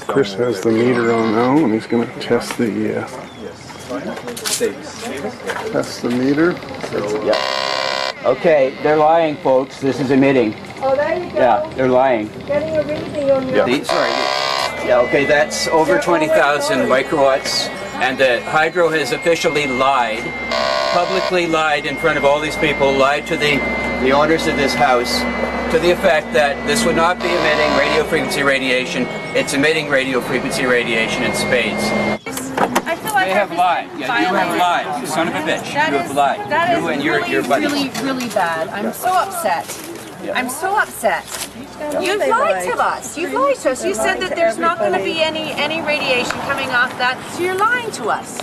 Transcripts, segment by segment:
Chris has the meter on now, and he's going to test the meter. Yeah. Okay, they're lying, folks. This is emitting. Oh, there you go. Yeah, they're lying. Getting a reading on your... Yeah, okay, that's over 20,000 microwatts, and the hydro has officially lied, publicly lied in front of all these people, lied to the owners of this house, to the effect that this would not be emitting radio frequency radiation. It's emitting radio frequency radiation in spades. I feel like they have lied. Yeah, you have lied. You son of a bitch. You have lied. That you is and really, your buddies. really bad. I'm so upset. Yeah. I'm so upset. You've lied to us. You've lied to us. You said that there's not going to be any radiation coming off that, so you're lying to us.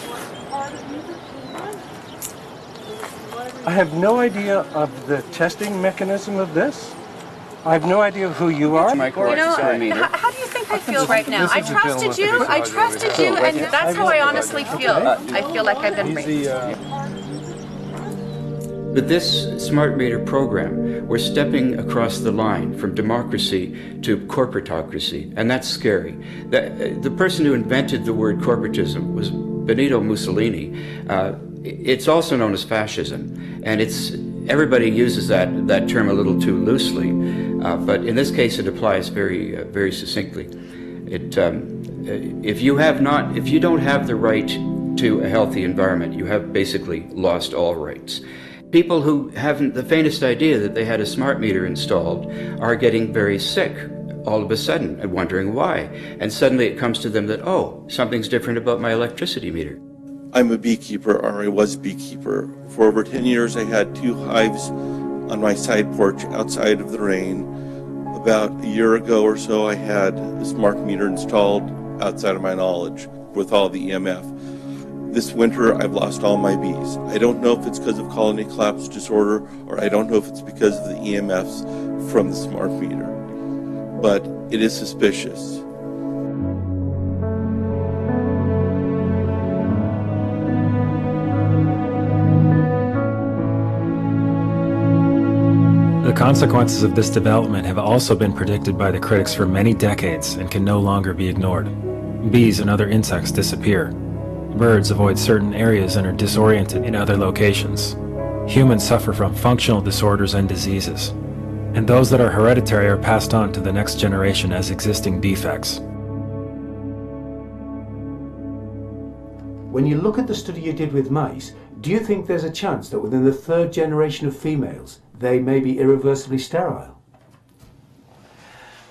I have no idea of the testing mechanism of this. I have no idea who you are. You know, how do you think I feel right now? I trusted you, and that's how I honestly feel. I feel like I've been raped. With this smart meter program, we're stepping across the line from democracy to corporatocracy, and that's scary. The person who invented the word corporatism was Benito Mussolini. It's also known as fascism, and everybody uses that term a little too loosely, but in this case it applies very succinctly. If you don't have the right to a healthy environment, you have basically lost all rights. People who haven't the faintest idea that they had a smart meter installed are getting very sick all of a sudden and wondering why. And suddenly it comes to them that, oh, something's different about my electricity meter. I'm a beekeeper, or I was a beekeeper. For over 10 years I had 2 hives on my side porch outside of the rain. About a year ago or so I had a smart meter installed outside of my knowledge with all the EMF. This winter, I've lost all my bees. I don't know if it's because of colony collapse disorder, or I don't know if it's because of the EMFs from the smart meter. But it is suspicious. The consequences of this development have also been predicted by the critics for many decades and can no longer be ignored. Bees and other insects disappear. Birds avoid certain areas and are disoriented in other locations. Humans suffer from functional disorders and diseases. And those that are hereditary are passed on to the next generation as existing defects. When you look at the study you did with mice, do you think there's a chance that within the 3rd generation of females, they may be irreversibly sterile?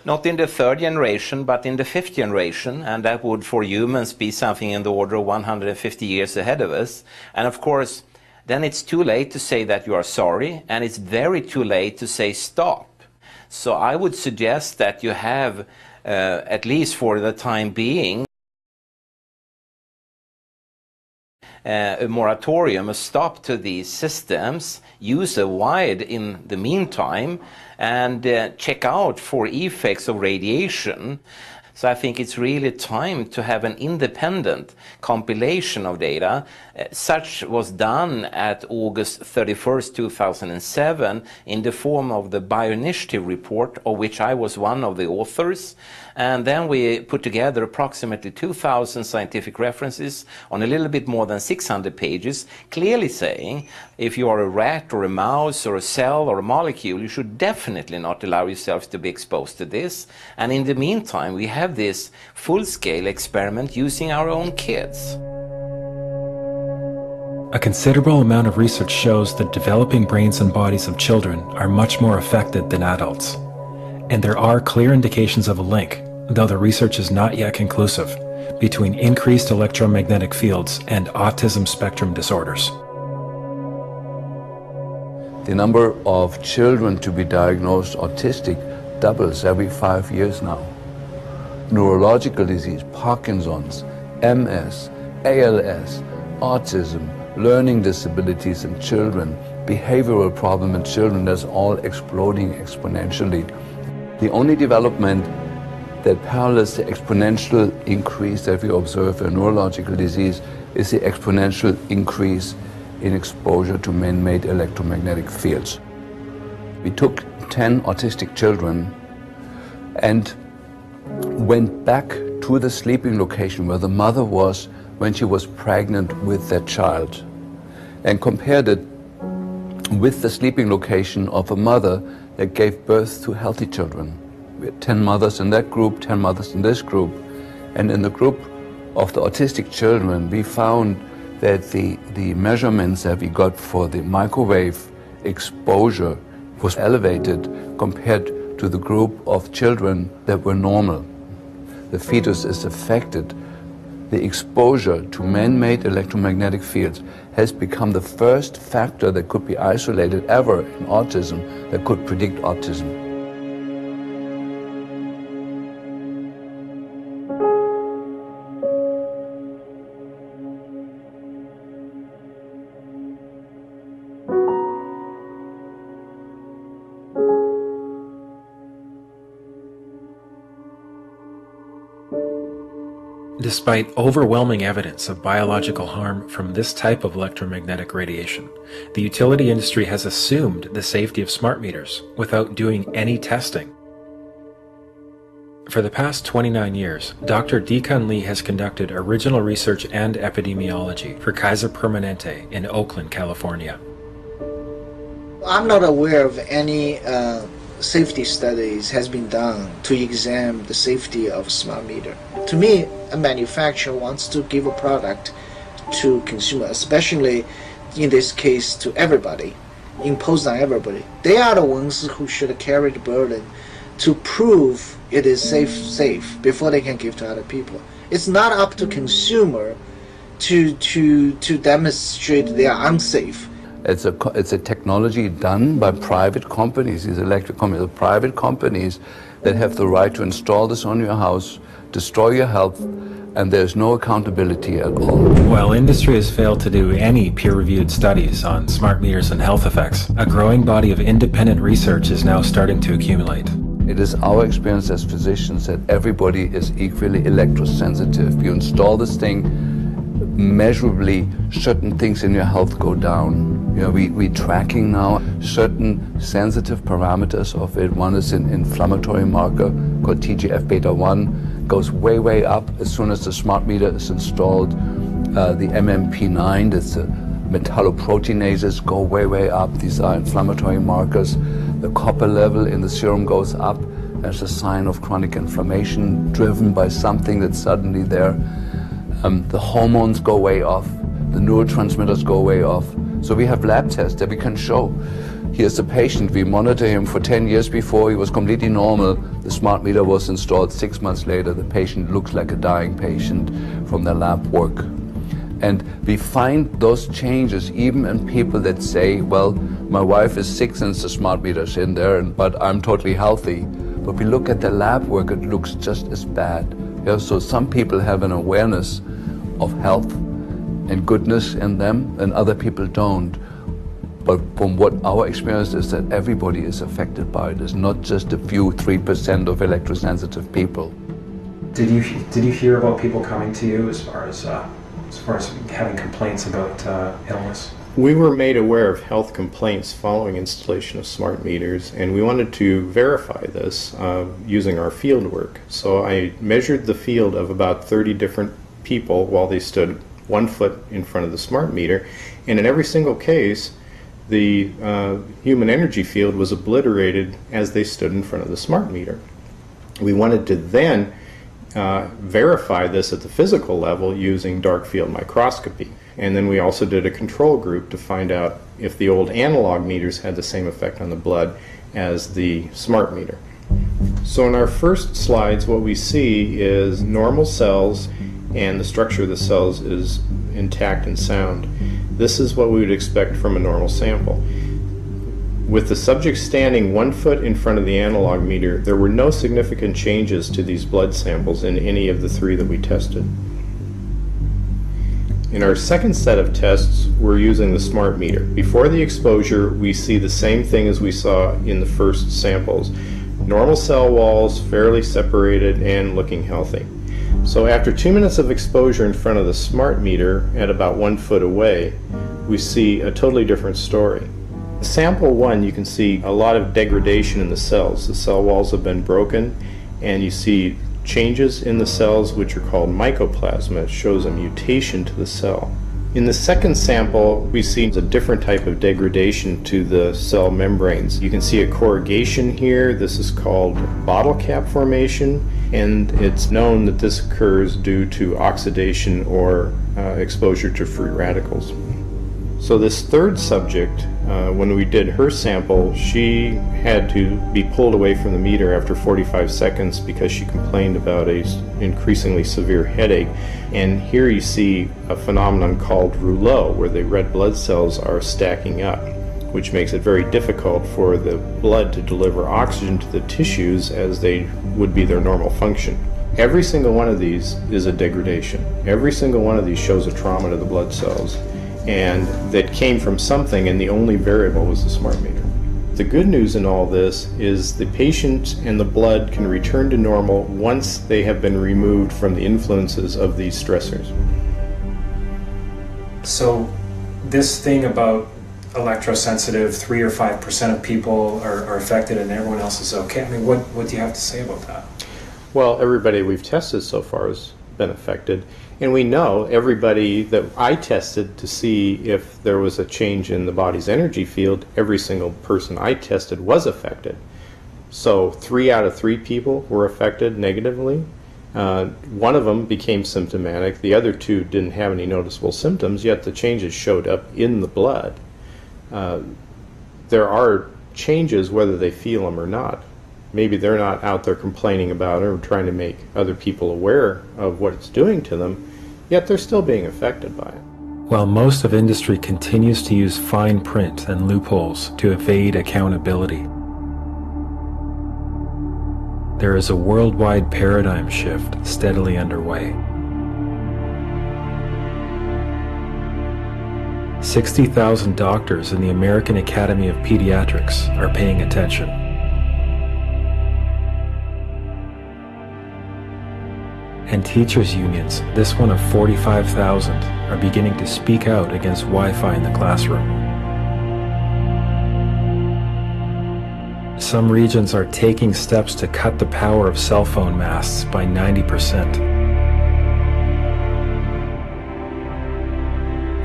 Not in the 3rd generation, but in the 5th generation, and that would for humans be something in the order of 150 years ahead of us. And of course, then it's too late to say that you are sorry, and it's very too late to say stop. So I would suggest that you have, at least for the time being, a moratorium, a stop to these systems, use a wide in the meantime, and check out for effects of radiation. So I think it's really time to have an independent compilation of data. Such was done at August 31st, 2007 in the form of the Bioinitiative report, of which I was one of the authors. And then we put together approximately 2,000 scientific references on a little bit more than 600 pages, clearly saying if you are a rat or a mouse or a cell or a molecule, you should definitely not allow yourself to be exposed to this. And in the meantime, we have this full-scale experiment using our own kids. A considerable amount of research shows that developing brains and bodies of children are much more affected than adults. And there are clear indications of a link, though the research is not yet conclusive, between increased electromagnetic fields and autism spectrum disorders. The number of children to be diagnosed autistic doubles every 5 years now. Neurological disease, Parkinson's, MS, ALS, autism, learning disabilities in children, behavioral problem in children, that's all exploding exponentially. The only development that parallels the exponential increase that we observe in neurological disease is the exponential increase in exposure to man-made electromagnetic fields. We took 10 autistic children and went back to the sleeping location where the mother was when she was pregnant with that child and compared it with the sleeping location of a mother that gave birth to healthy children. We had 10 mothers in that group, 10 mothers in this group, and in the group of the autistic children we found that the measurements that we got for the microwave exposure was elevated compared to the group of children that were normal. The fetus is affected. The exposure to man-made electromagnetic fields has become the first factor that could be isolated ever in autism that could predict autism. Despite overwhelming evidence of biological harm from this type of electromagnetic radiation, the utility industry has assumed the safety of smart meters without doing any testing. For the past 29 years, Dr. Dekan Lee has conducted original research and epidemiology for Kaiser Permanente in Oakland, California. I'm not aware of any safety studies has been done to examine the safety of a smart meter. To me, a manufacturer wants to give a product to consumer, especially in this case to everybody, imposed on everybody. They are the ones who should carry the burden to prove it is safe before they can give to other people. It's not up to consumer to demonstrate they are unsafe. It's a technology done by private companies. These electric companies are private companies that have the right to install this on your house, destroy your health, and there's no accountability at all. While industry has failed to do any peer-reviewed studies on smart meters and health effects, a growing body of independent research is now starting to accumulate. It is our experience as physicians that everybody is equally electrosensitive. You install this thing, measurably certain things in your health go down. You know, we're tracking now certain sensitive parameters of it. One is an inflammatory marker called TGF-beta1, goes way up as soon as the smart meter is installed. The MMP9, that's the metalloproteinases, go way up. These are inflammatory markers. The copper level in the serum goes up as a sign of chronic inflammation driven by something that's suddenly there. The hormones go way off, the neurotransmitters go way off. So we have lab tests that we can show. Here's the patient, we monitor him for 10 years before, he was completely normal. The smart meter was installed 6 months later. The patient looks like a dying patient from their lab work. And we find those changes even in people that say, well, my wife is sick since the smart meter's in there, but I'm totally healthy. But we look at the lab work, it looks just as bad. Yeah, so some people have an awareness of health and goodness in them, and other people don't. But from what our experience is that everybody is affected by it. It's not just a few 3% of electrosensitive people. Did you hear about people coming to you as far as having complaints about illness? We were made aware of health complaints following installation of smart meters, and we wanted to verify this using our field work. So I measured the field of about 30 different people while they stood 1 foot in front of the smart meter, and in every single case the human energy field was obliterated as they stood in front of the smart meter. We wanted to then verify this at the physical level using dark field microscopy. And then we also did a control group to find out if the old analog meters had the same effect on the blood as the smart meter. So in our first slides, what we see is normal cells, and the structure of the cells is intact and sound. This is what we would expect from a normal sample. With the subject standing 1 foot in front of the analog meter, there were no significant changes to these blood samples in any of the 3 that we tested. In our second set of tests, we're using the smart meter. Before the exposure, we see the same thing as we saw in the first samples. Normal cell walls, fairly separated and looking healthy. So after 2 minutes of exposure in front of the smart meter at about 1 foot away, we see a totally different story. Sample 1, you can see a lot of degradation in the cells. The cell walls have been broken, and you see changes in the cells which are called mycoplasma. It shows a mutation to the cell. In the second sample, we see a different type of degradation to the cell membranes. You can see a corrugation here. This is called bottle cap formation, and it's known that this occurs due to oxidation or exposure to free radicals. So this third subject, when we did her sample, she had to be pulled away from the meter after 45 seconds because she complained about an increasingly severe headache. And here you see a phenomenon called rouleau, where the red blood cells are stacking up, which makes it very difficult for the blood to deliver oxygen to the tissues as they would be their normal function. Every single one of these is a degradation. Every single one of these shows a trauma to the blood cells, and that came from something, and the only variable was the smart meter. The good news in all this is the patient and the blood can return to normal once they have been removed from the influences of these stressors. So this thing about electrosensitive, 3 or 5% of people are affected and everyone else is okay, I mean, what do you have to say about that? Well, everybody we've tested so far has been affected. And we know everybody that I tested to see if there was a change in the body's energy field, every single person I tested was affected. So 3 out of 3 people were affected negatively. One of them became symptomatic. The other 2 didn't have any noticeable symptoms, yet the changes showed up in the blood. There are changes whether they feel them or not. Maybe they're not out there complaining about it or trying to make other people aware of what it's doing to them, yet they're still being affected by it. While most of industry continues to use fine print and loopholes to evade accountability, there is a worldwide paradigm shift steadily underway. 60,000 doctors in the American Academy of Pediatrics are paying attention. And teachers' unions, this one of 45,000, are beginning to speak out against Wi-Fi in the classroom. Some regions are taking steps to cut the power of cell phone masts by 90%.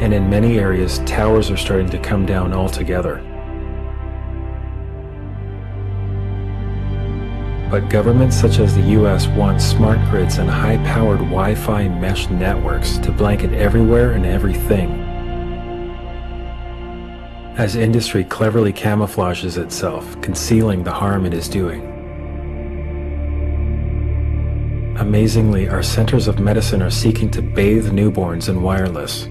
And in many areas, towers are starting to come down altogether. But governments such as the US want smart grids and high-powered Wi-Fi mesh networks to blanket everywhere and everything. As industry cleverly camouflages itself, concealing the harm it is doing. Amazingly, our centers of medicine are seeking to bathe newborns in wireless.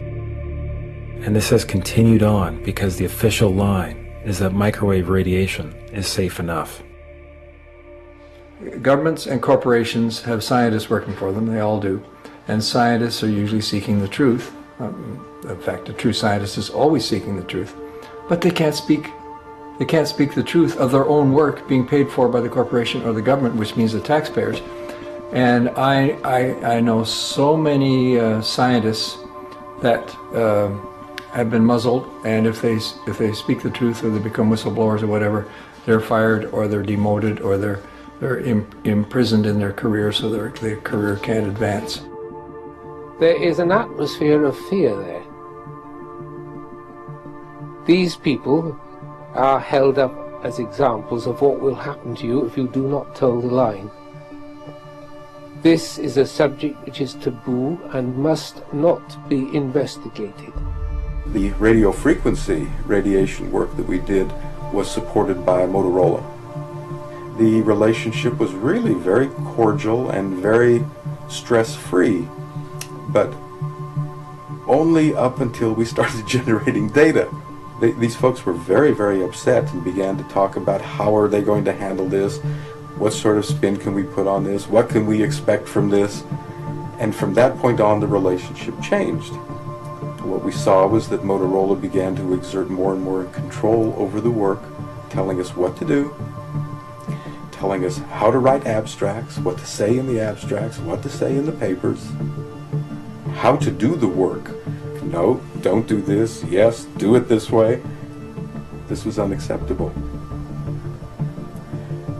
And this has continued on because the official line is that microwave radiation is safe enough. Governments and corporations have scientists working for them, they all do, and scientists are usually seeking the truth. In fact, a true scientist is always seeking the truth, but they can't speak the truth of their own work being paid for by the corporation or the government, which means the taxpayers. And I know so many scientists that have been muzzled, and if they speak the truth or they become whistleblowers or whatever, they're fired or they're demoted or they're imprisoned in their career so their career can't advance. There is an atmosphere of fear there. These people are held up as examples of what will happen to you if you do not toe the line. This is a subject which is taboo and must not be investigated. The radio frequency radiation work that we did was supported by Motorola. The relationship was really very cordial and very stress-free, but only up until we started generating data. These folks were very, very upset and began to talk about how are they going to handle this, what sort of spin can we put on this, what can we expect from this, and from that point on the relationship changed. What we saw was that Motorola began to exert more and more control over the work, telling us what to do, telling us how to write abstracts, what to say in the abstracts, what to say in the papers, how to do the work. No, don't do this. Yes, do it this way. This was unacceptable.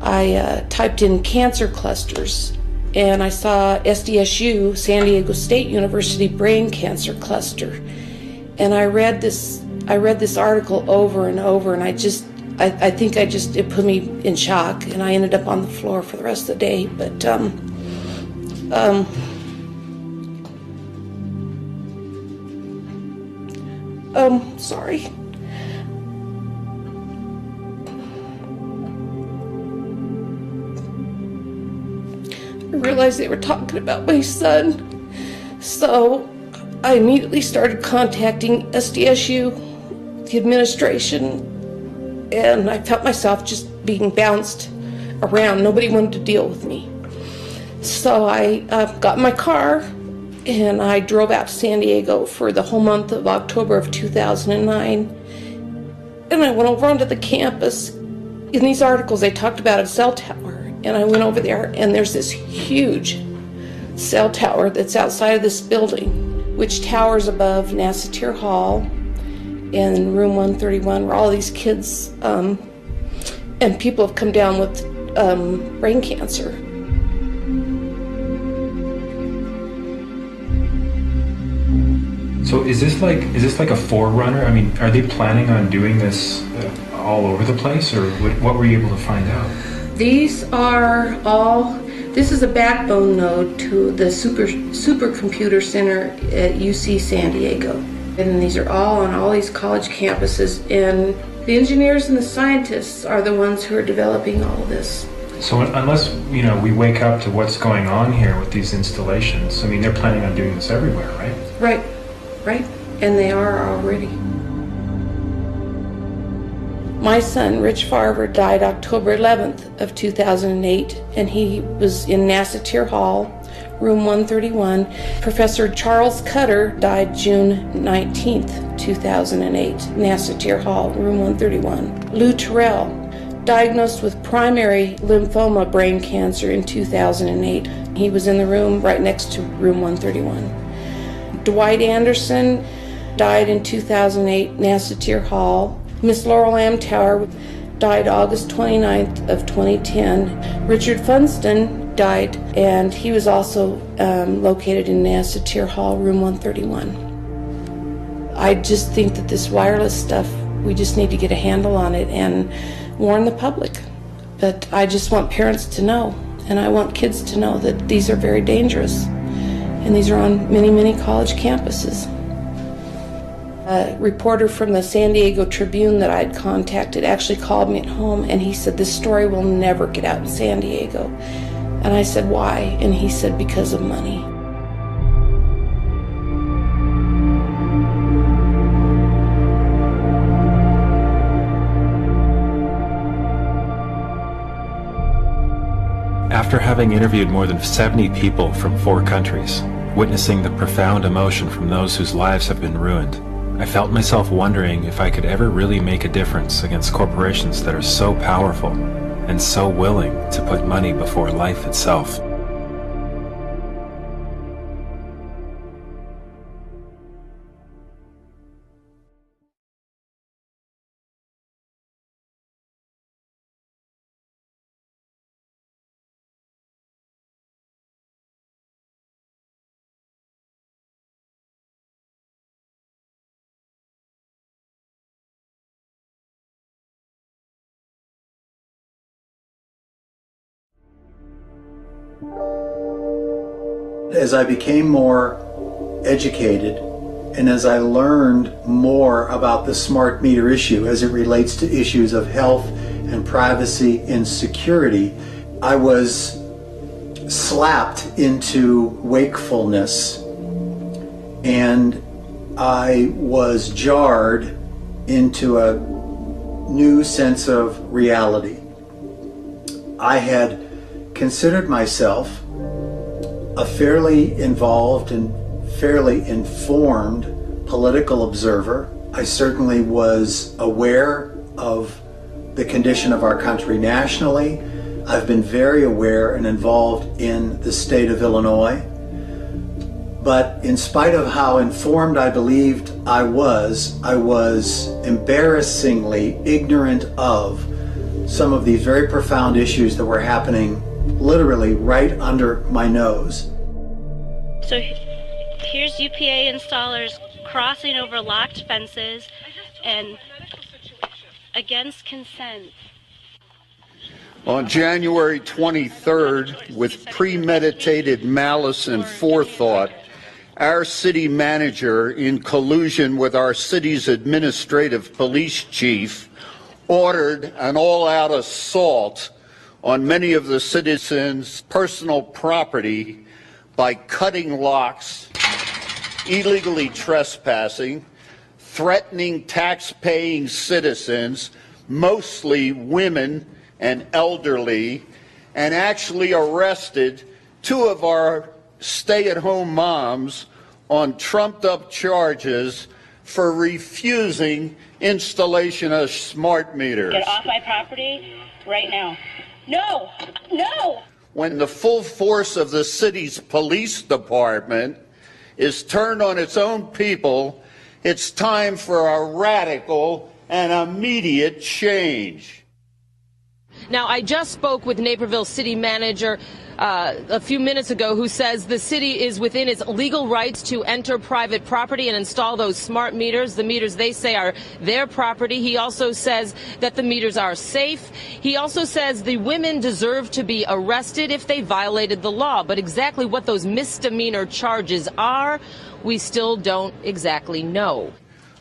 I typed in cancer clusters, and I saw SDSU, San Diego State University Brain Cancer Cluster. And I read this article over and over, and I think it put me in shock, and I ended up on the floor for the rest of the day. But sorry. I realized they were talking about my son, so I immediately started contacting SDSU, the administration, and I felt myself just being bounced around. Nobody wanted to deal with me. So I got in my car and I drove out to San Diego for the whole month of October of 2009. And I went over onto the campus. In these articles, they talked about a cell tower. And I went over there, and there's this huge cell tower that's outside of this building, which towers above Nassatir Hall in room 131, where all these kids and people have come down with brain cancer. So is this like a forerunner? I mean, are they planning on doing this all over the place, or what were you able to find out? These are all, this is a backbone node to the supercomputer center at UC San Diego. And these are all on all these college campuses, and the engineers and the scientists are the ones who are developing all of this. So unless, we wake up to what's going on here with these installations, I mean, they're planning on doing this everywhere, right? Right, and they are already. My son, Rich Farver, died October 11th of 2008, and he was in Nassatir Hall, room 131. Professor Charles Cutter died June 19th, 2008, Nassatir Hall, room 131. Lou Terrell, diagnosed with primary lymphoma brain cancer in 2008. He was in the room right next to room 131. Dwight Anderson died in 2008, Nassatir Hall. Miss Laurel Amtower died August 29th of 2010. Richard Funston died, and he was also located in Nassatir Hall, room 131. I just think that this wireless stuff, we just need to get a handle on it and warn the public. But I just want parents to know, and I want kids to know that these are very dangerous, and these are on many, many college campuses. A reporter from the San Diego Tribune that I'd contacted actually called me at home, and he said, this story will never get out in San Diego. And I said, why? And he said, because of money. After having interviewed more than 70 people from 4 countries, witnessing the profound emotion from those whose lives have been ruined, I felt myself wondering if I could ever really make a difference against corporations that are so powerful and so willing to put money before life itself. As I became more educated and as I learned more about the smart meter issue as it relates to issues of health and privacy and security, I was slapped into wakefulness, and I was jarred into a new sense of reality. I had considered myself a fairly involved and fairly informed political observer. I certainly was aware of the condition of our country nationally. I've been very aware and involved in the state of Illinois. But in spite of how informed I believed I was embarrassingly ignorant of some of these very profound issues that were happening literally right under my nose. So here's UPA installers crossing over locked fences and against consent. On January 23rd, with premeditated malice and forethought, our city manager, in collusion with our city's administrative police chief, ordered an all-out assault on many of the citizens' personal property by cutting locks, illegally trespassing, threatening tax-paying citizens, mostly women and elderly, and actually arrested 2 of our stay-at-home moms on trumped-up charges for refusing installation of smart meters. Get off my property right now. No! No! When the full force of the city's police department is turned on its own people, it's time for a radical and immediate change. Now, I just spoke with Naperville City Manager a few minutes ago, who says the city is within its legal rights to enter private property and install those smart meters. The meters, they say, are their property. He also says that the meters are safe. He also says the women deserve to be arrested if they violated the law. But exactly what those misdemeanor charges are, we still don't exactly know.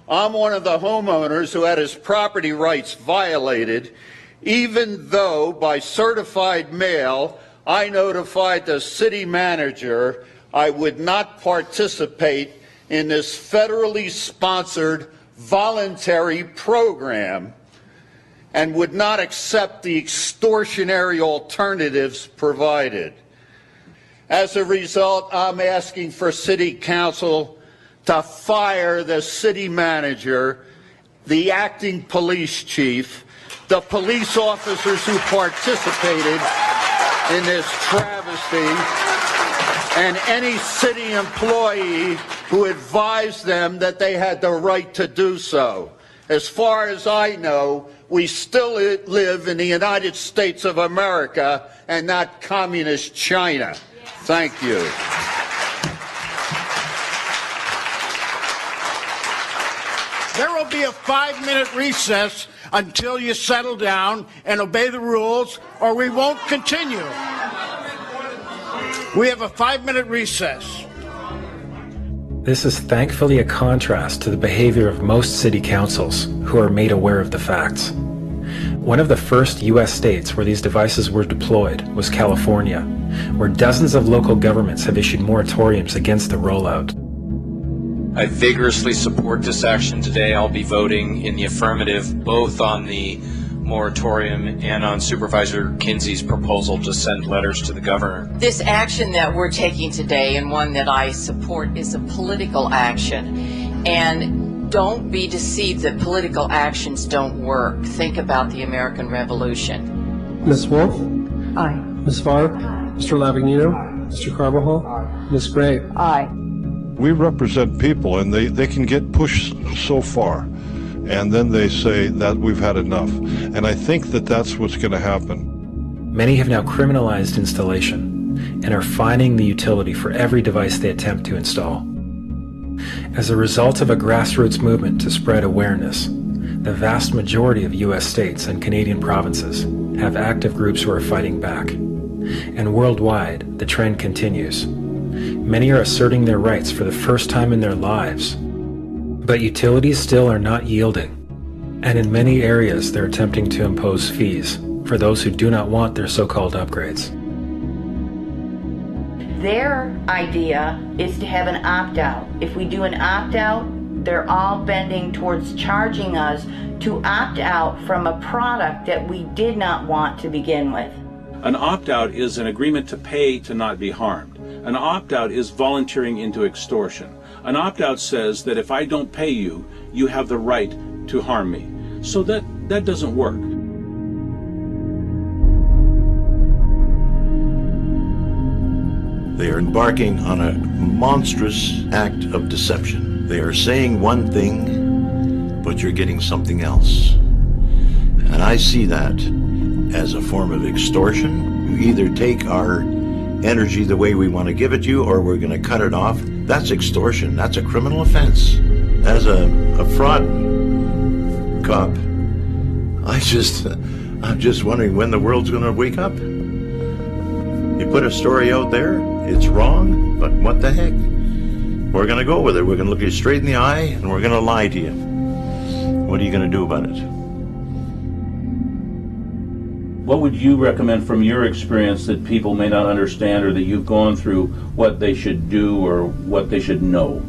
I'm one of the homeowners who had his property rights violated, even though by certified mail I notified the city manager I would not participate in this federally sponsored voluntary program and would not accept the extortionary alternatives provided. As a result, I'm asking for City Council to fire the city manager, the acting police chief, the police officers who participated in this travesty, and any city employee who advised them that they had the right to do so. As far as I know, we still live in the United States of America and not communist China. Thank you. There will be a 5-minute recess until you settle down and obey the rules, or we won't continue. We have a 5-minute recess. This is thankfully a contrast to the behavior of most city councils, who are made aware of the facts. One of the first U.S. states where these devices were deployed was California, where dozens of local governments have issued moratoriums against the rollout. I vigorously support this action today. I'll be voting in the affirmative both on the moratorium and on Supervisor Kinsey's proposal to send letters to the governor. This action that we're taking today, and one that I support, is a political action. And don't be deceived that political actions don't work. Think about the American Revolution. Ms. Wolf? Aye. Ms. Farr? Mr. Lavagnino? Mr. Carbajal? Ms. Gray? Aye. We represent people, and they can get pushed so far, and then they say that we've had enough. And I think that that's what's going to happen. Many have now criminalized installation and are fining the utility for every device they attempt to install. As a result of a grassroots movement to spread awareness, the vast majority of U.S. states and Canadian provinces have active groups who are fighting back. And worldwide, the trend continues. Many are asserting their rights for the first time in their lives. But utilities still are not yielding. And in many areas, they're attempting to impose fees for those who do not want their so-called upgrades. Their idea is to have an opt-out. If we do an opt-out, they're all bending towards charging us to opt out from a product that we did not want to begin with. An opt-out is an agreement to pay to not be harmed. An opt-out is volunteering into extortion. An opt-out says that if I don't pay you, you have the right to harm me. So that doesn't work. They are embarking on a monstrous act of deception. They are saying one thing, but you're getting something else. And I see that as a form of extortion. You either take our energy the way we want to give it to you, or we're going to cut it off. That's extortion. That's a criminal offense. As a fraud cop, I'm just wondering when the world's going to wake up. You put a story out there, it's wrong, but what the heck? We're going to go with it. We're going to look you straight in the eye, and we're going to lie to you. What are you going to do about it? What would you recommend from your experience that people may not understand, or that you've gone through, what they should do or what they should know?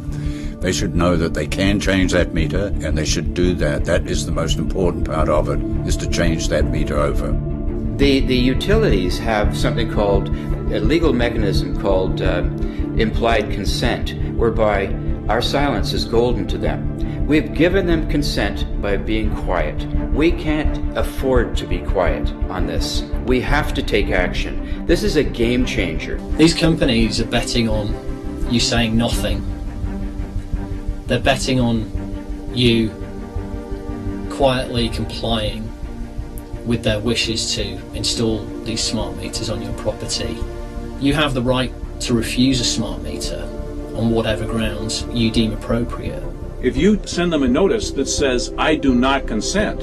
They should know that they can change that meter, and they should do that. That is the most important part of it, is to change that meter over. The utilities have something called a legal mechanism called implied consent, whereby our silence is golden to them. We've given them consent by being quiet. We can't afford to be quiet on this. We have to take action. This is a game changer. These companies are betting on you saying nothing. They're betting on you quietly complying with their wishes to install these smart meters on your property. You have the right to refuse a smart meter on whatever grounds you deem appropriate. If you send them a notice that says, I do not consent,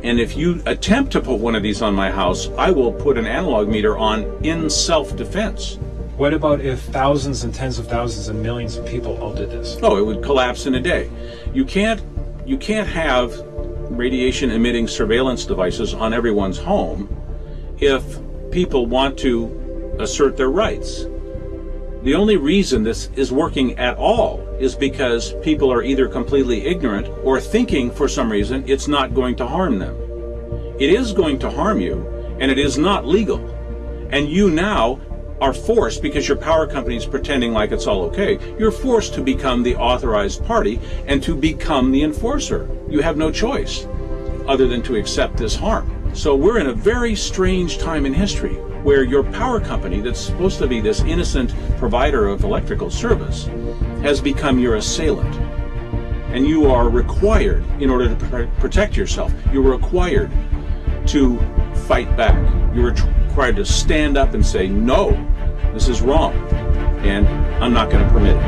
and if you attempt to put one of these on my house, I will put an analog meter on in self-defense. What about if thousands and tens of thousands and millions of people all did this? Oh, it would collapse in a day. You can't have radiation emitting surveillance devices on everyone's home if people want to assert their rights. The only reason this is working at all is because people are either completely ignorant or thinking for some reason it's not going to harm them. It is going to harm you, and it is not legal. And you now are forced, because your power company is pretending like it's all okay, you're forced to become the authorized party and to become the enforcer. You have no choice other than to accept this harm. So we're in a very strange time in history where your power company, that's supposed to be this innocent provider of electrical service, has become your assailant. And you are required, in order to protect yourself, you're required to fight back. You're required to stand up and say, no, this is wrong, and I'm not going to permit it.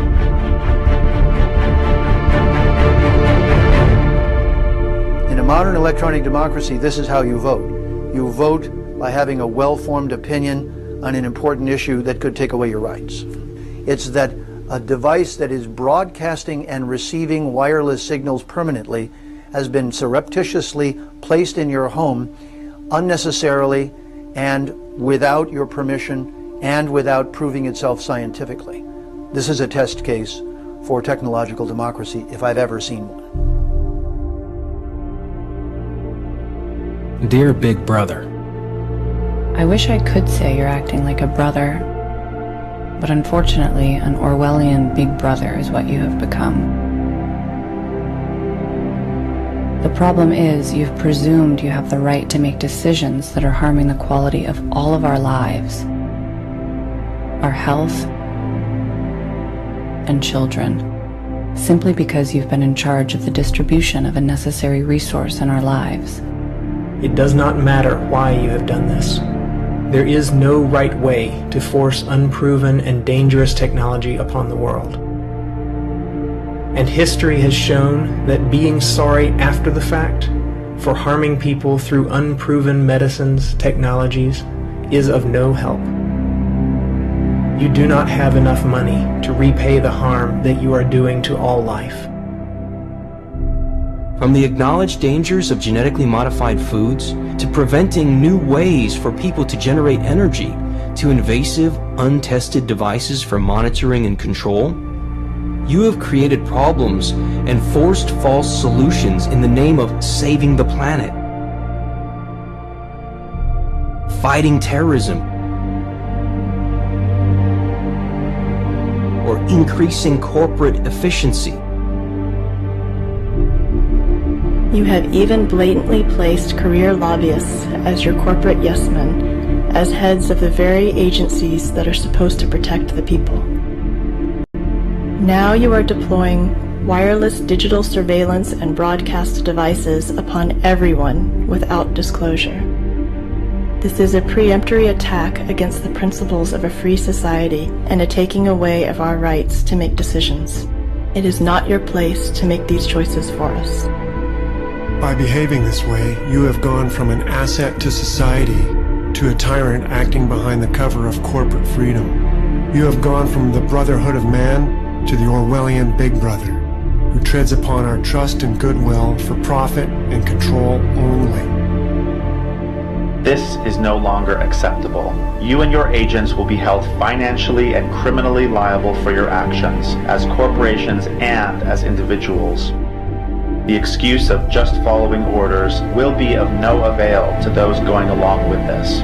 In a modern electronic democracy, this is how you vote. You vote by having a well-formed opinion on an important issue that could take away your rights. It's that a device that is broadcasting and receiving wireless signals permanently has been surreptitiously placed in your home unnecessarily and without your permission and without proving itself scientifically. This is a test case for technological democracy if I've ever seen one. Dear Big Brother, I wish I could say you're acting like a brother, but unfortunately, an Orwellian big brother is what you have become. The problem is, you've presumed you have the right to make decisions that are harming the quality of all of our lives, our health, and children, simply because you've been in charge of the distribution of a necessary resource in our lives. It does not matter why you have done this. There is no right way to force unproven and dangerous technology upon the world. And history has shown that being sorry after the fact for harming people through unproven medicines, technologies, is of no help. You do not have enough money to repay the harm that you are doing to all life. From the acknowledged dangers of genetically modified foods, to preventing new ways for people to generate energy, to invasive, untested devices for monitoring and control, you have created problems and forced false solutions in the name of saving the planet, fighting terrorism, or increasing corporate efficiency. You have even blatantly placed career lobbyists as your corporate yes-men, as heads of the very agencies that are supposed to protect the people. Now you are deploying wireless digital surveillance and broadcast devices upon everyone without disclosure. This is a preemptory attack against the principles of a free society and a taking away of our rights to make decisions. It is not your place to make these choices for us. By behaving this way, you have gone from an asset to society to a tyrant acting behind the cover of corporate freedom. You have gone from the brotherhood of man to the Orwellian Big Brother, who treads upon our trust and goodwill for profit and control only. This is no longer acceptable. You and your agents will be held financially and criminally liable for your actions as corporations and as individuals. The excuse of just following orders will be of no avail to those going along with this.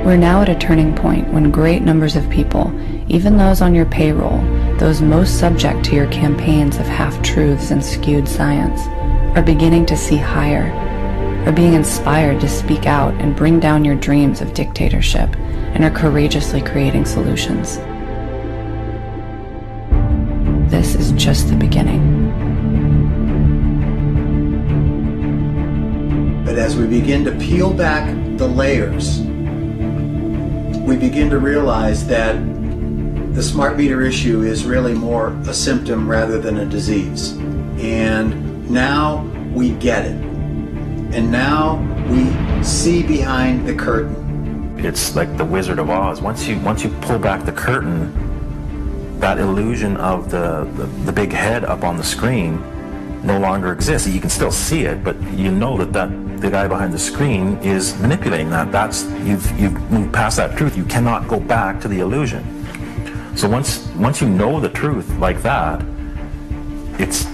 We're now at a turning point when great numbers of people, even those on your payroll, those most subject to your campaigns of half-truths and skewed science, are beginning to see higher, are being inspired to speak out and bring down your dreams of dictatorship, and are courageously creating solutions. This is just the beginning. But as we begin to peel back the layers, we begin to realize that the smart meter issue is really more a symptom rather than a disease. And now we get it. And now we see behind the curtain. It's like the Wizard of Oz. Once you pull back the curtain, that illusion of the big head up on the screen no longer exists. You can still see it, but you know that the guy behind the screen is manipulating that. You've moved past that truth. You cannot go back to the illusion. So once you know the truth like that, it's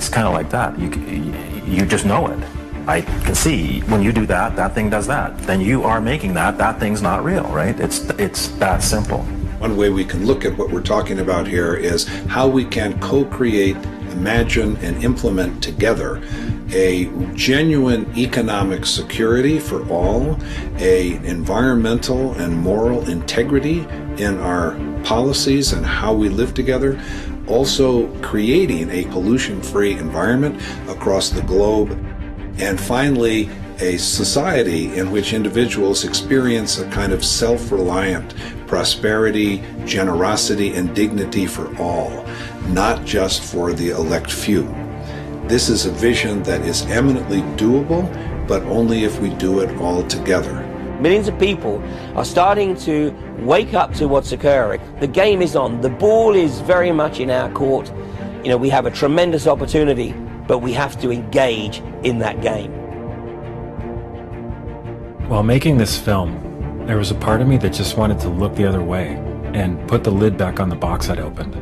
kind of like that. You just know it. I can see when you do that, that thing does that. Then you are making that thing's not real, right? It's that simple. One way we can look at what we're talking about here is how we can co-create, imagine, and implement together a genuine economic security for all, a environmental and moral integrity in our policies and how we live together, also creating a pollution-free environment across the globe, and finally, a society in which individuals experience a kind of self-reliant prosperity, generosity, and dignity for all, not just for the elect few. This is a vision that is eminently doable, but only if we do it all together. Millions of people are starting to wake up to what's occurring. The game is on. The ball is very much in our court. You know, we have a tremendous opportunity, but we have to engage in that game. While making this film, there was a part of me that just wanted to look the other way and put the lid back on the box I'd opened.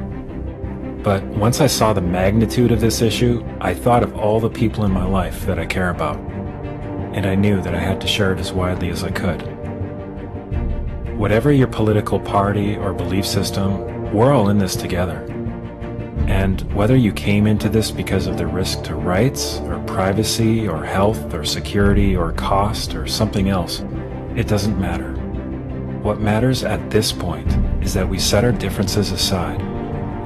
But once I saw the magnitude of this issue, I thought of all the people in my life that I care about, and I knew that I had to share it as widely as I could. Whatever your political party or belief system, we're all in this together. And whether you came into this because of the risk to rights, or privacy, or health, or security, or cost, or something else, it doesn't matter. What matters at this point is that we set our differences aside,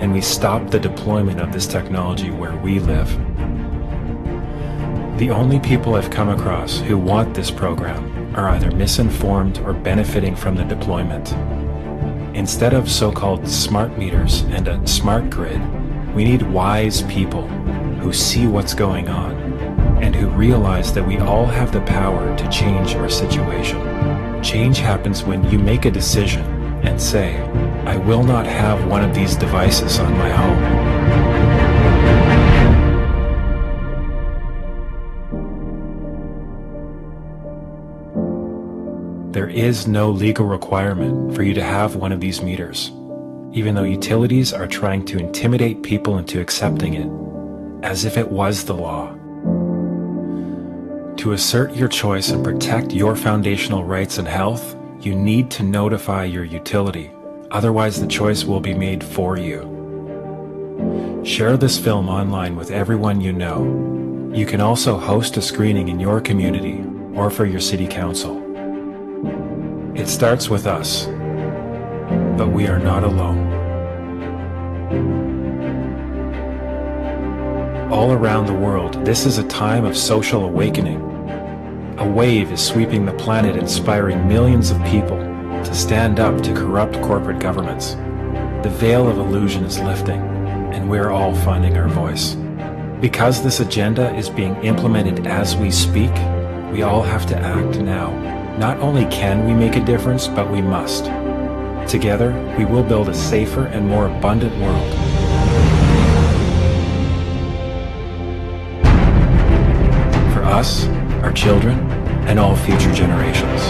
and we stop the deployment of this technology where we live. The only people I've come across who want this program are either misinformed or benefiting from the deployment. Instead of so-called smart meters and a smart grid, we need wise people who see what's going on and who realize that we all have the power to change our situation. Change happens when you make a decision and say, I will not have one of these devices on my home. There is no legal requirement for you to have one of these meters, even though utilities are trying to intimidate people into accepting it, as if it was the law. To assert your choice and protect your foundational rights and health, you need to notify your utility, otherwise the choice will be made for you. Share this film online with everyone you know. You can also host a screening in your community or for your city council. It starts with us, but we are not alone. All around the world, this is a time of social awakening. A wave is sweeping the planet, inspiring millions of people to stand up to corrupt corporate governments. The veil of illusion is lifting, and we're all finding our voice. Because this agenda is being implemented as we speak, we all have to act now. Not only can we make a difference, but we must. Together, we will build a safer and more abundant world. For us, our children, and all future generations.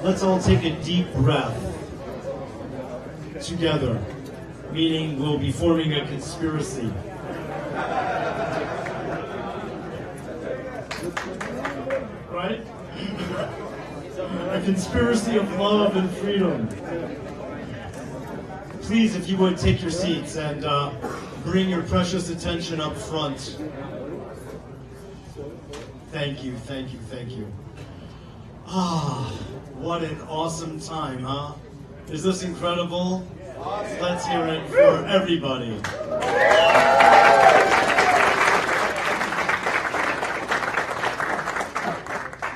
Let's all take a deep breath together, meaning we'll be forming a conspiracy. Right? A conspiracy of love and freedom. Please, if you would, take your seats and bring your precious attention up front. Thank you, thank you, thank you. Ah, what an awesome time, huh? Is this incredible? Let's hear it for everybody.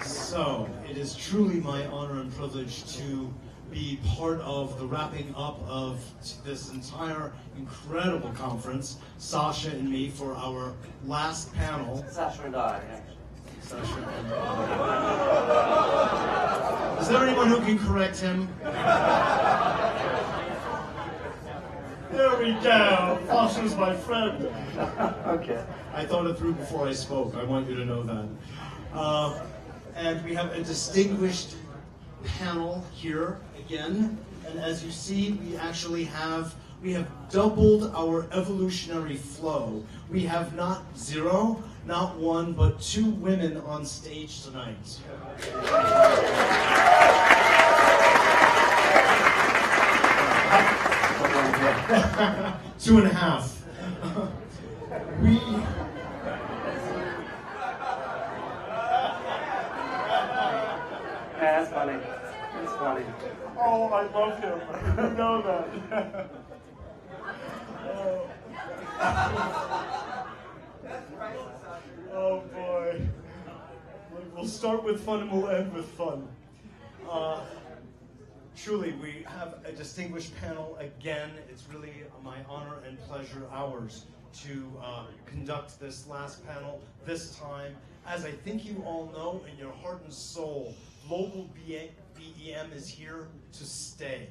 So, it is truly my honor and privilege to be part of the wrapping up of this entire incredible conference, Sacha and me, for our last panel. Sacha and I, actually. Sacha and I. Is there anyone who can correct him? There we go. Sacha's my friend. Okay. I thought it through before I spoke. I want you to know that. And we have a distinguished panel here again, and as you see, we have doubled our evolutionary flow. We have not 0, not 1, but 2 women on stage tonight. 2.5. That's funny. That's funny. Oh, I love him. You know that. Oh boy. We'll start with fun and we'll end with fun. Truly, we have a distinguished panel again. It's really my honor and pleasure, ours, to conduct this last panel this time. As I think you all know in your heart and soul, GlobalBEM is here to stay.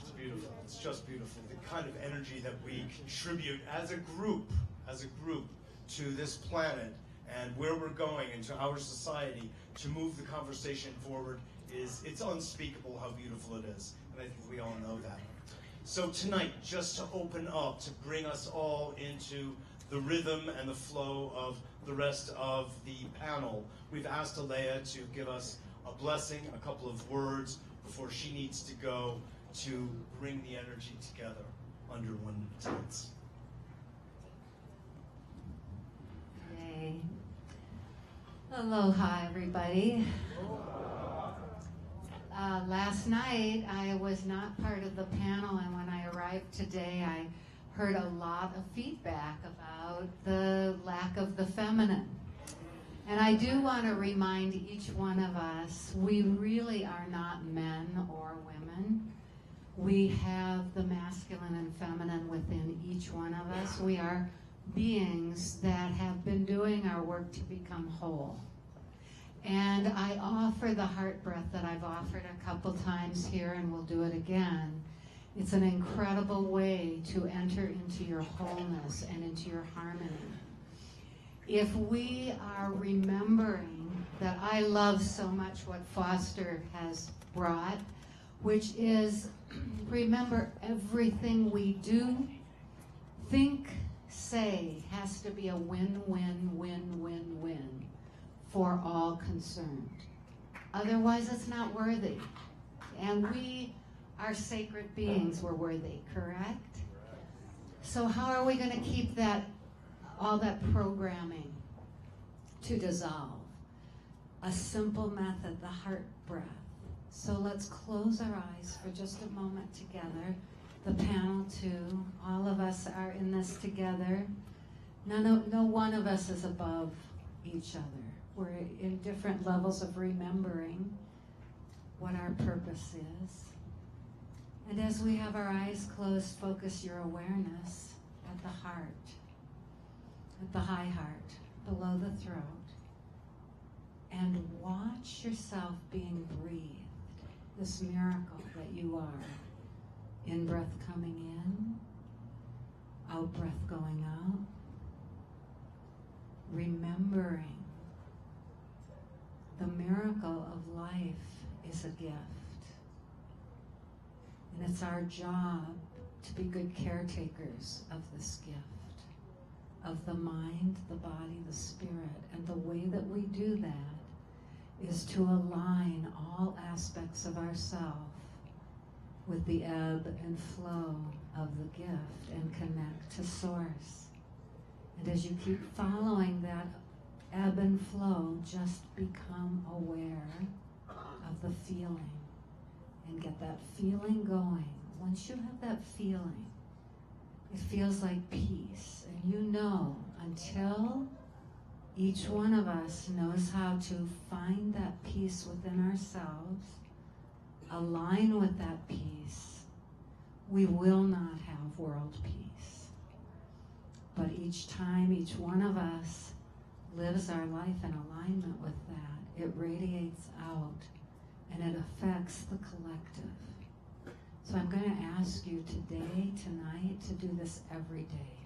It's beautiful. It's just beautiful. The kind of energy that we contribute as a group to this planet and where we're going into our society to move the conversation forward it's unspeakable how beautiful it is. And I think we all know that. So tonight, just to open up, to bring us all into the rhythm and the flow of the rest of the panel, we've asked Alea to give us a blessing, a couple of words before she needs to go to bring the energy together under one tense. Okay. Aloha, everybody. Last night, I was not part of the panel, and when I arrived today, I heard a lot of feedback about the lack of the feminine. And I do want to remind each one of us, we really are not men or women. We have the masculine and feminine within each one of us. We are beings that have been doing our work to become whole. And I offer the heart breath that I've offered a couple times here, and we'll do it again. It's an incredible way to enter into your wholeness and into your harmony. If we are remembering that I love so much what Foster has brought, which is remember everything we do, think, say, has to be a win-win-win-win-win for all concerned. Otherwise, it's not worthy. And we are sacred beings, we're worthy, correct? So how are we going to keep that, all that programming to dissolve? A simple method, the heart breath. So let's close our eyes for just a moment together. The panel too, all of us are in this together. No one of us is above each other. We're in different levels of remembering what our purpose is. And as we have our eyes closed, focus your awareness at the heart, at the high heart, below the throat, and watch yourself being breathed, this miracle that you are. In-breath coming in, out-breath going out. Remembering the miracle of life is a gift. And it's our job to be good caretakers of this gift, of the mind, the body, the spirit. And the way that we do that is to align all aspects of ourself with the ebb and flow of the gift and connect to source. And as you keep following that ebb and flow, just become aware of the feeling and get that feeling going. Once you have that feeling, it feels like peace. And you know, until each one of us knows how to find that peace within ourselves, align with that peace, we will not have world peace. But each time each one of us lives our life in alignment with that, it radiates out and it affects the collective. So I'm going to ask you today, tonight, to do this every day.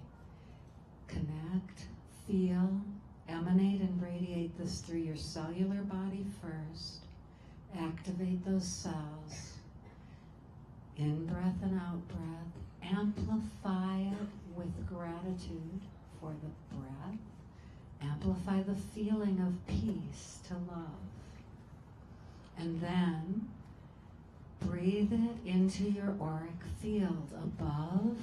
Connect, feel, emanate and radiate this through your cellular body first. Activate those cells. In-breath and out-breath. Amplify it with gratitude for the breath. Amplify the feeling of peace to love. And then breathe it into your auric field, above,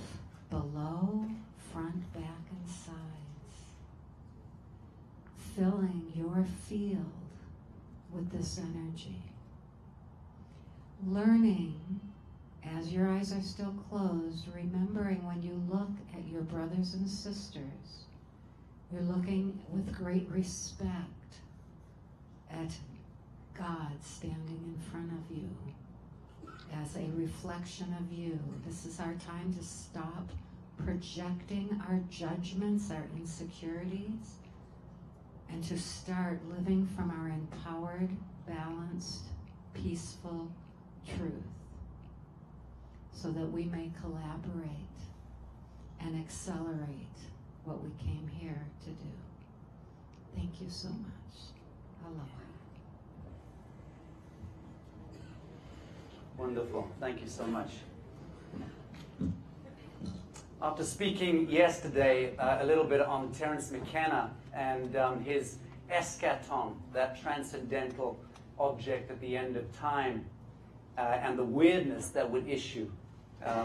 below, front, back, and sides. Filling your field with this energy. Learning, as your eyes are still closed, remembering when you look at your brothers and sisters, you're looking with great respect at God standing in front of you as a reflection of you. This is our time to stop projecting our judgments, our insecurities, and to start living from our empowered, balanced, peaceful truth, so that we may collaborate and accelerate what we came here to do. Thank you so much. Aloha. Wonderful. Thank you so much. After speaking yesterday a little bit on Terence McKenna and his eschaton, that transcendental object at the end of time, and the weirdness that would issue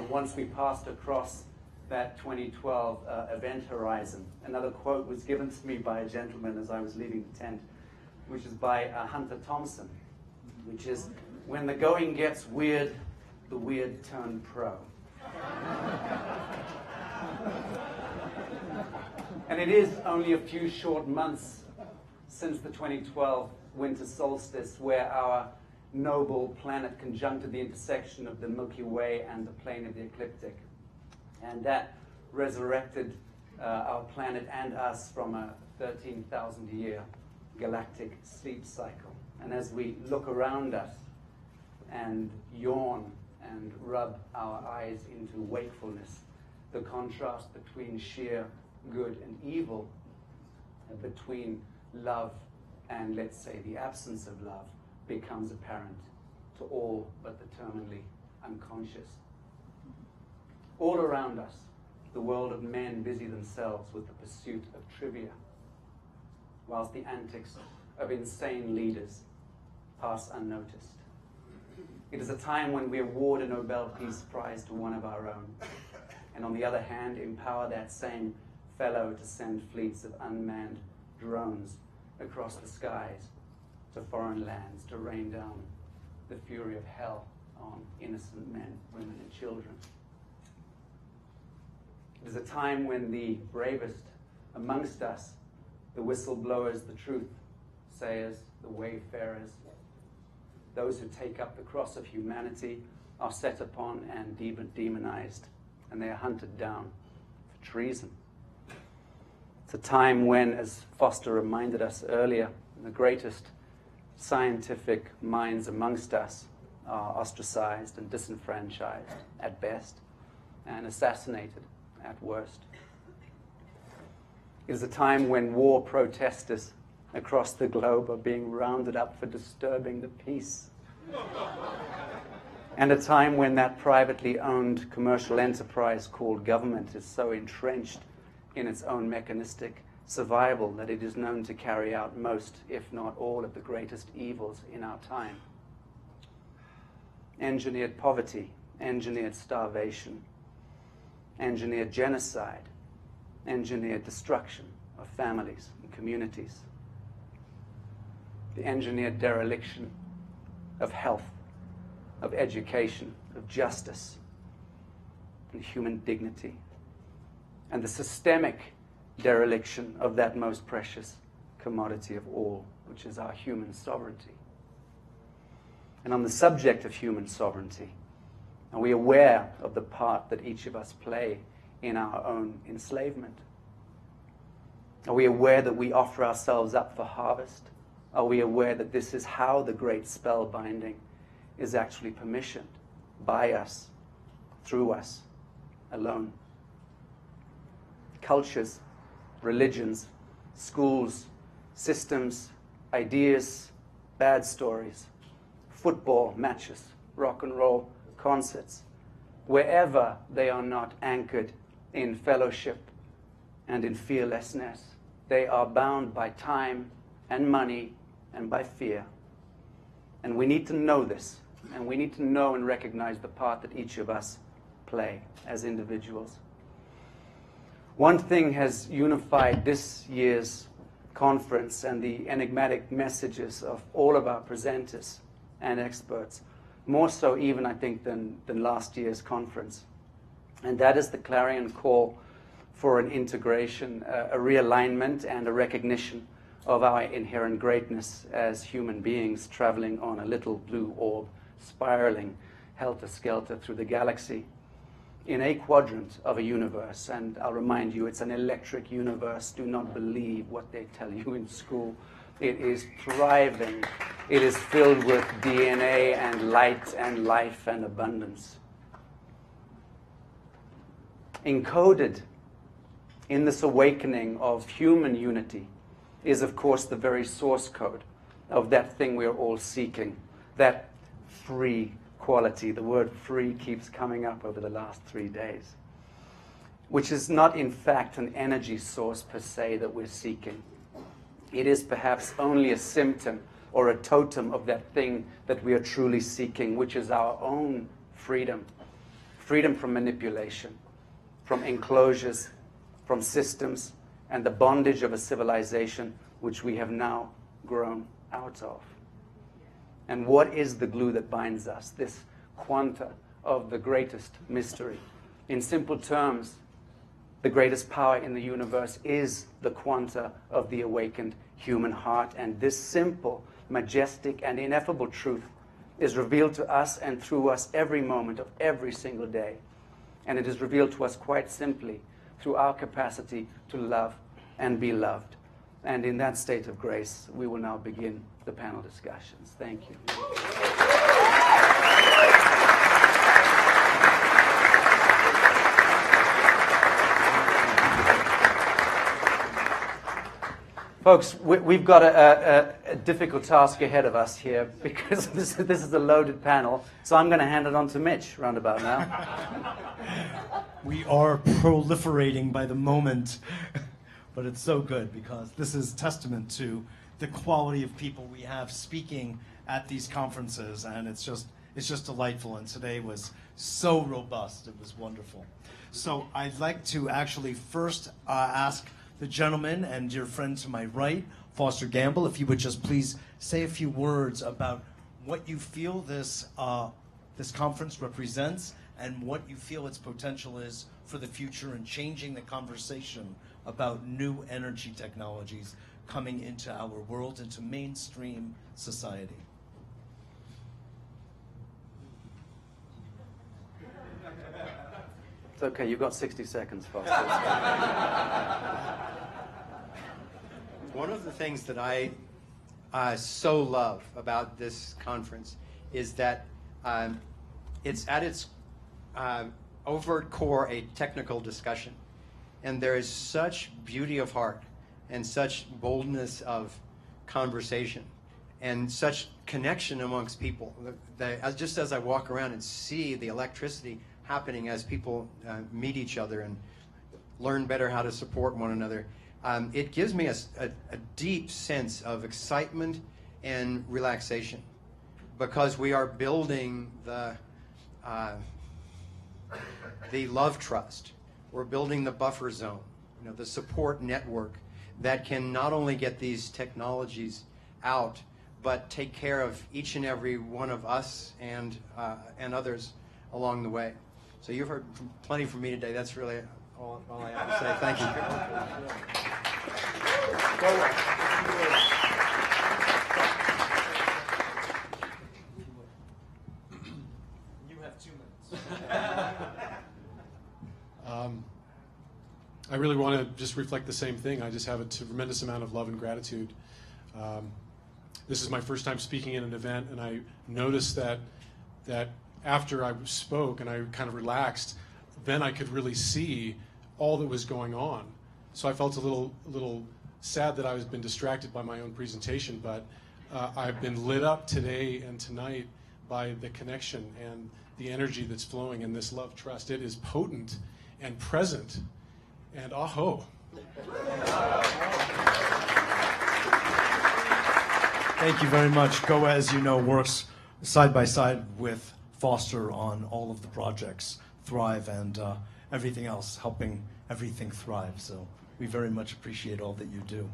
once we passed across that 2012 event horizon. Another quote was given to me by a gentleman as I was leaving the tent, which is by Hunter Thompson, which is, "When the going gets weird, the weird turn pro." And it is only a few short months since the 2012 winter solstice, where our noble planet conjuncted the intersection of the Milky Way and the plane of the ecliptic. And that resurrected our planet and us from a 13,000-year galactic sleep cycle. And as we look around us and yawn and rub our eyes into wakefulness, the contrast between sheer good and evil, between love and, let's say, the absence of love, becomes apparent to all but the terminally unconscious. All around us, the world of men busy themselves with the pursuit of trivia, whilst the antics of insane leaders pass unnoticed. It is a time when we award a Nobel Peace Prize to one of our own, and on the other hand, empower that same fellow to send fleets of unmanned drones across the skies to foreign lands to rain down the fury of hell on innocent men, women, and children. It is a time when the bravest amongst us, the whistleblowers, the truth sayers, the wayfarers, those who take up the cross of humanity, are set upon and demonized, and they are hunted down for treason. It's a time when, as Foster reminded us earlier, the greatest scientific minds amongst us are ostracized and disenfranchised at best, and assassinated at worst. It is a time when war protesters across the globe are being rounded up for disturbing the peace. And a time when that privately owned commercial enterprise called government is so entrenched in its own mechanistic survival that it is known to carry out most, if not all, of the greatest evils in our time. Engineered poverty, engineered starvation, engineered genocide, engineered destruction of families and communities, the engineered dereliction of health, of education, of justice, and human dignity, and the systemic dereliction of that most precious commodity of all, which is our human sovereignty. And on the subject of human sovereignty, are we aware of the part that each of us play in our own enslavement? Are we aware that we offer ourselves up for harvest? Are we aware that this is how the great spell binding is actually permissioned by us, through us, alone? Cultures, religions, schools, systems, ideas, bad stories, football matches, rock and roll concerts, wherever they are not anchored in fellowship and in fearlessness, they are bound by time and money and by fear. And we need to know this, and we need to know and recognize the part that each of us play as individuals. One thing has unified this year's conference and the enigmatic messages of all of our presenters and experts, more so even, I think, than last year's conference. And that is the clarion call for an integration, a realignment, and a recognition of our inherent greatness as human beings traveling on a little blue orb, spiraling helter-skelter through the galaxy in a quadrant of a universe. And I'll remind you, it's an electric universe. Do not believe what they tell you in school. It is thriving. It is filled with DNA and light and life and abundance. Encoded in this awakening of human unity is, of course, the very source code of that thing we are all seeking, that free quality. The word free keeps coming up over the last 3 days, which is not, in fact, an energy source per se that we're seeking. It is perhaps only a symptom or a totem of that thing that we are truly seeking, which is our own freedom. Freedom from manipulation, from enclosures, from systems, and the bondage of a civilization which we have now grown out of. And what is the glue that binds us? This quanta of the greatest mystery. In simple terms, the greatest power in the universe is the quanta of the awakened human heart. And this simple, majestic, and ineffable truth is revealed to us and through us every moment of every single day. And it is revealed to us quite simply through our capacity to love and be loved. And in that state of grace, we will now begin the panel discussions. Thank you. Folks, we've got a difficult task ahead of us here because this is a loaded panel. So I'm going to hand it on to Mitch roundabout now. We are proliferating by the moment, but it's so good because this is testament to the quality of people we have speaking at these conferences, and it's just delightful. And today was so robust; it was wonderful. So I'd like to actually first ask the gentleman and your friend to my right, Foster Gamble, if you would just please say a few words about what you feel this conference represents and what you feel its potential is for the future in changing the conversation about new energy technologies coming into our world, into mainstream society. It's okay, you've got 60 seconds, Foster. One of the things that I so love about this conference is that it's at its overt core a technical discussion. And there is such beauty of heart and such boldness of conversation and such connection amongst people. Just as I walk around and see the electricity happening as people meet each other and learn better how to support one another, it gives me a deep sense of excitement and relaxation, because we are building the love trust. We're building the buffer zone, the support network that can not only get these technologies out, but take care of each and every one of us and others along the way. So you've heard plenty from me today. That's really all I have to say. Thank you. You have 2 minutes. I really want to just reflect the same thing. I just have a tremendous amount of love and gratitude. This is my first time speaking in an event, and I noticed that after I spoke and I kind of relaxed, then I could really see all that was going on. So I felt a little sad that I was been distracted by my own presentation, but I've been lit up today and tonight by the connection and the energy that's flowing in this love trust. It is potent and present, and aho. Thank you very much. GO, as you know, works side by side with Foster on all of the projects, Thrive and everything else, helping everything thrive. So we very much appreciate all that you do.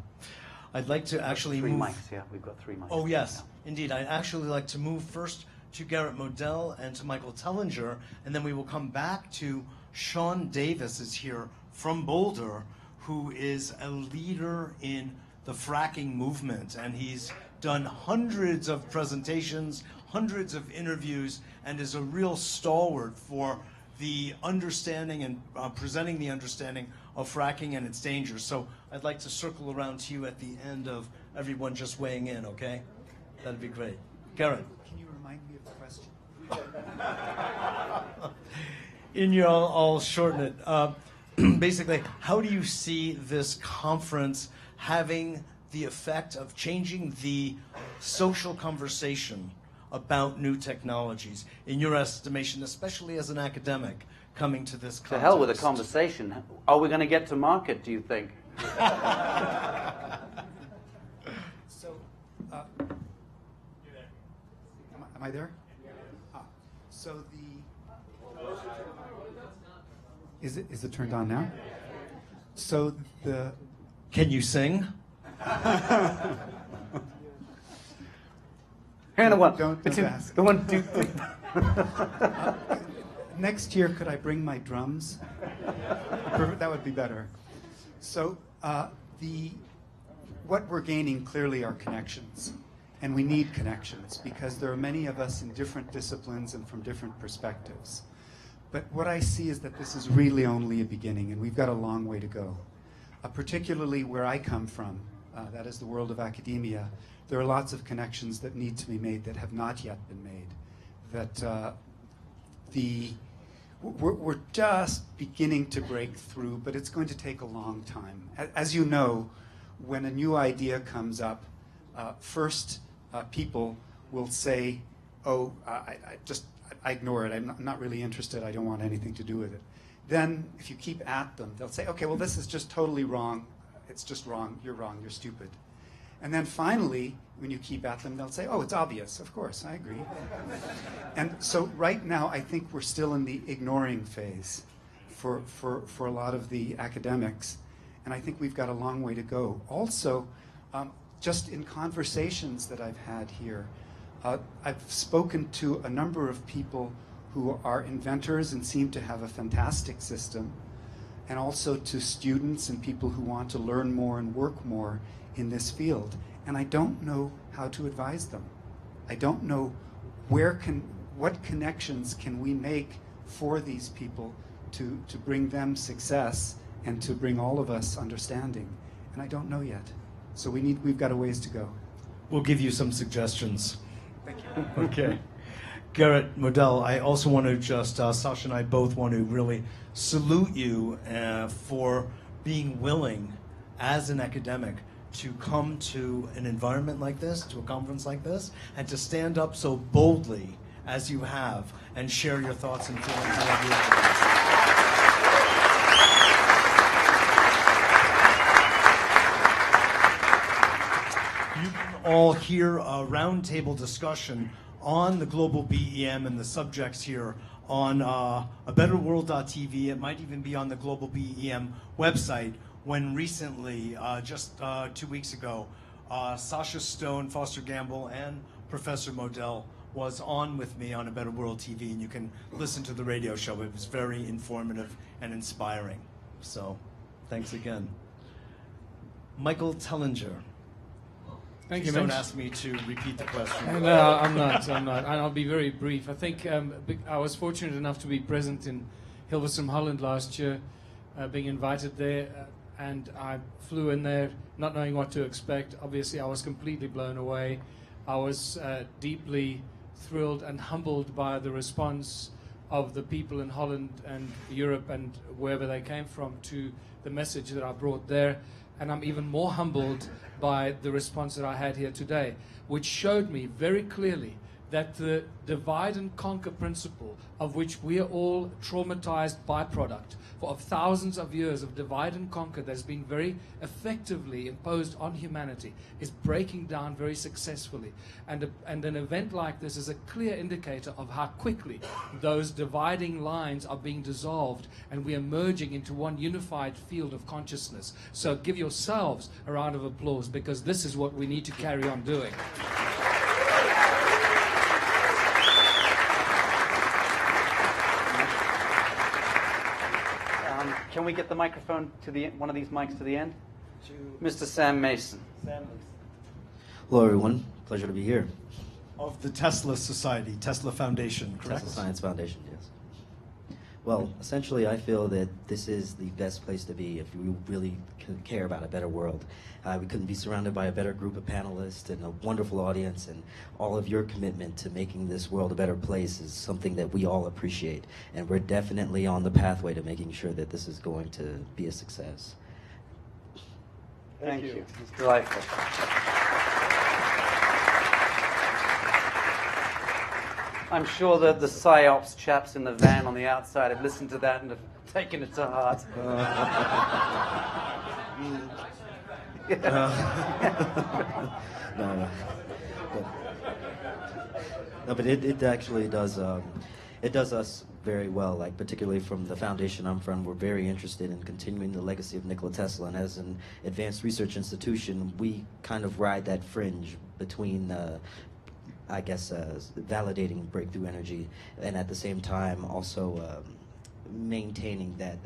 I'd like to actually Three move... mics, yeah, we've got 3 mics. Oh, yes, indeed. I'd actually like to move first to Garrett Modell and to Michael Tellinger, and then we will come back to Sean Davis is here from Boulder, who is a leader in the fracking movement, and he's done hundreds of presentations, hundreds of interviews, and is a real stalwart for the understanding and presenting the understanding of fracking and its dangers. So I'd like to circle around to you at the end of everyone just weighing in, okay? That'd be great. Garrett. Can you remind me of the question? I'll shorten it. Basically, how do you see this conference having the effect of changing the social conversation about new technologies, in your estimation, especially as an academic coming to this context? To hell with a conversation. Are we going to get to market, do you think? So, am I there? So is it turned on now? So Can you sing? Hannah, what? Don't It's ask. The 1, 2, 3. Next year, could I bring my drums? That would be better. So what we're gaining clearly are connections. And we need connections because there are many of us in different disciplines and from different perspectives. But what I see is that this is really only a beginning, and we've got a long way to go. Particularly where I come from, that is the world of academia, there are lots of connections that need to be made that have not yet been made. That we're just beginning to break through, but it's going to take a long time. As you know, when a new idea comes up, first people will say, "Oh, I ignore it. I'm not really interested. I don't want anything to do with it." Then, if you keep at them, they'll say, "Okay, well, this is just totally wrong. It's just wrong. You're stupid." And then finally, when you keep at them, they'll say, "Oh, it's obvious. Of course, I agree." And so right now, I think we're still in the ignoring phase for a lot of the academics. And I think we've got a long way to go. Also, just in conversations that I've had here, I've spoken to a number of people who are inventors and seem to have a fantastic system, and also to students and people who want to learn more and work more in this field. And I don't know how to advise them. I don't know what connections can we make for these people to bring them success and to bring all of us understanding. And I don't know yet. So we've got a ways to go. We'll give you some suggestions. Thank you. Okay. Garrett Modell, I also want to just, Sacha and I both want to really salute you for being willing as an academic to come to an environment like this, to a conference like this, and to stand up so boldly as you have and share your thoughts and feelings. You can all hear a roundtable discussion on the GlobalBEM and the subjects here on abetterworld.tv. It might even be on the GlobalBEM website, when recently, just 2 weeks ago, Sacha Stone, Foster Gamble, and Professor Modell was on with me on A Better World TV, and you can listen to the radio show. It was very informative and inspiring. So, thanks again. Michael Tellinger. Thank you, Don't Mitch. ask me to repeat the question. No, I'm not. And I'll be very brief. I think I was fortunate enough to be present in Hilversum, Holland last year, being invited there, and I flew in there not knowing what to expect. Obviously, I was completely blown away. I was deeply thrilled and humbled by the response of the people in Holland and Europe and wherever they came from to the message that I brought there. And I'm even more humbled by the response that I had here today, which showed me very clearly that the divide and conquer principle, of which we are all traumatized byproduct of thousands of years of divide and conquer that's been very effectively imposed on humanity, is breaking down very successfully. And an event like this is a clear indicator of how quickly those dividing lines are being dissolved and we are merging into one unified field of consciousness. So give yourselves a round of applause, because this is what we need to carry on doing. Can we get the microphone to the one of these mics to the end? Mr. Sam Mason. Hello, everyone. Pleasure to be here. Of the Tesla Society, Tesla Foundation, correct? Tesla Science Foundation, yes. Well, essentially, I feel that this is the best place to be if we really care about a better world. We couldn't be surrounded by a better group of panelists and a wonderful audience, and all of your commitment to making this world a beter place is something that we all appreciate. And we're definitely on the pathway to making sure that this is going to be a success. Thank you. It's delightful. I'm sure that the PsyOps chaps in the van on the outside have listened to that and have taken it to heart. But it actually does. It does us very well. Like, particularly from the foundation I'm from, we're very interested in continuing the legacy of Nikola Tesla. And as an advanced research institution, we kind of ride that fringe between, I guess, validating breakthrough energy, and at the same time also maintaining that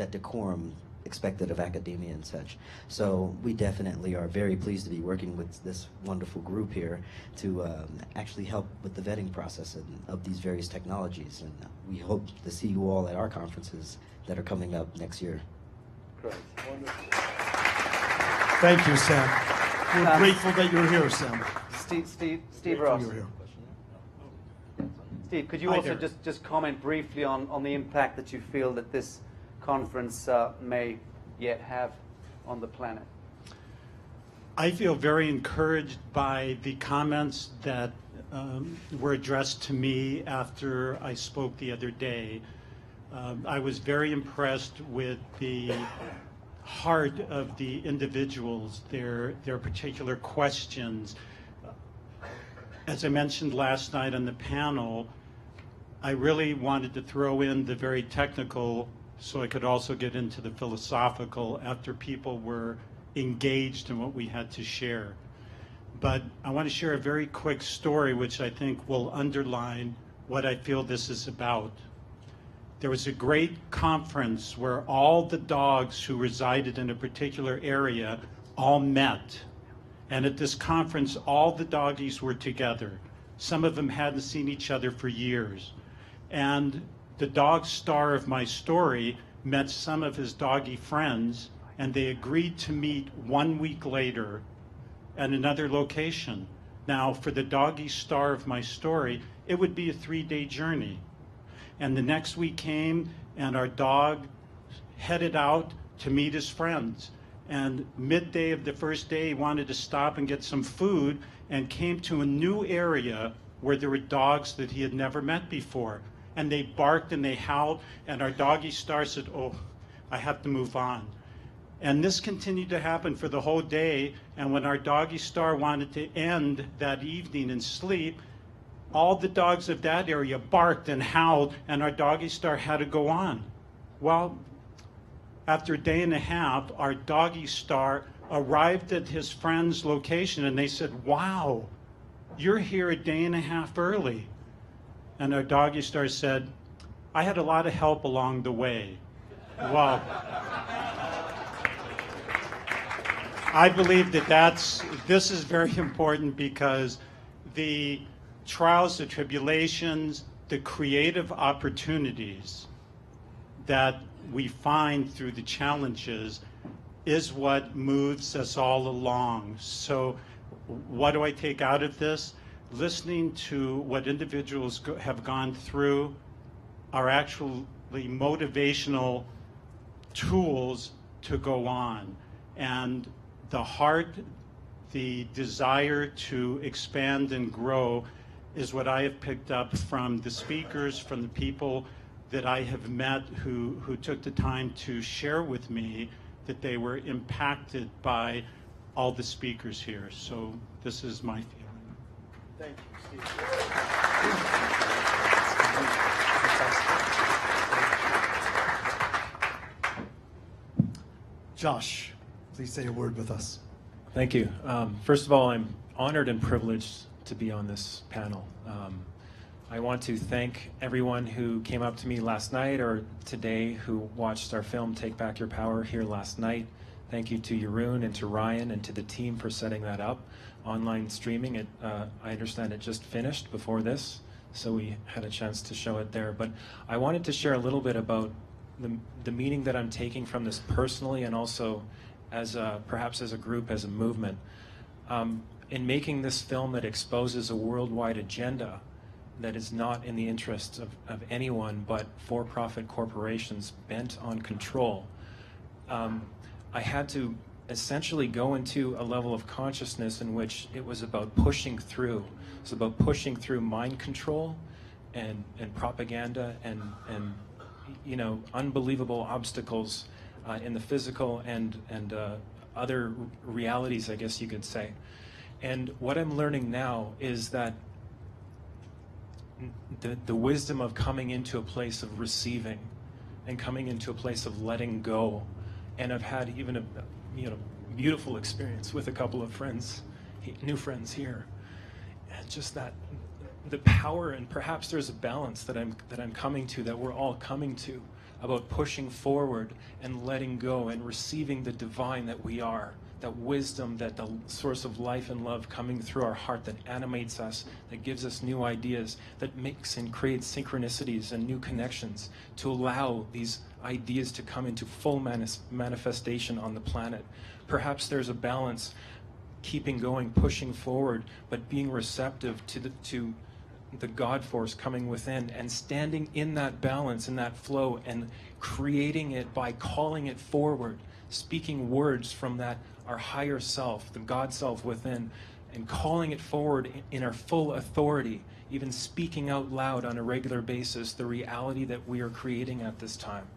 decorum expected of academia and such. So we definitely are very pleased to be working with this wonderful group here to actually help with the vetting process of these various technologies. And we hope to see you all at our conferences that are coming up next year. Great. Wonderful. Thank you, Sam. We're grateful that you're here, Sam. Steve Ross. You're here. Steve, could you also just comment briefly on the impact that you feel that this conference may yet have on the planet? I feel very encouraged by the comments that were addressed to me after I spoke the other day. I was very impressed with the heart of the individuals, their particular questions. As I mentioned last night on the panel, I really wanted to throw in the very technical so I could also get into the philosophical after people were engaged in what we had to share. But I want to share a very quick story which I think will underline what I feel this is about. There was a great conference where all the dogs who resided in a particular area all met. And at this conference, all the doggies were together. Some of them hadn't seen each other for years. And the dog star of my story met some of his doggy friends, and they agreed to meet 1 week later at another location. Now, for the doggy star of my story, it would be a 3-day journey. And the next week came, and our dog headed out to meet his friends. And midday of the first day, he wanted to stop and get some food, and came to a new area where there were dogs that he had never met before. And they barked and they howled, and our doggy star said, "Oh, I have to move on." And this continued to happen for the whole day. And when our doggy star wanted to end that evening and sleep, all the dogs of that area barked and howled, and our doggy star had to go on. Well, after a day and a half, our doggy star arrived at his friend's location, and they said, "Wow, you're here a day and a half early." And our doggy star said, "I had a lot of help along the way." Well, I believe that this is very important, because the trials, the tribulations, the creative opportunities that we find through the challenges is what moves us all along. So what do I take out of this? Listening to what individuals have gone through are actually motivational tools to go on. And the heart, the desire to expand and grow is what I have picked up from the speakers, from the people that I have met who took the time to share with me that they were impacted by all the speakers here. So this is my feeling. Thank you, Steve. Josh, please say a word with us. Thank you. First of all, I'm honored and privileged to be on this panel. I want to thank everyone who came up to me last night or today who watched our film Take Back Your Power here last night. Thank you to Jeroen and to Ryan and to the team for setting that up. Online streaming, I understand it just finished before this, so we had a chance to show it there. But I wanted to share a little bit about the meaning that I'm taking from this personally, and also as perhaps as a group, as a movement. In making this film that exposes a worldwide agenda that is not in the interests of anyone but for-profit corporations bent on control, I had to essentially go into a level of consciousness in which it was about pushing through. It was about pushing through mind control and propaganda and you know, unbelievable obstacles in the physical and other realities, I guess you could say. And what I'm learning now is that the wisdom of coming into a place of receiving and coming into a place of letting go. And I've had even a beautiful experience with a couple of friends, new friends here. And just that, the power, and perhaps there's a balance that I'm coming to, that we're all coming to, about pushing forward and letting go and receiving the divine that we are, that wisdom, that the source of life and love coming through our heart that animates us, that gives us new ideas, that makes and creates synchronicities and new connections to allow these ideas to come into full manifestation on the planet. Perhaps there's a balance, keeping going, pushing forward, but being receptive to the God force coming within, and standing in that balance, in that flow, and creating it by calling it forward, speaking words from that, our higher self, the God self within, and calling it forward in our full authority, even speaking out loud on a regular basis the reality that we are creating at this time.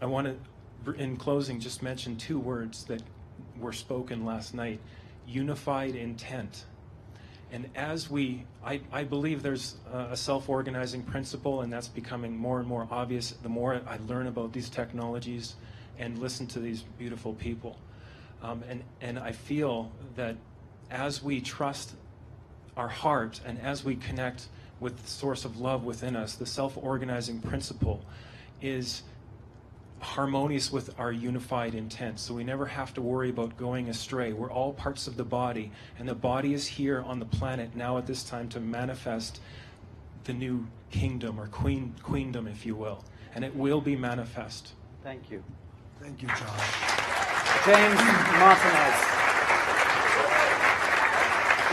I want to, in closing, just mention two words that were spoken last night: unified intent. And as I believe there's a self-organizing principle, and that's becoming more and more obvious the more I learn about these technologies and listen to these beautiful people. And I feel that as we trust our heart and as we connect with the source of love within us, the self-organizing principle is harmonious with our unified intent. So we never have to worry about going astray. We're all parts of the body, and the body is here on the planet now at this time to manifest the new kingdom, or queendom, if you will. And it will be manifest. Thank you. Thank you, Josh. James Martinez.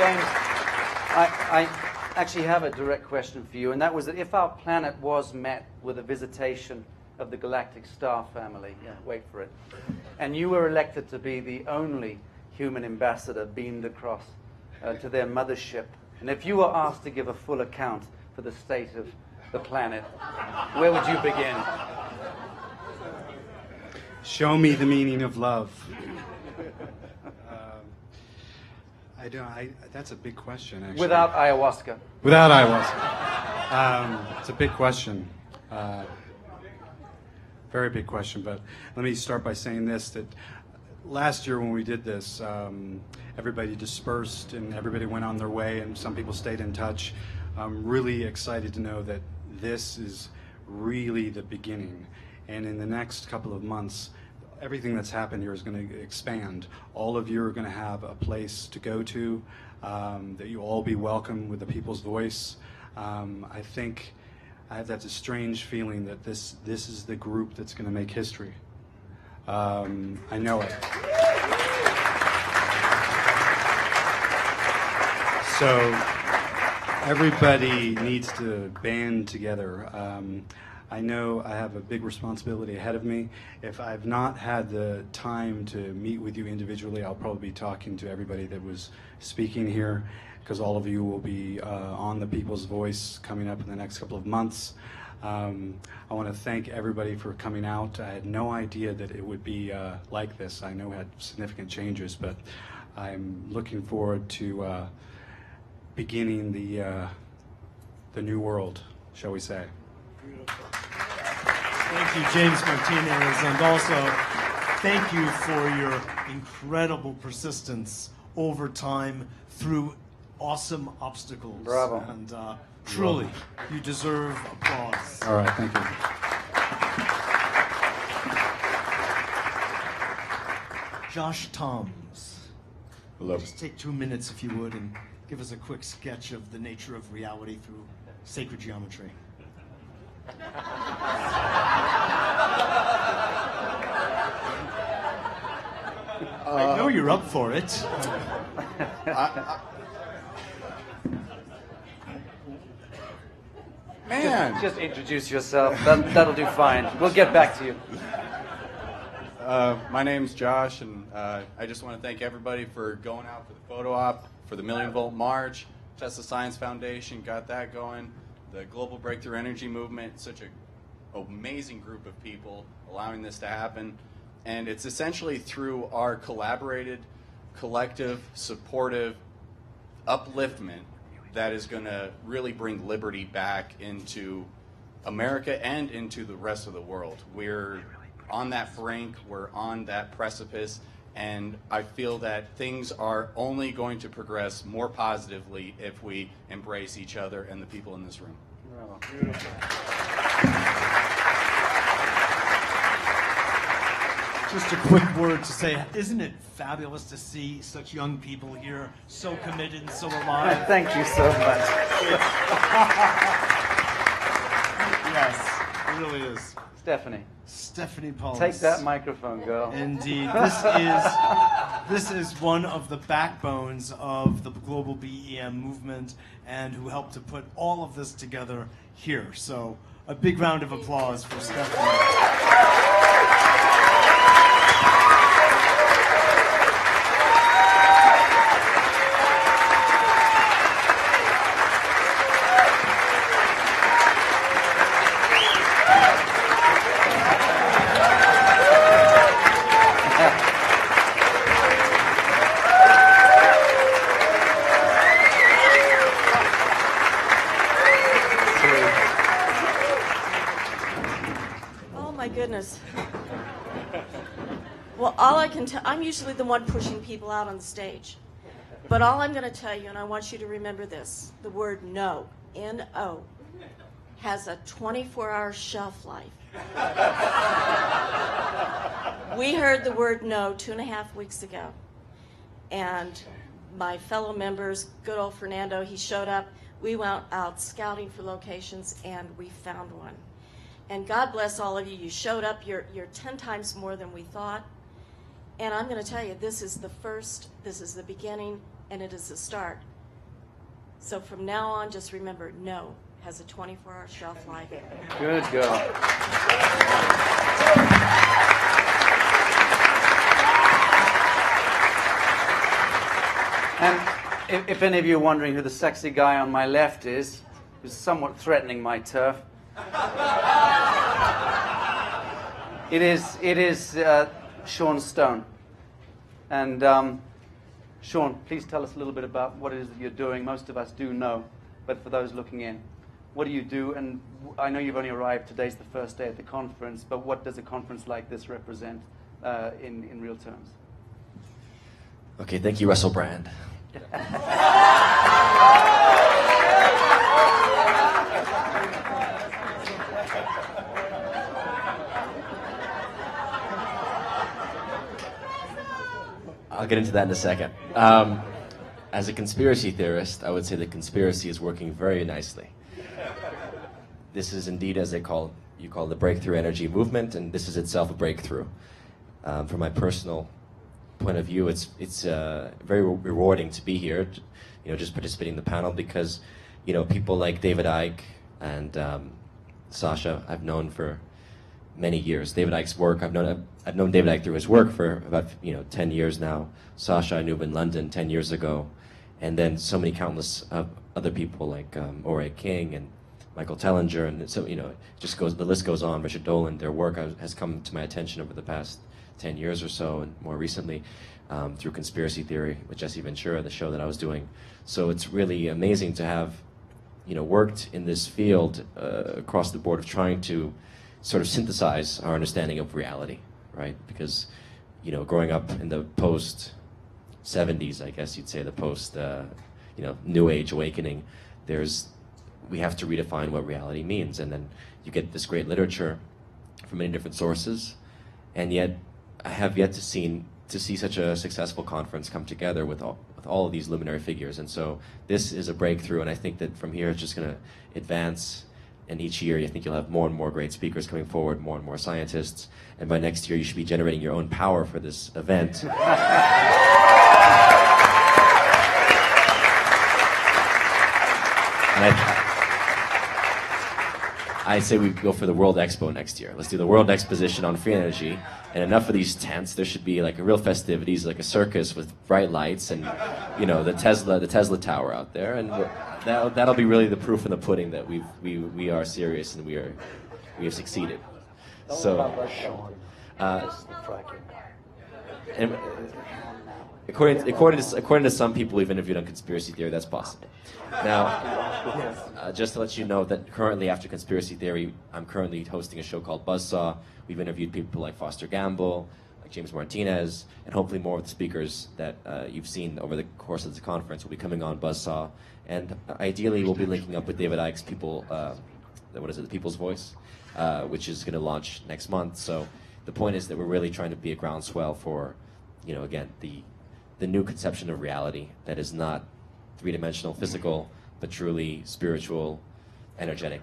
James, I actually have a direct question for you, and that was that if our planet was met with a visitation of the galactic star family, wait for it, and you were elected to be the only human ambassador beamed across to their mothership, and if you were asked to give a full account for the state of the planet, where would you begin? Show me the meaning of love. That's a big question, actually. Without ayahuasca. Without ayahuasca. It's a big question. Very big question, but let me start by saying this, that last year when we did this, everybody dispersed and everybody went on their way, and some people stayed in touch. I'm really excited to know that this is really the beginning, and in the next couple of months, everything that's happened here is going to expand. All of you are going to have a place to go to, that you all be welcome with the people's voice. I think I have that strange feeling that this is the group that's going to make history. I know it. So everybody needs to band together. I know I have a big responsibility ahead of me. If I've not had the time to meet with you individually, I'll probably be talking to everybody that was speaking here, because all of you will be on the People's Voice coming up in the next couple of months. I want to thank everybody for coming out. I had no idea that it would be like this. I know we had significant changes, but I'm looking forward to beginning the new world, shall we say. Thank you, James Martinez, and also thank you for your incredible persistence over time through awesome obstacles. Bravo. And truly, you deserve applause. All right, thank you. Josh Toms. Hello. Just take 2 minutes, if you would, and give us a quick sketch of the nature of reality through sacred geometry. I know you're up for it. Man! Just introduce yourself. That'll do fine. We'll get back to you. My name's Josh, and I just want to thank everybody for going out for the photo op, for the Million Volt March. Tesla Science Foundation got that going. The Global Breakthrough Energy Movement, such an amazing group of people allowing this to happen. And it's essentially through our collaborated, collective, supportive upliftment that is going to really bring liberty back into America and into the rest of the world. We're on that brink, we're on that precipice, and I feel that things are only going to progress more positively if we embrace each other and the people in this room. Bravo. Just a quick word to say, isn't it fabulous to see such young people here, so committed and so alive? Thank you so much. Yes, it really is. Stephanie Paulus. Take that microphone, girl. Indeed. This is one of the backbones of the global BEM movement, and who helped to put all of this together here. So a big round of applause for Stephanie. Well, all I can tell, I'm usually the one pushing people out on the stage. But all I'm going to tell you, and I want you to remember this, the word no, N-O, has a 24-hour shelf life. We heard the word no 2.5 weeks ago. And my fellow members, good old Fernando, he showed up. We went out scouting for locations, and we found one. And God bless all of you. You showed up. You're 10 times more than we thought. And I'm going to tell you, this is the first, this is the beginning, and it is the start So from now on, just remember, no has a 24-hour shelf life. Good girl. And if any of you are wondering who the sexy guy on my left is, who's somewhat threatening my turf, it is Sean Stone. And Sean, please tell us a little bit about what it is that you're doing. Most of us do know, but for those looking in, what do you do? And I know you've only arrived, today's the first day at the conference, but what does a conference like this represent in real terms? Okay, thank you, Russell Brand. I'll get into that in a second. As a conspiracy theorist, I would say the conspiracy is working very nicely. This is indeed, as you call the breakthrough energy movement, and this is itself a breakthrough. From my personal point of view, it's very rewarding to be here, just participating in the panel, because people like David Icke and Sacha I've known for many years. David Icke's work, I've known David Icke through his work for about 10 years now. Sacha I knew in London 10 years ago, and then so many countless other people like Ore King and Michael Tellinger, and so the list goes on. Richard Dolan, their work has come to my attention over the past 10 years or so, and more recently through Conspiracy Theory with Jesse Ventura, the show that I was doing. So it's really amazing to have worked in this field across the board of trying to sort of synthesize our understanding of reality, right? Because growing up in the post-70s, I guess you'd say, the post New Age awakening, we have to redefine what reality means, and then you get this great literature from many different sources, and yet I have yet to see such a successful conference come together with all of these luminary figures. And so this is a breakthrough, and I think that from here it's just going to advance, and each year I think you'll have more and more great speakers coming forward, more and more scientists, and by next year you should be generating your own power for this event. And I say we go for the World Expo next year. Let's do the World Exposition on free energy, and enough of these tents. There should be like a real festivities, like a circus with bright lights, and the Tesla Tower out there, and that'll be really the proof in the pudding that we are serious and we have succeeded. So, and according to some people we've interviewed on Conspiracy Theory, that's possible. Now, just to let you know that currently after Conspiracy Theory, I'm currently hosting a show called Buzzsaw. We've interviewed people like Foster Gamble, like James Martinez, and hopefully more of the speakers that you've seen over the course of the conference will be coming on Buzzsaw. And ideally, we'll be linking up with David Icke's The People's Voice, which is going to launch next month. So the point is that we're really trying to be a groundswell for, again, the new conception of reality that is not three-dimensional, physical, but truly spiritual, energetic.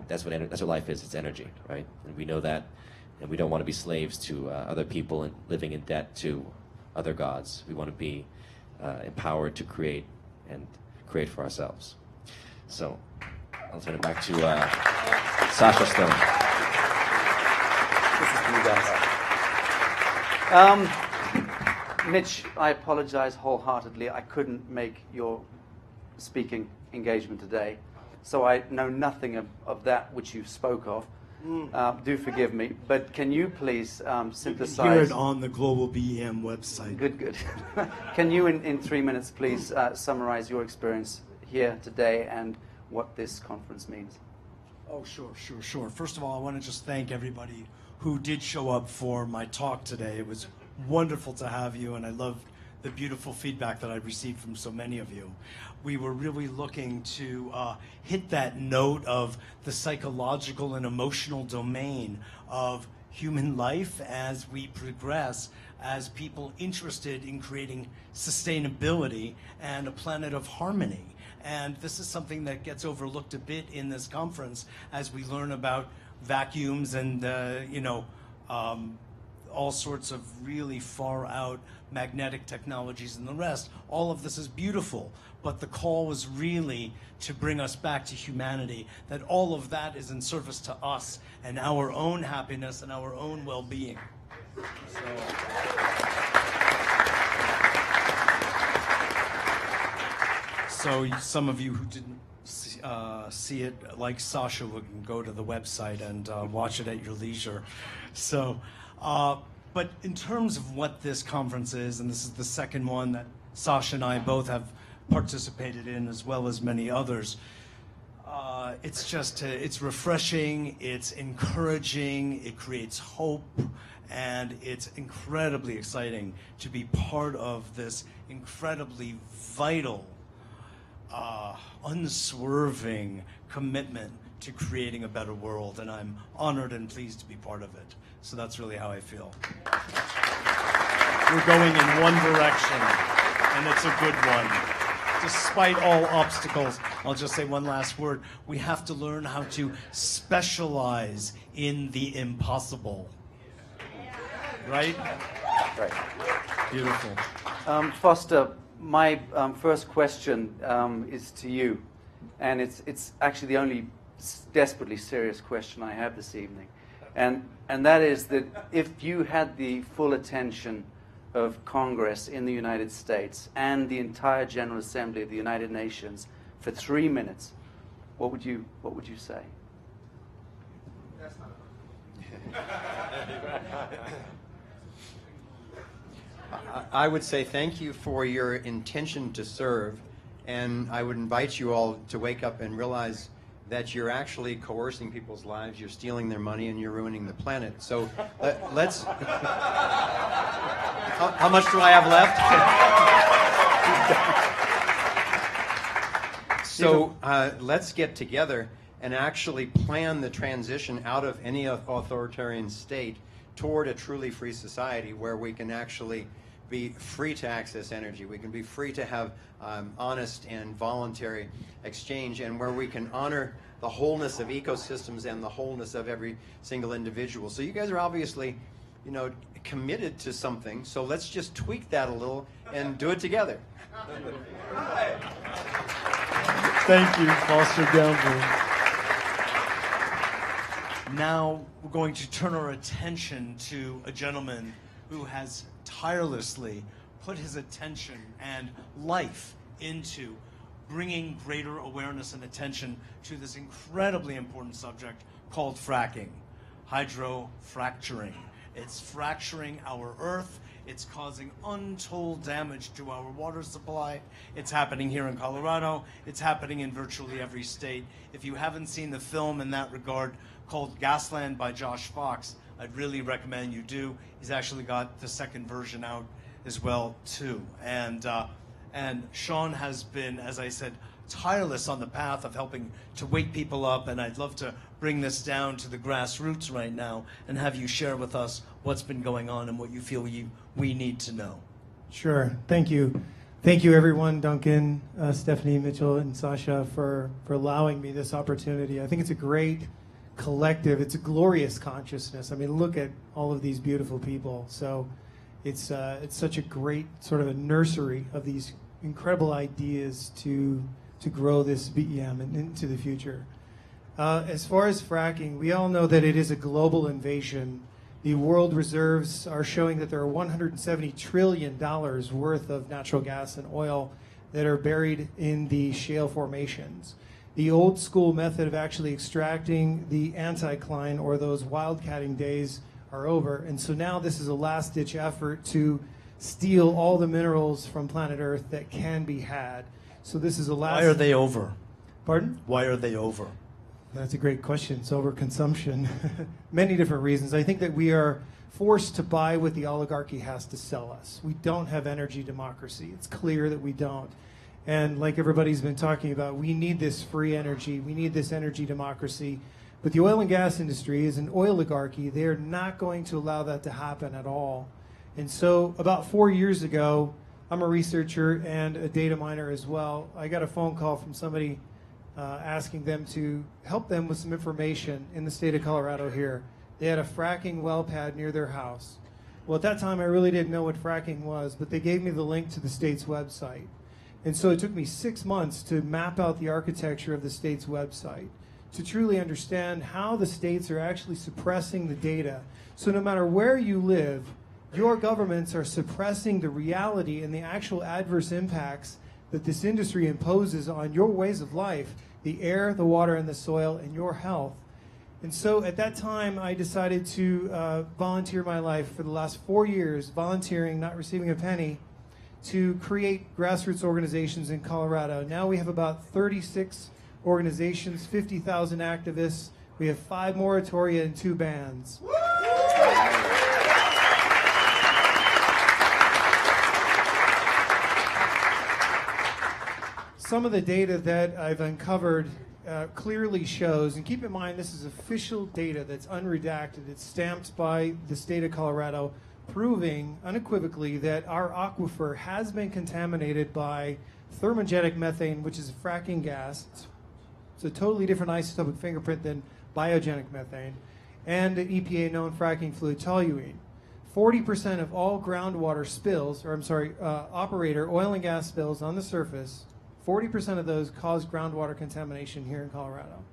That's what life is. It's energy, right? And we know that, and we don't want to be slaves to other people and living in debt to other gods. We want to be empowered to create and create for ourselves. So I'll turn it back to Sacha Stone. This is for you guys. Mitch, I apologize wholeheartedly. I couldn't make your speaking engagement today, so I know nothing of that which you spoke of. Do forgive me, but can you please synthesize? You can hear it on the GlobalBEM website. Good. Can you, in 3 minutes, please summarize your experience here today and what this conference means? Oh, sure. First of all, I want to just thank everybody who did show up for my talk today. It was wonderful to have you, and I loved the beautiful feedback that I received from so many of you. We were really looking to hit that note of the psychological and emotional domain of human life as we progress as people interested in creating sustainability and a planet of harmony. And this is something that gets overlooked a bit in this conference as we learn about vacuums and all sorts of really far out magnetic technologies and the rest. All of this is beautiful, but the call was really to bring us back to humanity, that all of that is in service to us and our own happiness and our own well-being. So some of you who didn't see it, like Sacha, we can go to the website and watch it at your leisure. So, but in terms of what this conference is, and this is the second one that Sacha and I both have participated in, as well as many others, it's just, it's refreshing, it's encouraging, it creates hope, and it's incredibly exciting to be part of this incredibly vital, unswerving commitment to creating a better world, and I'm honored and pleased to be part of it. So that's really how I feel. We're going in one direction, and it's a good one. Despite all obstacles, I'll just say one last word. We have to learn how to specialize in the impossible. Right? Right. Beautiful. Foster, my first question is to you, and it's actually the only desperately serious question I have this evening, and that is that if you had the full attention of Congress in the United States and the entire General Assembly of the United Nations for 3 minutes, what would you say? I would say thank you for your intention to serve, and I would invite you all to wake up and realize that you're actually coercing people's lives, you're stealing their money, and you're ruining the planet. So let's... How much do I have left? So let's get together and actually plan the transition out of any authoritarian state toward a truly free society where we can actually be free to access energy, we can be free to have honest and voluntary exchange, and where we can honor the wholeness of ecosystems and the wholeness of every single individual. So you guys are obviously, you know, committed to something, so let's just tweak that a little and do it together. Thank you, Foster Gamble. Now we're going to turn our attention to a gentleman who has tirelessly put his attention and life into bringing greater awareness and attention to this incredibly important subject called fracking, hydrofracturing. It's fracturing our earth. It's causing untold damage to our water supply. It's happening here in Colorado. It's happening in virtually every state. If you haven't seen the film in that regard called Gasland by Josh Fox, I'd really recommend you do. He's actually got the second version out as well, too. And Sean has been, as I said, tireless on the path of helping to wake people up, and I'd love to bring this down to the grassroots right now and have you share with us what's been going on and what you feel we need to know. Sure. Thank you. Thank you, everyone, Duncan, Stephanie, Mitchell, and Sacha, for allowing me this opportunity. I think it's a great collective. It's a glorious consciousness. I mean, look at all of these beautiful people. So it's such a great sort of a nursery of these incredible ideas to grow this BEM into the future. As far as fracking, we all know that it is a global invasion. The world reserves are showing that there are $170 trillion worth of natural gas and oil that are buried in the shale formations. The old school method of actually extracting the anticline, or those wildcatting days, are over. And so now this is a last-ditch effort to steal all the minerals from planet Earth that can be had. So this is a last... Why are they over? Pardon? Why are they over? That's a great question. It's overconsumption. Many different reasons. I think that we are forced to buy what the oligarchy has to sell us. We don't have energy democracy. It's clear that we don't. And like everybody's been talking about, we need this free energy. We need this energy democracy. But the oil and gas industry is an oligarchy. They're not going to allow that to happen at all. And so about 4 years ago, I'm a researcher and a data miner as well. I got a phone call from somebody asking them to help them with some information in the state of Colorado here. They had a fracking well pad near their house. Well, at that time, I really didn't know what fracking was, but they gave me the link to the state's website. And so it took me 6 months to map out the architecture of the state's website, to truly understand how the states are actually suppressing the data. So no matter where you live, your governments are suppressing the reality and the actual adverse impacts that this industry imposes on your ways of life, the air, the water, and the soil, and your health. And so at that time, I decided to volunteer my life for the last 4 years, volunteering, not receiving a penny, to create grassroots organizations in Colorado. Now we have about 36 organizations, 50,000 activists. We have 5 moratoria and 2 bans. Some of the data that I've uncovered clearly shows, and keep in mind this is official data that's unredacted, it's stamped by the state of Colorado, proving unequivocally that our aquifer has been contaminated by thermogenic methane, which is a fracking gas. It's a totally different isotopic fingerprint than biogenic methane, and the EPA known fracking fluid toluene. 40% of all groundwater spills, operator oil and gas spills on the surface, 40% of those cause groundwater contamination here in Colorado.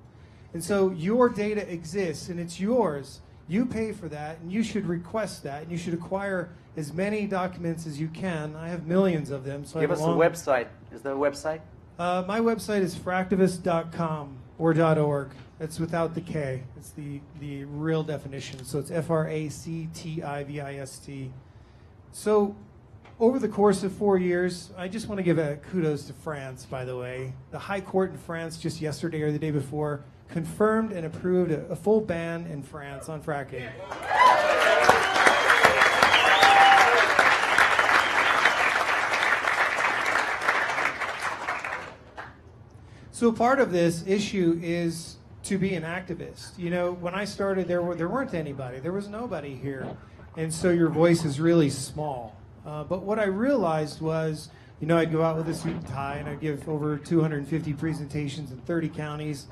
And so your data exists and it's yours. You pay for that and you should request that and you should acquire as many documents as you can. I have millions of them. So Give us a website. Is there a website? My website is fractivist.com or .org. It's without the K. It's the real definition. So it's FRACTIVIST. So over the course of 4 years, I just want to give a kudos to France, by the way. The High Court in France just yesterday or the day before confirmed and approved a full ban in France on fracking. So part of this issue is to be an activist. You know, when I started, there weren't anybody. There was nobody here. And so your voice is really small. But what I realized was, you know, I'd go out with a suit and tie and I'd give over 250 presentations in 30 counties.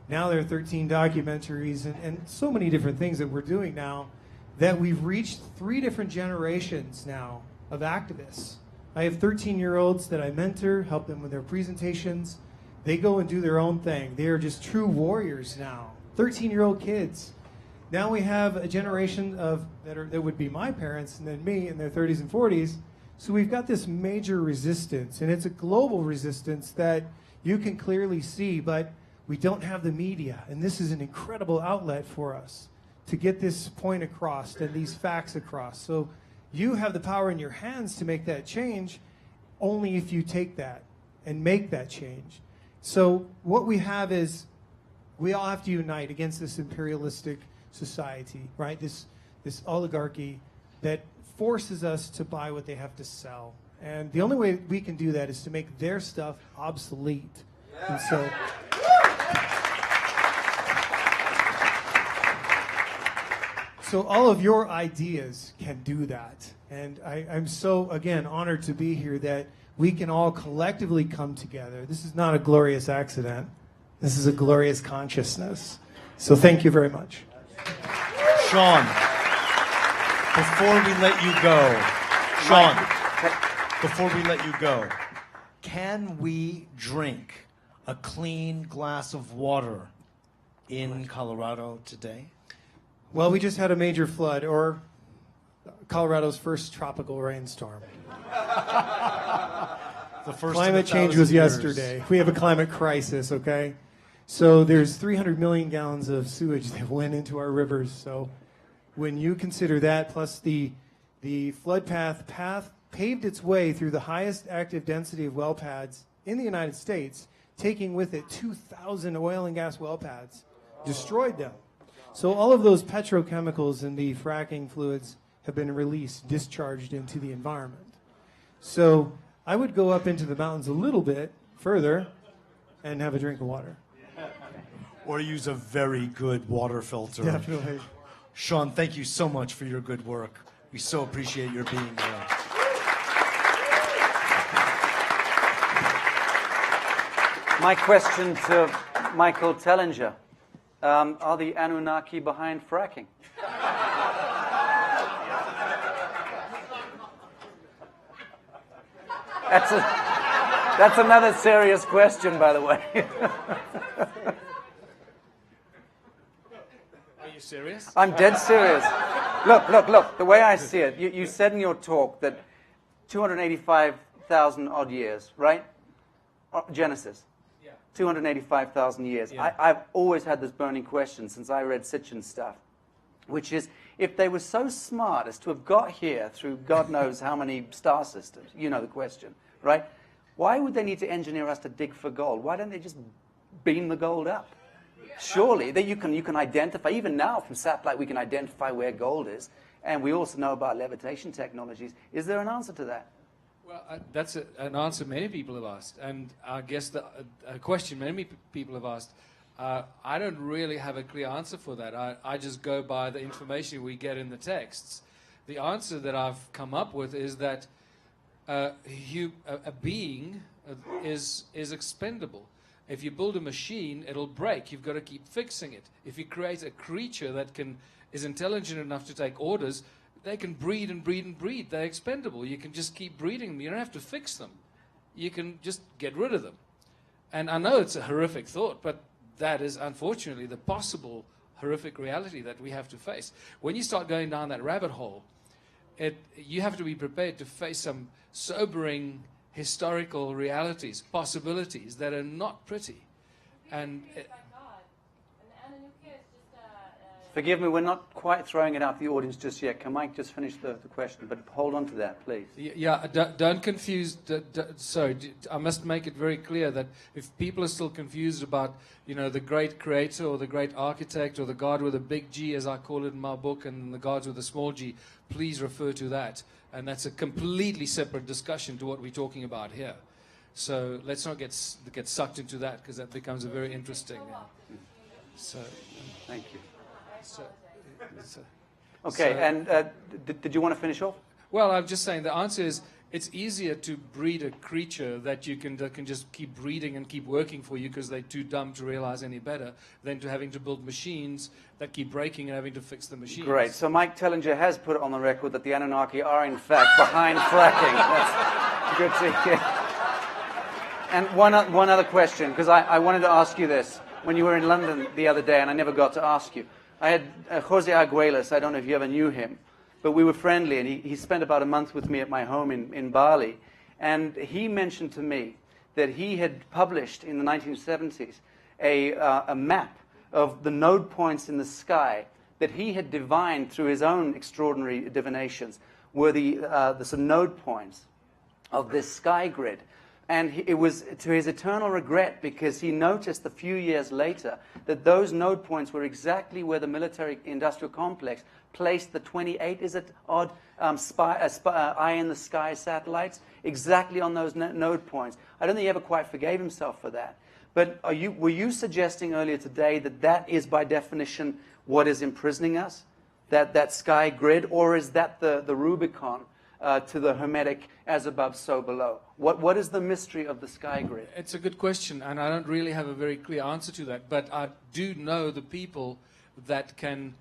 Now there are 13 documentaries and so many different things that we're doing now that we've reached 3 different generations now of activists. I have 13-year-olds that I mentor, help them with their presentations. They go and do their own thing. They are just true warriors now. 13-year-old kids. Now we have a generation of that would be my parents and then me in their 30s and 40s. So we've got this major resistance, and it's a global resistance that you can clearly see, but we don't have the media, and this is an incredible outlet for us to get this point across and these facts across. So you have the power in your hands to make that change only if you take that and make that change. So what we have is we all have to unite against this imperialistic society, right? This oligarchy that forces us to buy what they have to sell. And the only way we can do that is to make their stuff obsolete. And so all of your ideas can do that. And I'm so, again, honored to be here that we can all collectively come together. This is not a glorious accident. This is a glorious consciousness. So thank you very much. Sean, before we let you go, can we drink a clean glass of water in Colorado today? Well, we just had a major flood, or Colorado's first tropical rainstorm. The first climate change was yesterday. We have a climate crisis, okay? So there's 300 million gallons of sewage that went into our rivers. So when you consider that, plus the flood path paved its way through the highest active density of well pads in the United States, taking with it 2,000 oil and gas well pads, destroyed them. So all of those petrochemicals in the fracking fluids have been released, discharged into the environment. So I would go up into the mountains a little bit further and have a drink of water. Or use a very good water filter. Definitely. Sean, thank you so much for your good work. We so appreciate your being here. My question to Michael Tellinger. Are the Anunnaki behind fracking? That's another serious question, by the way. Are you serious? I'm dead serious. Look. The way I see it, you said in your talk that 285,000 odd years, right? Genesis. Yeah. 285,000 years. Yeah. I've always had this burning question since I read Sitchin's stuff, which is, if they were so smart as to have got here through God knows how many star systems, you know the question, right? Why would they need to engineer us to dig for gold? Why don't they just beam the gold up? Surely that you can identify, even now from satellite we can identify where gold is, and we also know about levitation technologies. Is there an answer to that? Well, that's an answer many people have asked, and I guess a question many people have asked. I don't really have a clear answer for that. I just go by the information we get in the texts. The answer that I've come up with is that a being is expendable. If you build a machine, it'll break. You've got to keep fixing it. If you create a creature that is intelligent enough to take orders, they can breed and breed and breed. They're expendable. You can just keep breeding them. You don't have to fix them. You can just get rid of them. And I know it's a horrific thought, but that is unfortunately the possible horrific reality that we have to face. When you start going down that rabbit hole, you have to be prepared to face some sobering historical realities, possibilities that are not pretty. And Forgive me, we're not quite throwing it out to the audience just yet. Can Mike just finish the question? But hold on to that, please. Yeah, don't confuse. Sorry, I must make it very clear that if people are still confused about, the great creator or the great architect or the God with a big G, as I call it in my book, and the gods with a small g, please refer to that. And that's a completely separate discussion to what we're talking about here. So let's not get sucked into that, because that becomes a very interesting. Thank you. Okay, and did you want to finish off? Well, I'm just saying the answer is it's easier to breed a creature that can just keep breeding and keep working for you because they're too dumb to realize any better than to having to build machines that keep breaking and having to fix the machines. Great. So Mike Tellinger has put it on the record that the Anunnaki are in fact behind fracking. That's good to hear. And one other question, because I wanted to ask you this when you were in London the other day, and I never got to ask you. I had Jose Arguelles, I don't know if you ever knew him, but we were friendly, and he spent about a month with me at my home in Bali, and he mentioned to me that he had published in the 1970s a map of the node points in the sky that he had divined through his own extraordinary divinations were the sort of node points of this sky grid. And it was to his eternal regret, because he noticed a few years later that those node points were exactly where the military-industrial complex placed the 28, is it odd, eye-in-the-sky satellites, exactly on those node points. I don't think he ever quite forgave himself for that. But were you suggesting earlier today that that is, by definition, what is imprisoning us, that sky grid, or is that the Rubicon to the Hermetic as above, so below? What is the mystery of the sky grid? It's a good question, and I don't really have a very clear answer to that. But I do know the people that can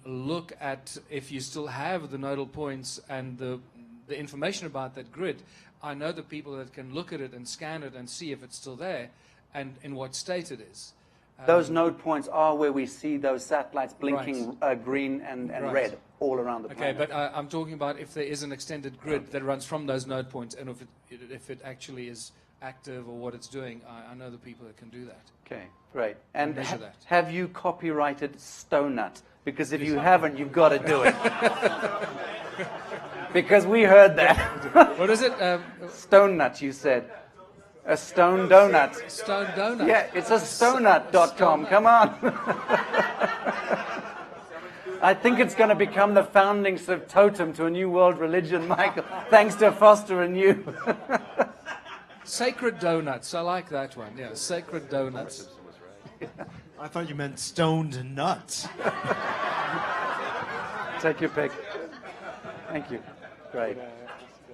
look at, if you still have the nodal points and the information about that grid. I know the people that can look at it and scan it and see if it's still there and in what state it is. Those node points are where we see those satellites blinking green and Right. red all around the planet. Okay, but I'm talking about if there is an extended grid that runs from those node points, and if it actually is active or what it's doing. I know the people that can do that. Okay, great. And measure that. have you copyrighted Stonut? Because if you haven't, you've got to do it. Because we heard that. What is it? Stone nut, you said. A stone donut. Stone donut. Yeah, it's a stonut.com. Come on. I think it's going to become the founding sort of totem to a new world religion, Michael, thanks to Foster and you. Sacred donuts. I like that one. Yeah, sacred donuts. I thought you meant stoned nuts. Take your pick. Thank you. Great.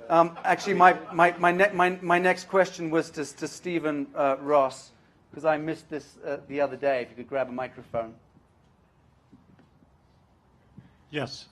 Actually, my next question was to Stephen Ross, because I missed this the other day. If you could grab a microphone. Yes.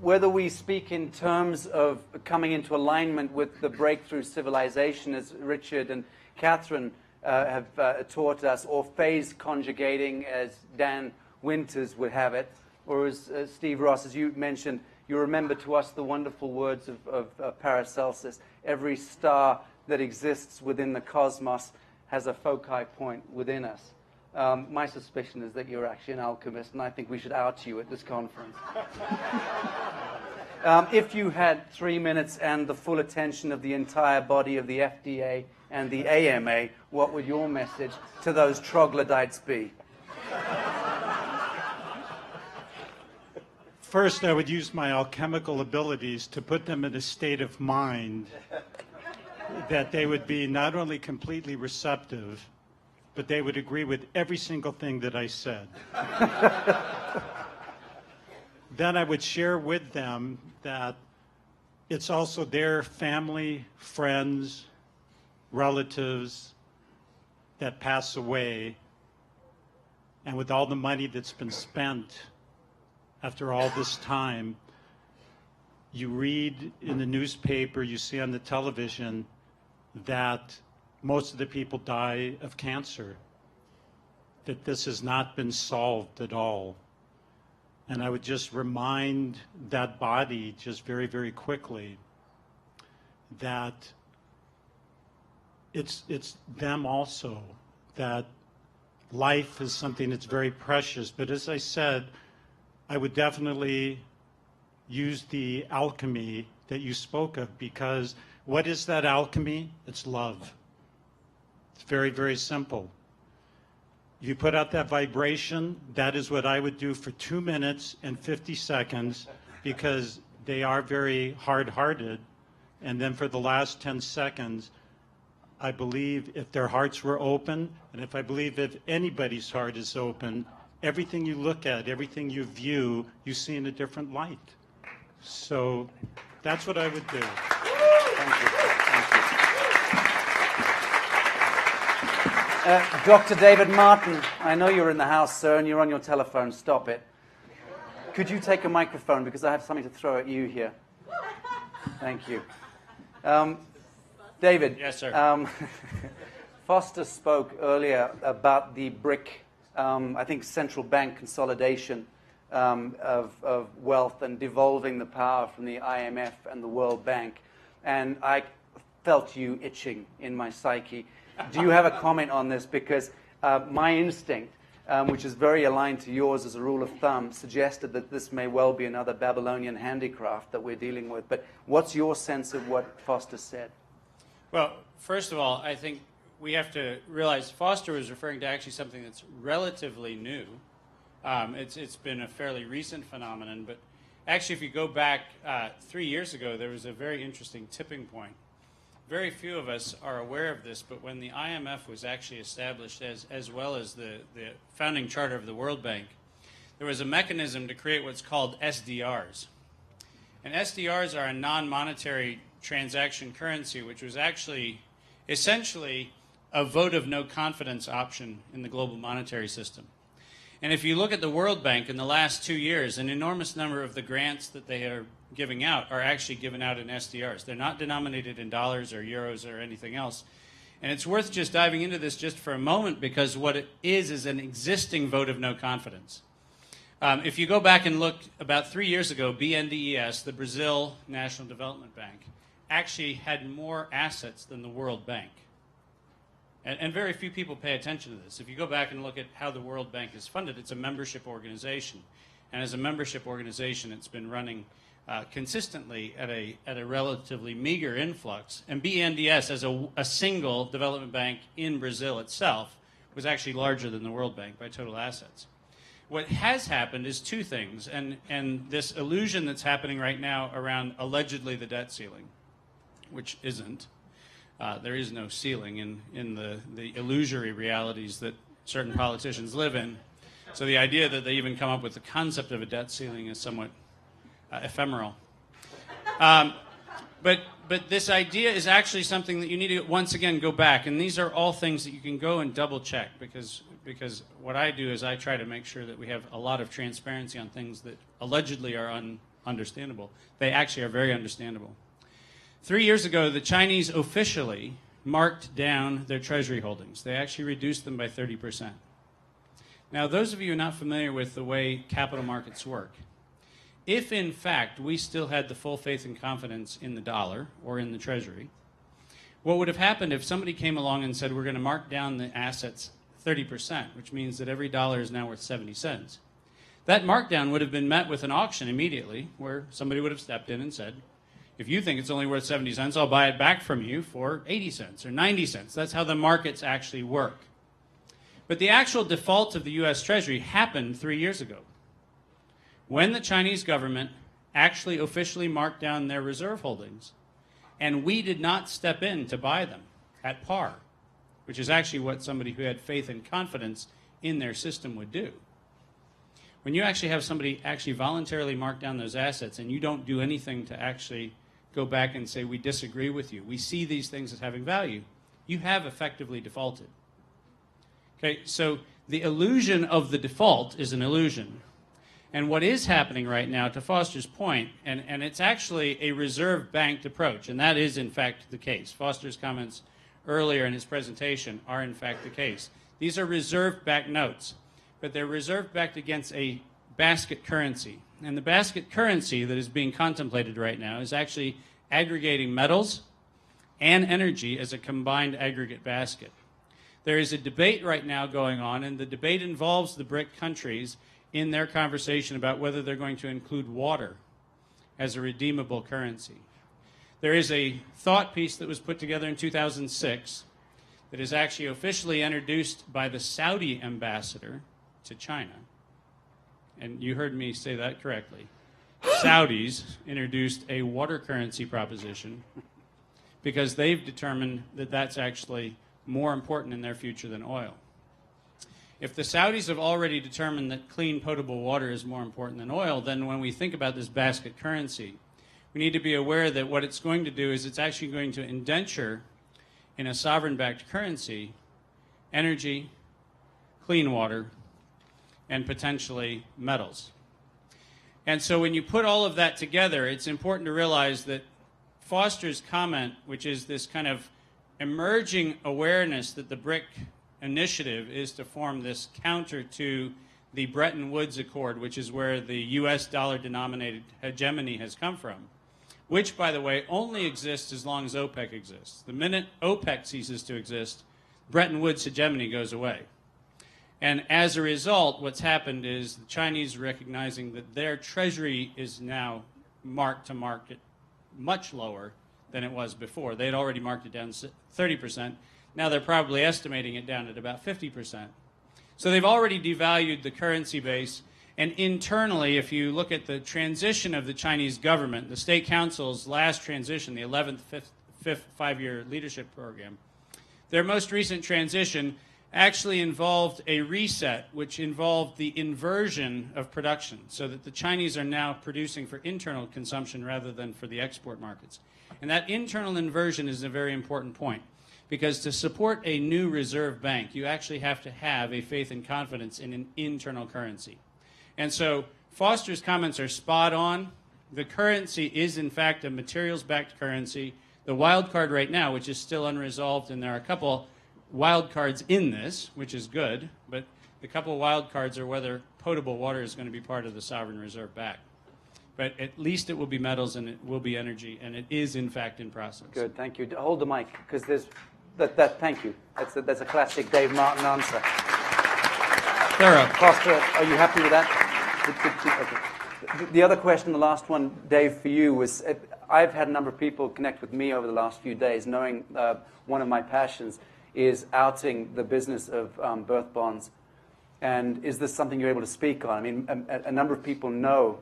whether we speak in terms of coming into alignment with the breakthrough civilization, as Richard and Catherine have taught us, or phase conjugating, as Dan Winters would have it, or as Steve Ross, as you mentioned, you remember to us the wonderful words of Paracelsus: every star that exists within the cosmos has a foci point within us. My suspicion is that you're actually an alchemist, and I think we should out you at this conference. If you had 3 minutes and the full attention of the entire body of the FDA and the AMA, what would your message to those troglodytes be? First, I would use my alchemical abilities to put them in a state of mind that they would be not only completely receptive, but they would agree with every single thing that I said. Then I would share with them that it's also their family, friends, relatives that pass away, and with all the money that's been spent after all this time, you read in the newspaper, you see on the television that most of the people die of cancer, that this has not been solved at all. And I would just remind that body just very, very quickly that it's them also, that life is something that's very precious. But as I said, I would definitely use the alchemy that you spoke of, because what is that alchemy? It's love. It's very, very simple. You put out that vibration, that is what I would do for 2 minutes and 50 seconds, because they are very hard-hearted. And then for the last 10 seconds, I believe if their hearts were open, and if I believe if anybody's heart is open, everything you look at, everything you view, you see in a different light. So that's what I would do. Thank you. Thank you. Dr. David Martin, I know you're in the house, sir, and you're on your telephone. Stop it. Could you take a microphone, because I have something to throw at you here. Thank you. David. Yes, sir. Foster spoke earlier about the BRIC, I think, central bank consolidation of wealth and devolving the power from the IMF and the World Bank. And I felt you itching in my psyche. Do you have a comment on this? Because my instinct, which is very aligned to yours as a rule of thumb, suggested that this may well be another Babylonian handicraft that we're dealing with. But what's your sense of what Foster said? Well, first of all, I think we have to realize Foster was referring to actually something that's relatively new. It's been a fairly recent phenomenon, but actually if you go back 3 years ago, there was a very interesting tipping point. Very few of us are aware of this, but when the IMF was actually established, as well as the founding charter of the World Bank, there was a mechanism to create what's called SDRs. And SDRs are a non-monetary transaction currency, which was actually essentially a vote of no confidence option in the global monetary system. And if you look at the World Bank in the last 2 years, an enormous number of the grants that they are giving out are actually given out in SDRs. They're not denominated in dollars or euros or anything else. And it's worth just diving into this just for a moment, because what it is an existing vote of no confidence. If you go back and look about 3 years ago, BNDES, the Brazil National Development Bank, actually had more assets than the World Bank. And very few people pay attention to this. If you go back and look at how the World Bank is funded, it's a membership organization. And as a membership organization, it's been running consistently at a relatively meager influx. And BNDES, as a single development bank in Brazil itself, was actually larger than the World Bank by total assets. What has happened is two things, and this illusion that's happening right now around allegedly the debt ceiling, which isn't. There is no ceiling in the illusory realities that certain politicians live in. So the idea that they even come up with the concept of a debt ceiling is somewhat ephemeral. But this idea is actually something that you need to once again go back, and these are all things that you can go and double check, because what I do is I try to make sure that we have a lot of transparency on things that allegedly are understandable. They actually are very understandable. 3 years ago, the Chinese officially marked down their treasury holdings. They actually reduced them by 30%. Now, those of you who are not familiar with the way capital markets work, if in fact we still had the full faith and confidence in the dollar or in the treasury, what would have happened if somebody came along and said, we're going to mark down the assets 30%, which means that every dollar is now worth 70 cents. That markdown would have been met with an auction immediately where somebody would have stepped in and said, if you think it's only worth 70 cents, I'll buy it back from you for 80 cents or 90 cents. That's how the markets actually work. But the actual default of the U.S. Treasury happened 3 years ago, when the Chinese government actually officially marked down their reserve holdings, and we did not step in to buy them at par, which is actually what somebody who had faith and confidence in their system would do. When you actually have somebody actually voluntarily mark down those assets and you don't do anything to actually go back and say, we disagree with you, we see these things as having value, you have effectively defaulted. Okay, so the illusion of the default is an illusion. And what is happening right now, to Foster's point, and it's actually a reserve-banked approach, and that is in fact the case. Foster's comments earlier in his presentation are in fact the case. These are reserve-backed notes, but they're reserve-backed against a basket currency. And the basket currency that is being contemplated right now is actually aggregating metals and energy as a combined aggregate basket. There is a debate right now going on, and the debate involves the BRIC countries in their conversation about whether they're going to include water as a redeemable currency. There is a thought piece that was put together in 2006 that is actually officially introduced by the Saudi ambassador to China. And you heard me say that correctly. Saudis introduced a water currency proposition because they've determined that that's actually more important in their future than oil. If the Saudis have already determined that clean, potable water is more important than oil, then when we think about this basket currency, we need to be aware that what it's going to do is it's actually going to indenture in a sovereign-backed currency energy, clean water, and potentially metals. And so when you put all of that together, it's important to realize that Foster's comment, which is this kind of emerging awareness that the BRIC initiative is to form this counter to the Bretton Woods Accord, which is where the US dollar-denominated hegemony has come from, which, by the way, only exists as long as OPEC exists. The minute OPEC ceases to exist, Bretton Woods hegemony goes away. And as a result, what's happened is the Chinese recognizing that their treasury is now marked to market much lower than it was before. They had already marked it down 30%. Now they're probably estimating it down at about 50%. So they've already devalued the currency base. And internally, if you look at the transition of the Chinese government, the State Council's last transition, the 11th, 5th five-year leadership program, their most recent transition actually involved a reset, which involved the inversion of production, so that the Chinese are now producing for internal consumption rather than for the export markets. And that internal inversion is a very important point, because to support a new reserve bank, you actually have to have a faith and confidence in an internal currency. And so Foster's comments are spot on. The currency is, in fact, a materials-backed currency. The wild card right now, which is still unresolved, and there are a couple wild cards in this, which is good, but the couple of wild cards are whether potable water is going to be part of the sovereign reserve back. But at least it will be metals and it will be energy, and it is, in fact, in process. Good, thank you. Hold the mic, because there's thank you. That's a classic Dave Martin answer. Thorough. Foster, are you happy with that? Okay. The other question, the last one, Dave, for you was, I've had a number of people connect with me over the last few days, knowing one of my passions is outing the business of birth bonds. And is this something you're able to speak on? I mean, a number of people know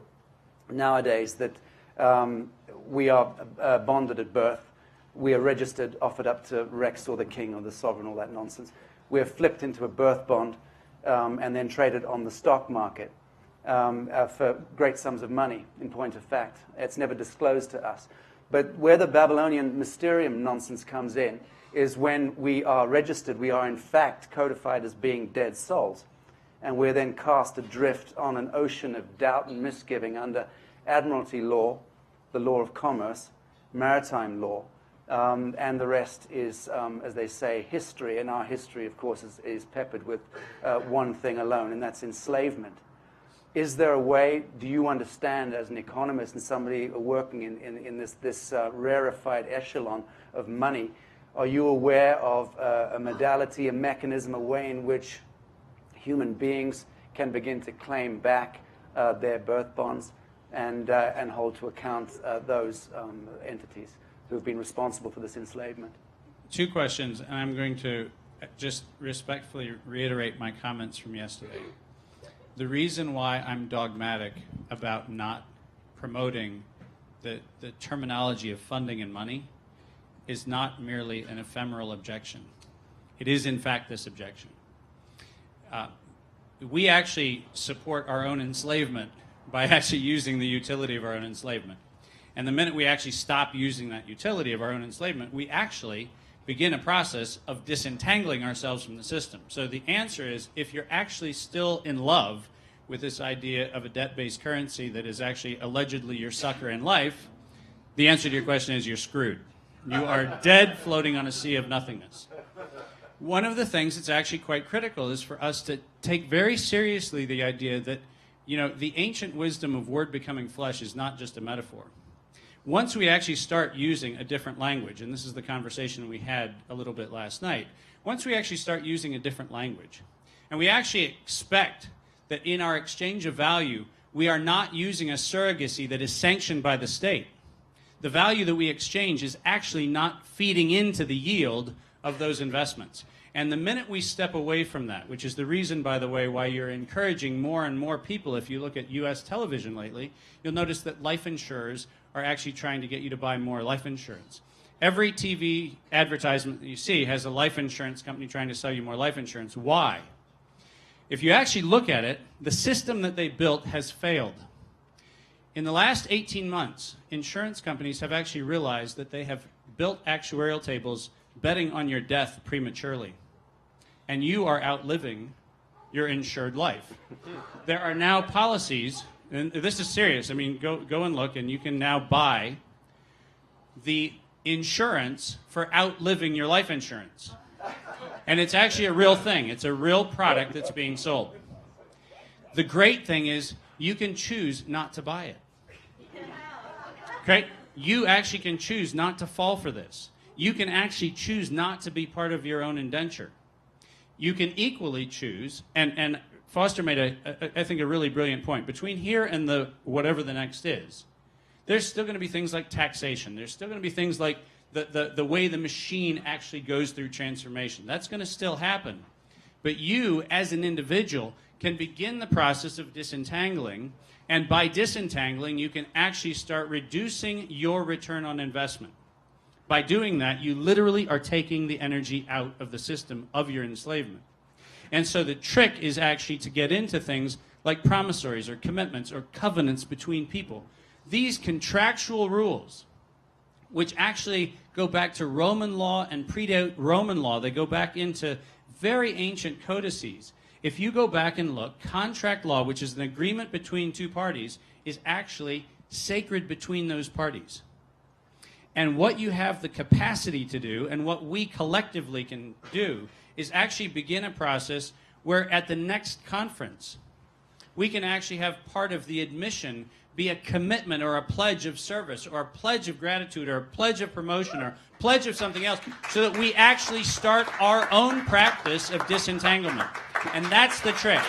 nowadays that we are bonded at birth. We are registered, offered up to Rex or the King or the Sovereign, all that nonsense. We are flipped into a birth bond and then traded on the stock market for great sums of money, in point of fact. It's never disclosed to us. But where the Babylonian mysterium nonsense comes in is when we are registered, we are in fact codified as being dead souls. And we're then cast adrift on an ocean of doubt and misgiving under admiralty law, the law of commerce, maritime law, and the rest is, as they say, history. And our history, of course, is peppered with one thing alone, and that's enslavement. Is there a way, do you understand as an economist and somebody working in this rarefied echelon of money, are you aware of a modality, a mechanism, a way in which human beings can begin to claim back their birth bonds and hold to account those entities who have been responsible for this enslavement? Two questions, and I'm going to just respectfully reiterate my comments from yesterday. The reason why I'm dogmatic about not promoting the terminology of funding and money is not merely an ephemeral objection. It is, in fact, this objection. We actually support our own enslavement by actually using the utility of our own enslavement. And the minute we actually stop using that utility of our own enslavement, we actually begin a process of disentangling ourselves from the system. So the answer is, if you're actually still in love with this idea of a debt-based currency that is actually allegedly your succor in life, the answer to your question is you're screwed. You are dead floating on a sea of nothingness. One of the things that's actually quite critical is for us to take very seriously the idea that, you know, the ancient wisdom of word becoming flesh is not just a metaphor. Once we actually start using a different language, and this is the conversation we had a little bit last night, once we actually start using a different language, and we actually expect that in our exchange of value, we are not using a surrogacy that is sanctioned by the state. The value that we exchange is actually not feeding into the yield of those investments. And the minute we step away from that, which is the reason, by the way, why you're encouraging more and more people, if you look at U.S. television lately, you'll notice that life insurers are actually trying to get you to buy more life insurance. Every TV advertisement that you see has a life insurance company trying to sell you more life insurance. Why? If you actually look at it, the system that they built has failed. In the last 18 months, insurance companies have actually realized that they have built actuarial tables betting on your death prematurely. And you are outliving your insured life. There are now policies, and this is serious, I mean, go and look, and you can now buy the insurance for outliving your life insurance. And it's actually a real thing. It's a real product that's being sold. The great thing is you can choose not to buy it. Okay? You actually can choose not to fall for this. You can actually choose not to be part of your own indenture. You can equally choose, and Foster made, I think, a really brilliant point. Between here and the whatever the next is, there's still going to be things like taxation. There's still going to be things like the way the machine actually goes through transformation. That's going to still happen. But you, as an individual, can begin the process of disentangling, and by disentangling, you can actually start reducing your return on investment. By doing that, you literally are taking the energy out of the system of your enslavement. And so the trick is actually to get into things like promissories or commitments or covenants between people. These contractual rules, which actually go back to Roman law and predate Roman law, they go back into very ancient codices. If you go back and look, contract law, which is an agreement between two parties, is actually sacred between those parties. And what you have the capacity to do, and what we collectively can do, is actually begin a process where at the next conference, we can actually have part of the admission be a commitment or a pledge of service or a pledge of gratitude or a pledge of promotion or a pledge of something else, so that we actually start our own practice of disentanglement. And that's the trick.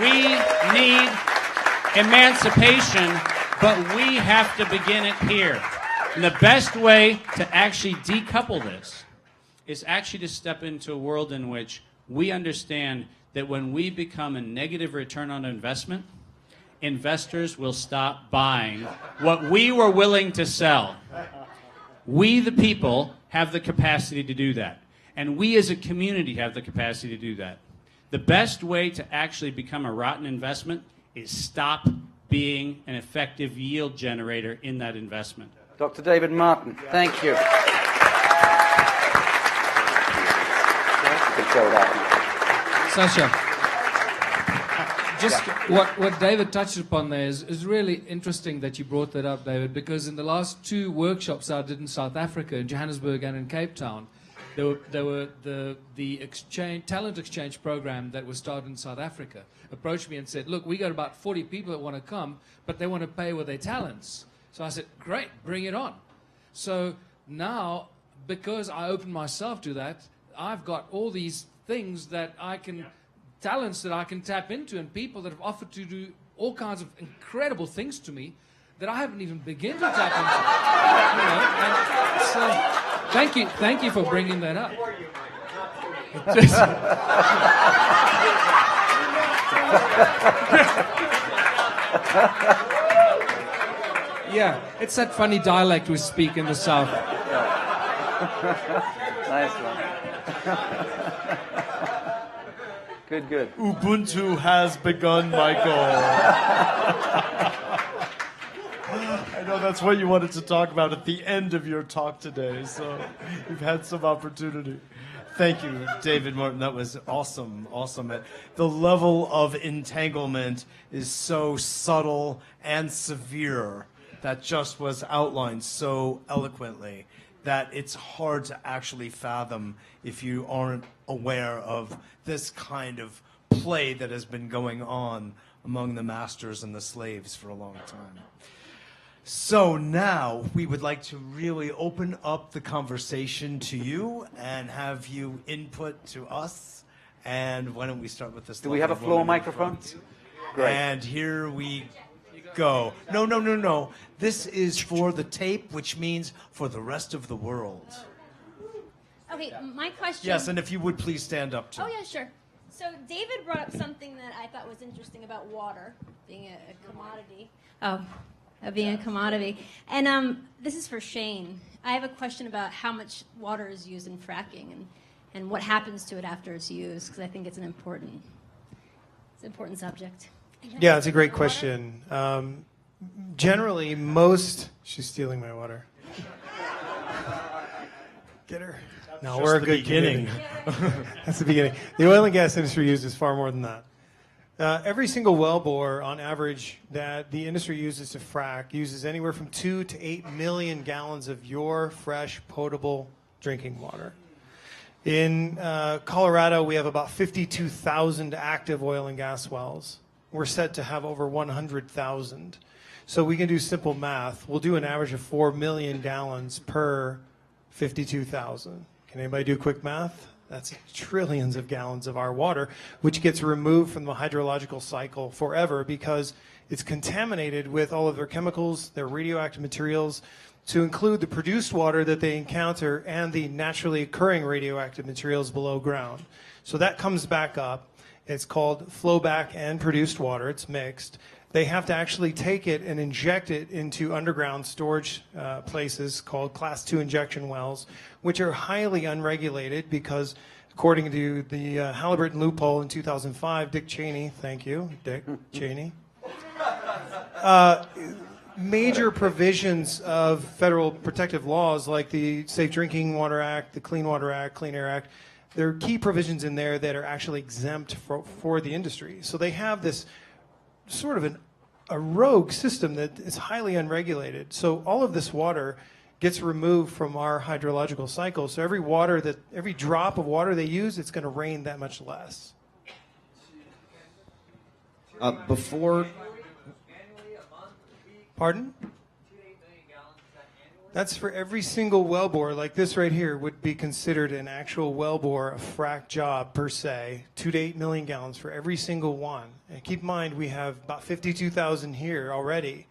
We need emancipation, but we have to begin it here. And the best way to actually decouple this is actually to step into a world in which we understand that when we become a negative return on investment, investors will stop buying what we were willing to sell. We, the people, have the capacity to do that. And we as a community have the capacity to do that. The best way to actually become a rotten investment is stop being an effective yield generator in that investment. Dr. David Martin, thank you. Sacha, just what David touched upon there is really interesting that you brought that up, David, because in the last 2 workshops I did in South Africa, in Johannesburg and in Cape Town, there were the talent exchange program that was started in South Africa approached me and said, look, we got about 40 people that want to come, but they want to pay with their talents. So I said, great, bring it on. So now, because I opened myself to that, I've got all these things that talents that I can tap into, and people that have offered to do all kinds of incredible things to me that I haven't even begun to tap into. So thank you for bringing that up. Yeah, it's that funny dialect we speak in the South. Nice one. Good. Ubuntu has begun, Michael. I know that's what you wanted to talk about at the end of your talk today, so you've had some opportunity. Thank you, David Martin. That was awesome. The level of entanglement is so subtle and severe that just was outlined so eloquently that it's hard to actually fathom if you aren't aware of this kind of play that has been going on among the masters and the slaves for a long time. So now we would like to really open up the conversation to you and have you input to us. And why don't we start with this? Do we have a floor microphone? Great. And here we go. No. This is for the tape, which means for the rest of the world. Okay, my question... Yes, and if you would please stand up too. Oh, yeah, sure. So David brought up something that I thought was interesting about water being a commodity. Being a commodity. And this is for Shane. I have a question about how much water is used in fracking and what happens to it after it's used, because I think it's an important subject. Yeah, it's a great question. Generally, she's stealing my water. Get her. No, we're a good beginning. That's the beginning. The oil and gas industry uses far more than that. Every single well bore, on average, that the industry uses to frack uses anywhere from 2 to 8 million gallons of your fresh, potable drinking water. In Colorado, we have about 52,000 active oil and gas wells. We're set to have over 100,000. So we can do simple math. We'll do an average of 4 million gallons per 52,000. Can anybody do quick math? That's trillions of gallons of our water, which gets removed from the hydrological cycle forever because it's contaminated with all of their chemicals, their radioactive materials, to include the produced water that they encounter and the naturally occurring radioactive materials below ground. So that comes back up. It's called flowback and produced water. It's mixed. They have to actually take it and inject it into underground storage places called Class 2 injection wells, which are highly unregulated because, according to the Halliburton loophole in 2005, Dick Cheney, thank you, Dick Cheney, major provisions of federal protective laws like the Safe Drinking Water Act, the Clean Water Act, Clean Air Act, there are key provisions in there that are actually exempt for the industry. So they have this sort of a rogue system that is highly unregulated. So all of this water gets removed from our hydrological cycle. So every drop of water they use, it's going to rain that much less. Pardon? That's for every single wellbore, like this right here would be considered an actual wellbore, a frac job per se, 2 to 8 million gallons for every single one. And keep in mind, we have about 52,000 here already,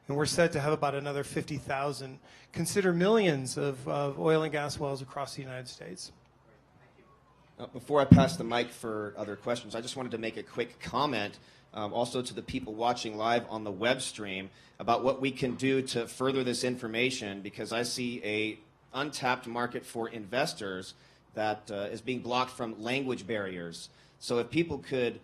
and we're set to have about another 50,000. Consider millions of oil and gas wells across the United States. Before I pass the mic for other questions, I just wanted to make a quick comment also to the people watching live on the web stream about what we can do to further this information, because I see a untapped market for investors that is being blocked from language barriers. So if people could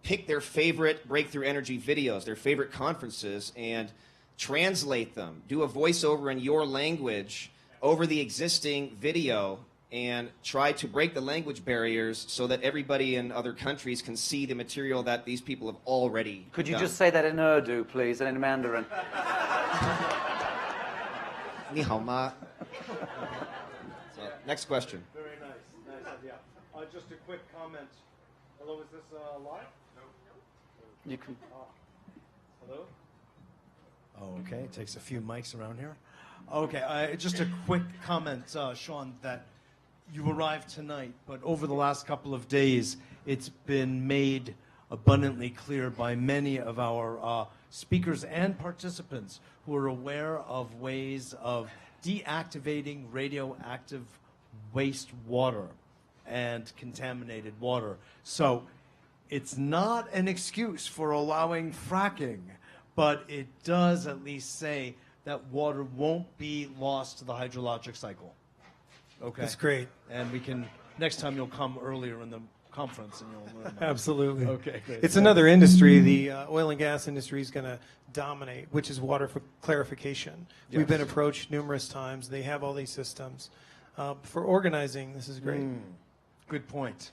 pick their favorite breakthrough energy videos, their favorite conferences, and translate them, do a voiceover in your language over the existing video and try to break the language barriers so that everybody in other countries can see the material that these people have already Could you done. just say that in Urdu, please, and in Mandarin? 你好吗? So, next question. Very nice. Nice idea. Just a quick comment. Hello, is this live? No. You can. Hello? Oh, okay. It takes a few mics around here. Okay, just a quick comment, Sean, that you arrived tonight, but over the last couple of days, it's been made abundantly clear by many of our speakers and participants who are aware of ways of deactivating radioactive wastewater and contaminated water. So it's not an excuse for allowing fracking, but it does at least say that water won't be lost to the hydrologic cycle. Okay? That's great. And we can, next time you'll come earlier in the conference and you'll learn more. Absolutely. Okay, great. It's another industry. The oil and gas industry is going to dominate, which is water for clarification. Yes. We've been approached numerous times. They have all these systems. For organizing, this is great. Good point.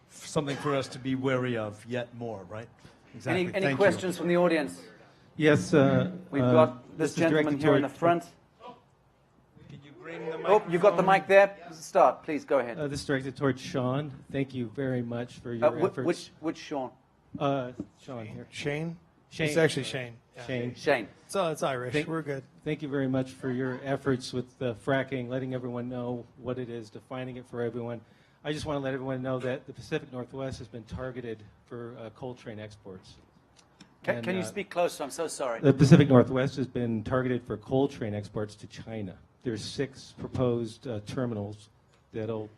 Something for us to be wary of yet more, right? Exactly. Any questions from the audience? Yes. We've got this gentleman here in the front. Oh, you've got the mic there. Start, please. Go ahead. This is directed towards Sean. Thank you very much for your efforts. Which Sean? Sean here. Shane? Shane. It's actually Shane. Yeah. Shane. Shane. So it's Irish. We're good. Thank you very much for your efforts with fracking, letting everyone know what it is, defining it for everyone. I just want to let everyone know that the Pacific Northwest has been targeted for coal train exports. Can you speak closer? I'm so sorry. The Pacific Northwest has been targeted for coal train exports to China. There's 6 proposed terminals that'll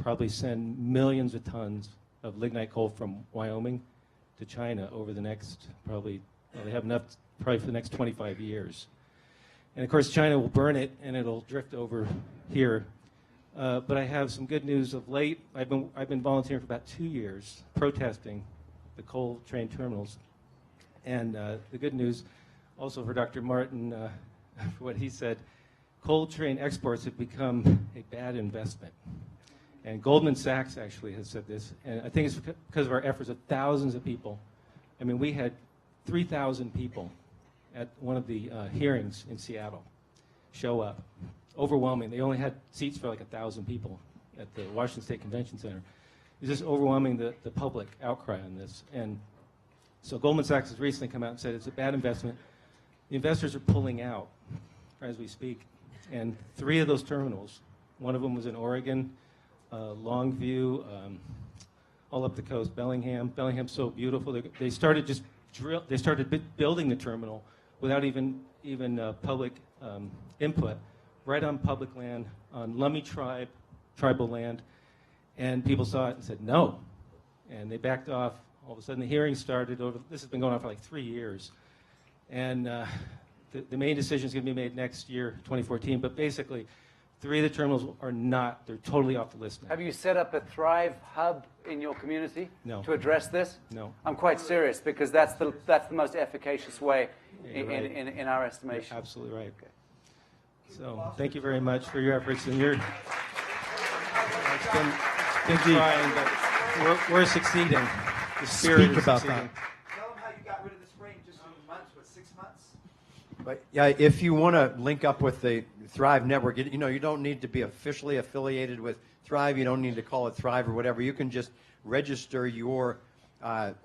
probably send millions of tons of lignite coal from Wyoming to China over the next they have enough probably for the next 25 years. And of course China will burn it and it'll drift over here. But I have some good news of late. I've been volunteering for about 2 years protesting the coal train terminals. And the good news also for Dr. Martin, for what he said, coal train exports have become a bad investment. And Goldman Sachs actually has said this, and I think it's because of our efforts of thousands of people. I mean, we had 3,000 people at one of the hearings in Seattle show up. Overwhelming. They only had seats for like 1,000 people at the Washington State Convention Center. It's just overwhelming the public outcry on this. And so Goldman Sachs has recently come out and said it's a bad investment. The investors are pulling out as we speak. And 3 of those terminals, one of them was in Oregon, Longview, all up the coast, Bellingham. Bellingham's so beautiful. They started building the terminal without even public input, right on public land, on Lummi tribal land, and people saw it and said no, and they backed off. All of a sudden, the hearing started. This has been going on for like 3 years, and the main decision is going to be made next year, 2014. But basically, 3 of the terminals they're totally off the list now. Have you set up a Thrive hub in your community to address this? No. I'm quite serious because that's the most efficacious way in our estimation. You're absolutely right. Okay. So thank you very much for your efforts and it's been trying, but we're succeeding. The spirit is about succeeding. Tell them how you got rid of the spray in just a month, 6 months? But yeah, if you want to link up with the Thrive Network, you don't need to be officially affiliated with Thrive. You don't need to call it Thrive or whatever. You can just register your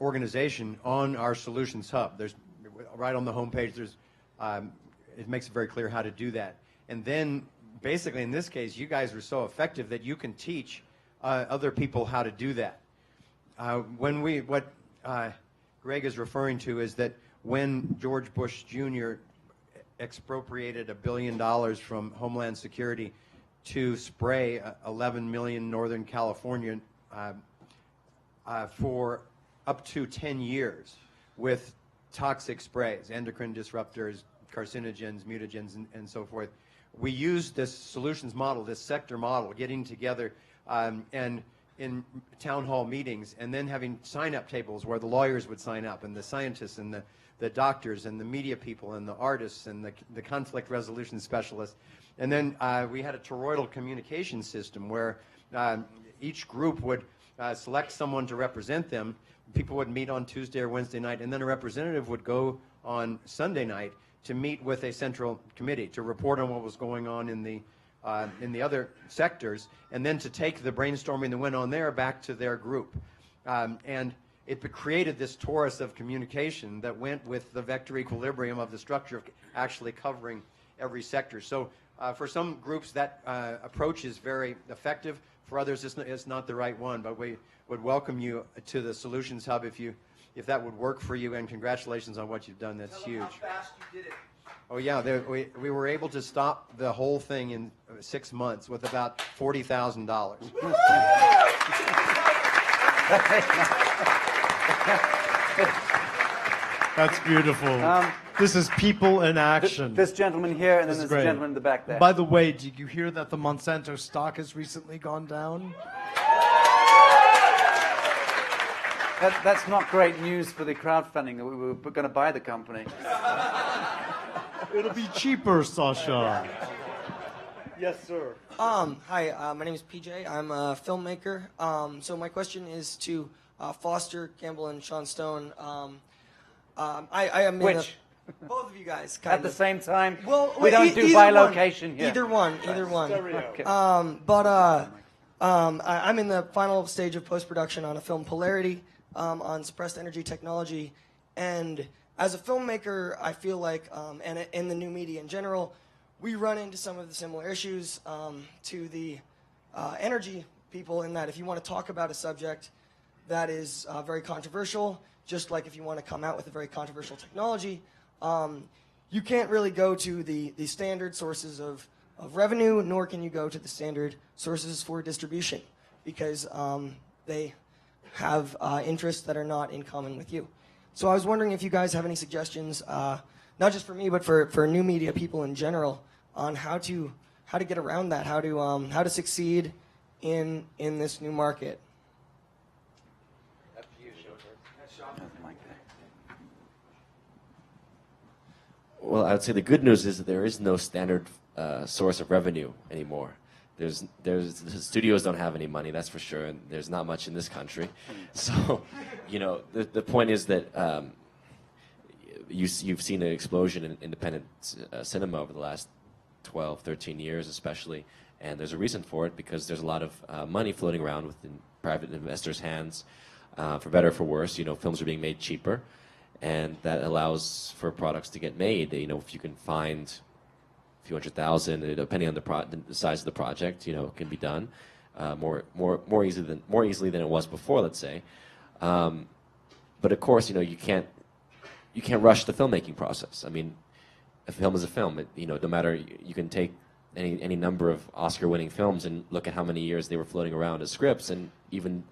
organization on our Solutions Hub. There's right on the homepage. It makes it very clear how to do that. And then, basically, in this case, you guys are so effective that you can teach other people how to do that. What Greg is referring to is that when George Bush Jr. expropriated $1 billion from Homeland Security to spray 11 million Northern California for up to 10 years with toxic sprays, endocrine disruptors, carcinogens, mutagens, and so forth. We used this solutions model, this sector model, getting together and in town hall meetings, and then having sign-up tables where the lawyers would sign up, and the scientists, and the doctors, and the media people, and the artists, and the conflict resolution specialists. And then we had a toroidal communication system where each group would select someone to represent them. People would meet on Tuesday or Wednesday night, and then a representative would go on Sunday night to meet with a central committee to report on what was going on in the other sectors, and then to take the brainstorming that went on there back to their group. And it created this torus of communication that went with the vector equilibrium of the structure of actually covering every sector. So for some groups, that approach is very effective. For others, it's not the right one, but we would welcome you to the Solutions Hub if that would work for you, and congratulations on what you've done. That's huge. How fast you did it. Oh yeah, we were able to stop the whole thing in 6 months with about $40,000. That's beautiful. This is people in action. This gentleman here, and then there's great. a gentleman in the back there. By the way, did you hear that the Monsanto stock has recently gone down? That's not great news for the crowdfunding. We were going to buy the company. It'll be cheaper, Sacha. Yes, sir. Hi, my name is PJ. I'm a filmmaker. So my question is to Foster, Campbell, and Sean Stone. I am Which? Both of you guys. At the same time? Well, we don't do by location here. Either one. Okay. I'm in the final stage of post-production on a film, Polarity, on suppressed energy technology. And as a filmmaker, I feel like, and in the new media in general, we run into some of the similar issues to the energy people, in that if you want to talk about a subject that is very controversial, just like if you want to come out with a very controversial technology, you can't really go to the standard sources of revenue, nor can you go to the standard sources for distribution, because they have interests that are not in common with you. So I was wondering if you guys have any suggestions, not just for me, but for new media people in general, on how to get around that, how to succeed in this new market. Well, I would say the good news is that there is no standard source of revenue anymore. The studios don't have any money, that's for sure, and there's not much in this country. So, the point is that you've seen an explosion in independent cinema over the last 12, 13 years especially, and there's a reason for it, because there's a lot of money floating around within private investors' hands, for better or for worse. Films are being made cheaper, and that allows for products to get made. If you can find a few $100,000, depending on the size of the project, it can be done more easily than it was before, let's say. But of course, you can't rush the filmmaking process. I mean, a film is a film. No matter, you can take any number of Oscar-winning films and look at how many years they were floating around as scripts, and even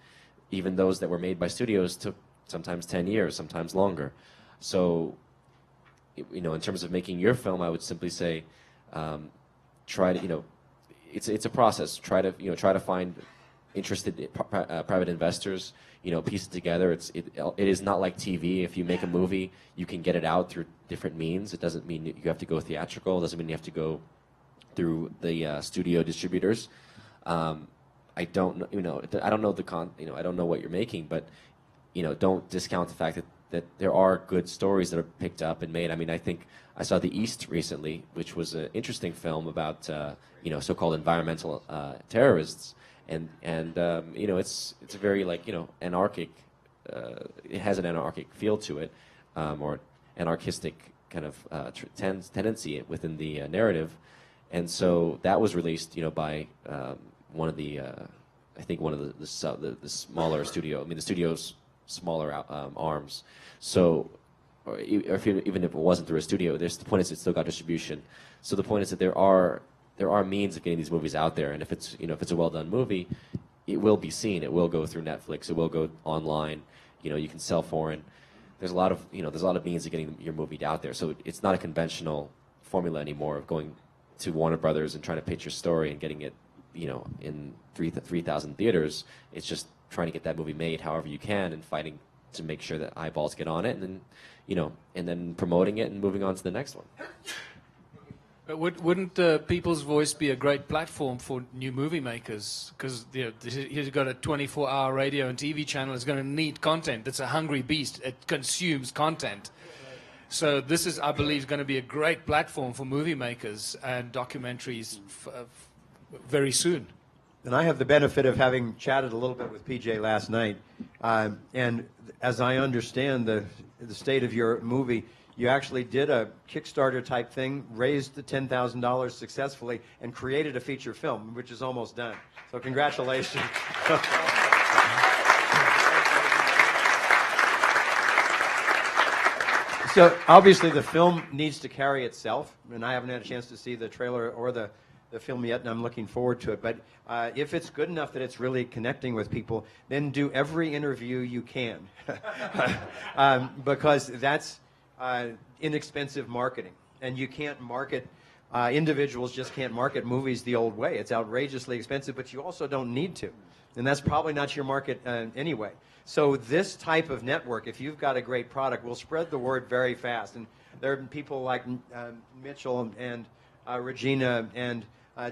those that were made by studios took sometimes 10 years, sometimes longer. So, in terms of making your film, I would simply say, try to, it's a process. Try to find interested private investors. Piece it together. It is not like TV. If you make a movie, you can get it out through different means. It doesn't mean you have to go theatrical. It doesn't mean you have to go through the studio distributors. I don't know. I don't know I don't know what you're making, but don't discount the fact that there are good stories that are picked up and made. I mean, I think I saw The East recently, which was an interesting film about so-called environmental terrorists, and it's a very anarchic. It has an anarchic feel to it, or anarchistic kind of tendency within the narrative, and so that was released by one of the I think one of the smaller studio. I mean, the studio's smaller arms. So, even if it wasn't through a studio, the point is it still got distribution. So the point is that there are means of getting these movies out there, and if it's a well done movie, it will be seen. It will go through Netflix. It will go online. You can sell foreign. There's a lot of means of getting your movie out there. So it's not a conventional formula anymore of going to Warner Brothers and trying to pitch your story and getting it in 3,000 theaters. It's just trying to get that movie made however you can and fighting to make sure that eyeballs get on it, and then and then promoting it and moving on to the next one. But wouldn't People's Voice be a great platform for new movie makers? Because he's got a 24-hour radio and TV channel. It's going to need content. It's a hungry beast. It consumes content. So this is, I believe, going to be a great platform for movie makers and documentaries very soon. And I have the benefit of having chatted a little bit with PJ last night. And as I understand the state of your movie, you actually did a Kickstarter type thing, raised the $10,000 successfully, and created a feature film, which is almost done. So congratulations. So obviously the film needs to carry itself, and I haven't had a chance to see the trailer or the film yet, and I'm looking forward to it. But if it's good enough that it's really connecting with people, then do every interview you can, because that's inexpensive marketing, and you can't market. Individuals just can't market movies the old way. It's outrageously expensive, but you also don't need to, and that's probably not your market anyway. So this type of network, if you've got a great product, will spread the word very fast. And there are people like Mitchell and Regina and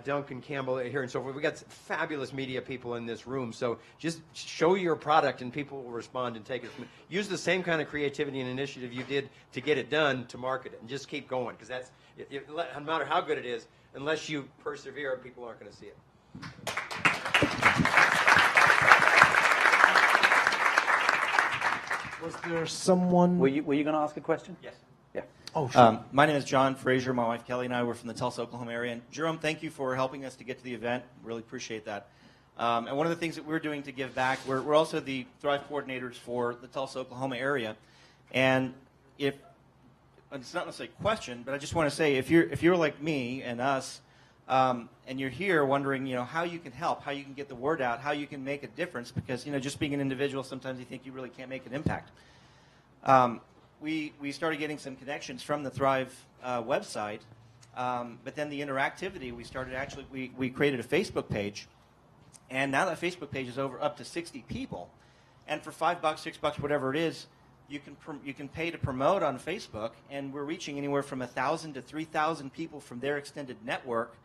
Duncan Campbell here and so forth. We've got fabulous media people in this room. So just show your product and people will respond and take it. Use the same kind of creativity and initiative you did to get it done to market it. And just keep going, because that's, no matter how good it is, unless you persevere, people aren't going to see it. Was there someone? Were you going to ask a question? Yes. Yeah. Oh, sure. My name is John Frazier. My wife Kelly and I were from the Tulsa, Oklahoma area. And Jerome, thank you for helping us to get to the event. Really appreciate that. And one of the things that we're doing to give back, we're also the Thrive coordinators for the Tulsa, Oklahoma area. And it's not necessarily a question, but I just want to say, if you're like me and us, and you're here wondering, how you can help, how you can get the word out, how you can make a difference, because, just being an individual, sometimes you think you really can't make an impact. We started getting some connections from the Thrive website, but then the interactivity, we created a Facebook page, and now that Facebook page is up to 60 people, and for $5, $6, whatever it is, you can pay to promote on Facebook, and we're reaching anywhere from 1,000 to 3,000 people from their extended network.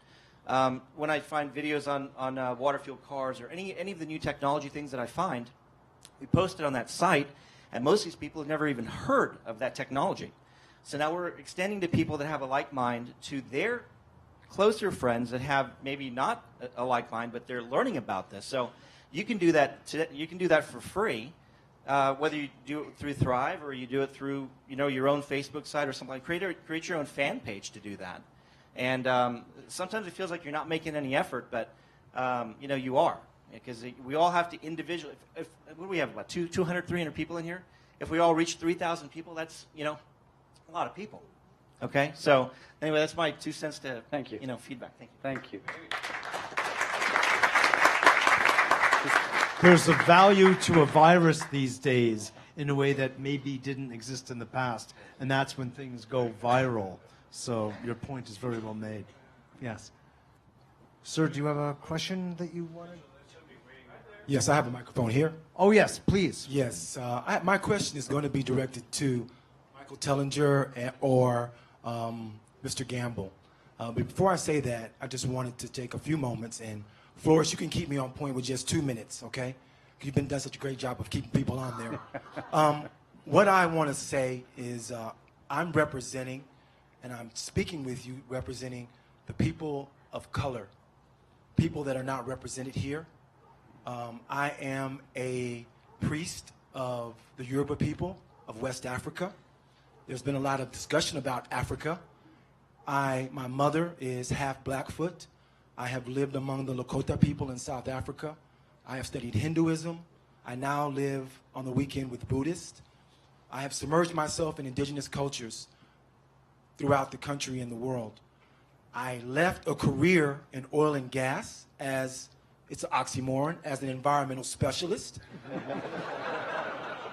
When I find videos on water-fueled cars or any of the new technology things that I find, we post it on that site, and most of these people have never even heard of that technology. So now we're extending to people that have a like mind to their closer friends that have maybe not a like mind, but they're learning about this. So you can do that. You can do that for free, whether you do it through Thrive or you do it through your own Facebook site or something. Create your own fan page to do that. And sometimes it feels like you're not making any effort, but you are, because we all have to individually. What do we have, about 200, 300 people in here? If we all reach 3,000 people, that's a lot of people. Okay, so anyway, that's my 2 cents to feedback. Thank you. There's a value to a virus these days in a way that maybe didn't exist in the past, and that's when things go viral. So your point is very well made. Yes. Sir, do you have a question that you wanted? Yes, I have a microphone here. Oh, yes, please. Yes. My question is going to be directed to Michael Tellinger or Mr. Gamble. But before I say that, I just wanted to take a few moments, and Flores, you can keep me on point with just 2 minutes, okay? You've done such a great job of keeping people on there. What I want to say is I'm representing, and I'm speaking with you representing the people of color, people that are not represented here. I am a priest of the Yoruba people of West Africa. There's been a lot of discussion about Africa. My mother is half Blackfoot. I have lived among the Lakota people in South Africa. I have studied Hinduism. I now live on the weekend with Buddhists. I have submerged myself in indigenous cultures throughout the country and the world. I left a career in oil and gas as, it's an oxymoron, as an environmental specialist.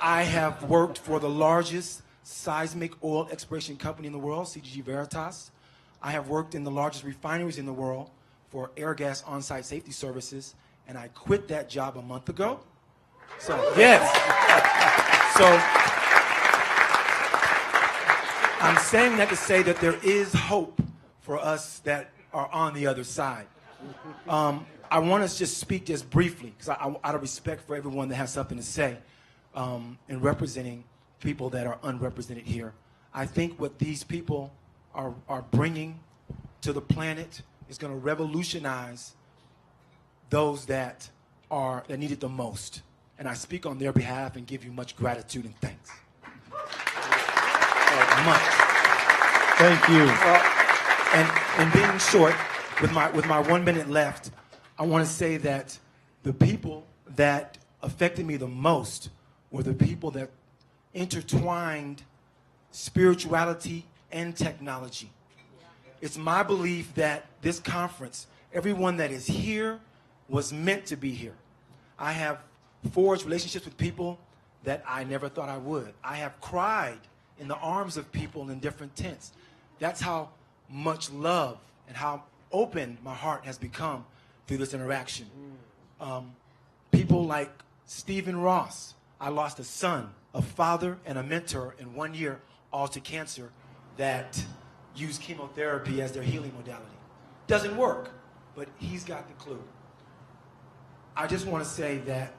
I have worked for the largest seismic oil exploration company in the world, CGG Veritas. I have worked in the largest refineries in the world for air gas on-site safety services, and I quit that job a month ago. So, yes. So, I'm saying that to say that there is hope for us that are on the other side. I want to just speak just briefly, because out of respect for everyone that has something to say, in representing people that are unrepresented here. I think what these people are bringing to the planet is going to revolutionize those that need it the most. And I speak on their behalf and give you much gratitude and thanks. Much. Thank you. And being short, with my 1 minute left, I want to say that the people that affected me the most were the people that intertwined spirituality and technology. It's my belief that this conference, everyone that is here, was meant to be here. I have forged relationships with people that I never thought I would. I have cried in the arms of people in different tents. That's how much love and how open my heart has become through this interaction. People like Stephen Ross. I lost a son, a father, and a mentor in 1 year, all to cancer, that used chemotherapy as their healing modality. Doesn't work, but he's got the clue. I just want to say that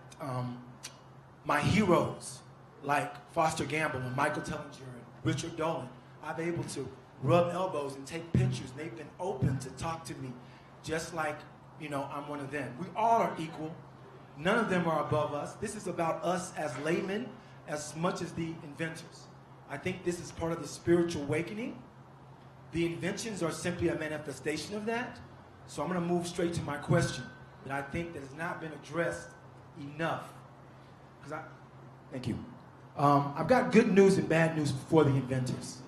my heroes, like Foster Gamble and Michael Tellinger and Richard Dolan, I've been able to rub elbows and take pictures. They've been open to talk to me, just like, I'm one of them. We all are equal. None of them are above us. This is about us as laymen as much as the inventors. I think this is part of the spiritual awakening. The inventions are simply a manifestation of that. So I'm going to move straight to my question that I think that has not been addressed enough. Thank you. I've got good news and bad news for the inventors.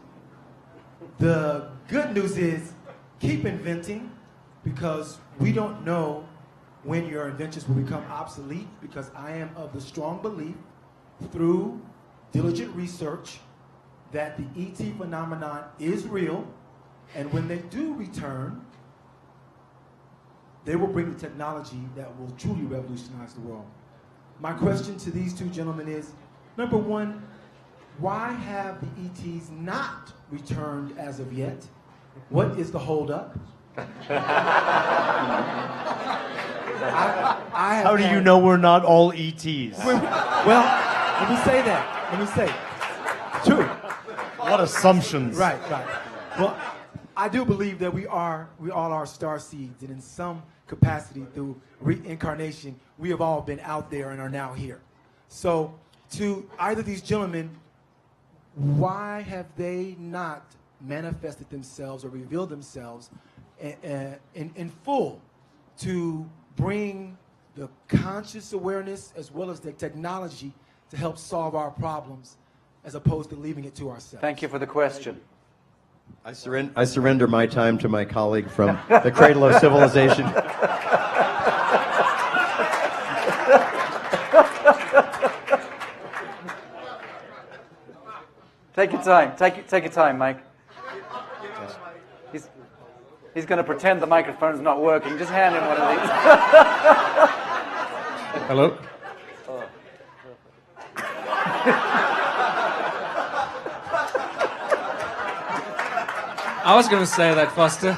The good news is keep inventing, because we don't know when your inventions will become obsolete, because I am of the strong belief through diligent research that the ET phenomenon is real, and when they do return, they will bring the technology that will truly revolutionize the world. My question to these two gentlemen is, number one, why have the ETs not returned as of yet? What is the holdup? How do you know we're not all ETs? Well, let me say that. Let me say. True. What assumptions. Right. Well, I do believe that we all are star seeds, and in some capacity through reincarnation, we have all been out there and are now here. So to either of these gentlemen, why have they not manifested themselves or revealed themselves in full to bring the conscious awareness as well as the technology to help solve our problems, as opposed to leaving it to ourselves? Thank you for the question. I surrender my time to my colleague from the cradle of civilization. Take your time. Take your time, Mike. He's going to pretend the microphone's not working. Just hand him one of these. Hello? Oh. I was going to say that, Foster.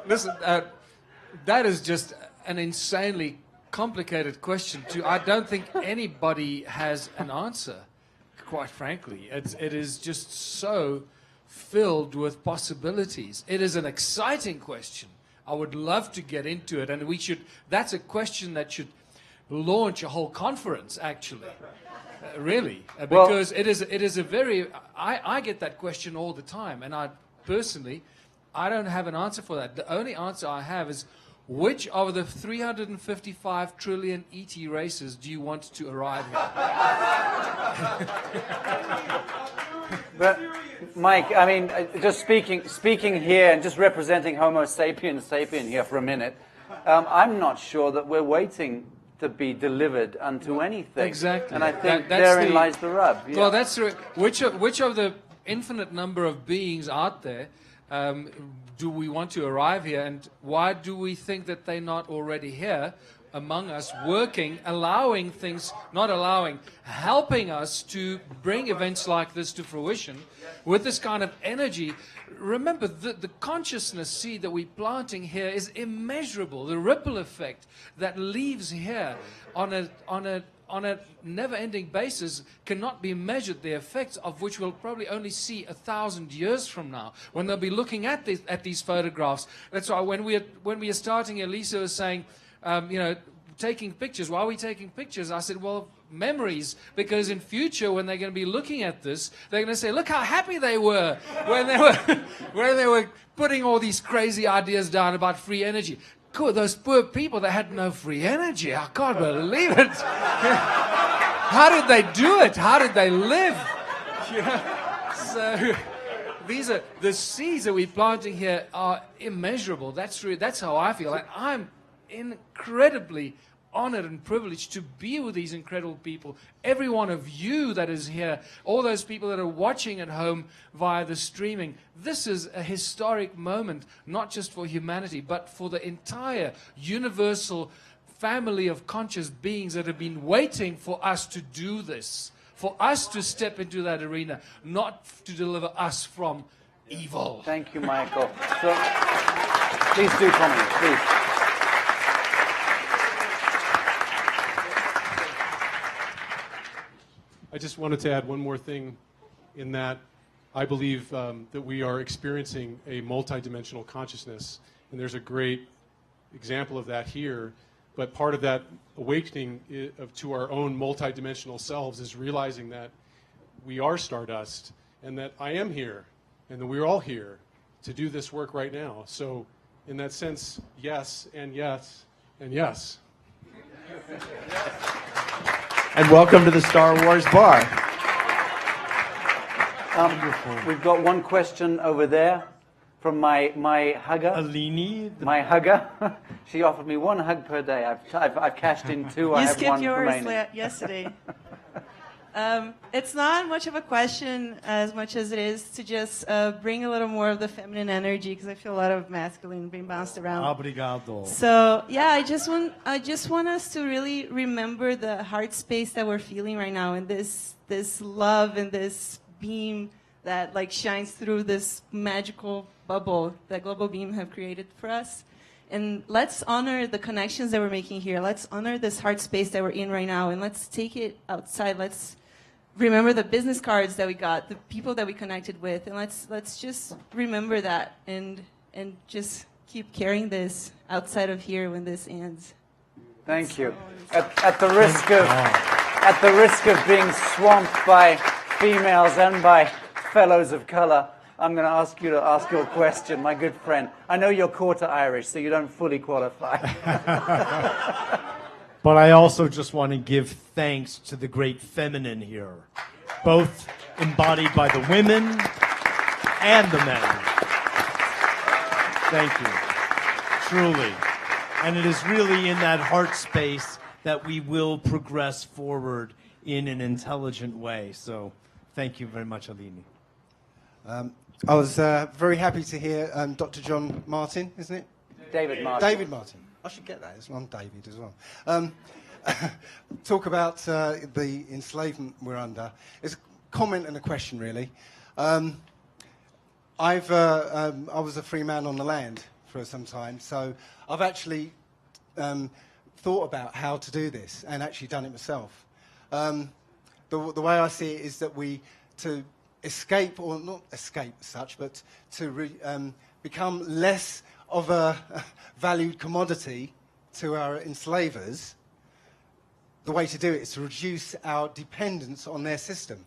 Listen, that is just an insanely complicated question. I don't think anybody has an answer, quite frankly. It is just so filled with possibilities. It is an exciting question. I would love to get into it, and that's a question that should launch a whole conference, actually. Really, because it is a very, I get that question all the time, and I don't have an answer for that. The only answer I have is, which of the 355 trillion ET races do you want to arrive here? But Mike, I mean, just speaking here and just representing Homo sapien here for a minute, I'm not sure that we're waiting to be delivered unto anything. Exactly. And I think therein lies the rub. Yeah. Well, that's right. Which of the infinite number of beings out there do we want to arrive here, and why do we think that they're not already here? among us, working, allowing things, not allowing, helping us to bring events like this to fruition with this kind of energy. Remember, the consciousness seed that we're planting here is immeasurable. The ripple effect that leaves here on a never-ending basis cannot be measured, the effects of which we'll probably only see 1,000 years from now, when they'll be looking at these photographs. That's why when we are starting, Elisa was saying, taking pictures. Why are we taking pictures? I said, well, memories, because in future when they're going to be looking at this, they're going to say, look how happy they were when they were putting all these crazy ideas down about free energy. Cool, those poor people that had no free energy. I can't believe it. How did they do it? How did they live? So these are the seeds that we're planting here are immeasurable. That's true. That's how I feel. And I'm incredibly honored and privileged to be with these incredible people. Every one of you that is here, all those people that are watching at home via the streaming. This is a historic moment, not just for humanity, but for the entire universal family of conscious beings that have been waiting for us to do this, for us to step into that arena, not to deliver us from evil. Thank you, Michael. So, please do comment, please. I just wanted to add one more thing in that I believe that we are experiencing a multidimensional consciousness, and there's a great example of that here. But part of that awakening to our own multidimensional selves is realizing that we are Stardust, and that I am here, and that we're all here to do this work right now. So in that sense, yes, and yes, and yes. And welcome to the Star Wars bar. We've got one question over there from my hugger. Alini? My hugger. She offered me one hug per day. I've cashed in two. I have one remaining. You skipped yours yesterday. It's not much of a question as much as it is to just bring a little more of the feminine energy, because I feel a lot of masculine being bounced around. Obrigado. So yeah, I just want us to really remember the heart space that we're feeling right now, and this love and this beam that like shines through this magical bubble that GlobalBEM have created for us. And let's honor the connections that we're making here. Let's honor this heart space that we're in right now, and let's take it outside. Let's remember the business cards that we got, the people that we connected with, and let's just remember that and just keep carrying this outside of here when this ends. Thank you. At the risk of being swamped by females and by fellows of color, I'm going to ask you to ask your question, my good friend. I know you're quarter Irish, so you don't fully qualify. But I also just want to give thanks to the great feminine here, both embodied by the women and the men. Thank you, truly. And it is really in that heart space that we will progress forward in an intelligent way. So thank you very much, Alini. I was very happy to hear Dr. John Martin, isn't it? David Martin. David Martin. I should get that. I'm David as well. Talk about the enslavement we're under. It's a comment and a question, really. I was a free man on the land for some time, so I've actually thought about how to do this and actually done it myself. The way I see it is that to escape, or not escape as such, but to become less of a valued commodity to our enslavers, the way to do it is to reduce our dependence on their system.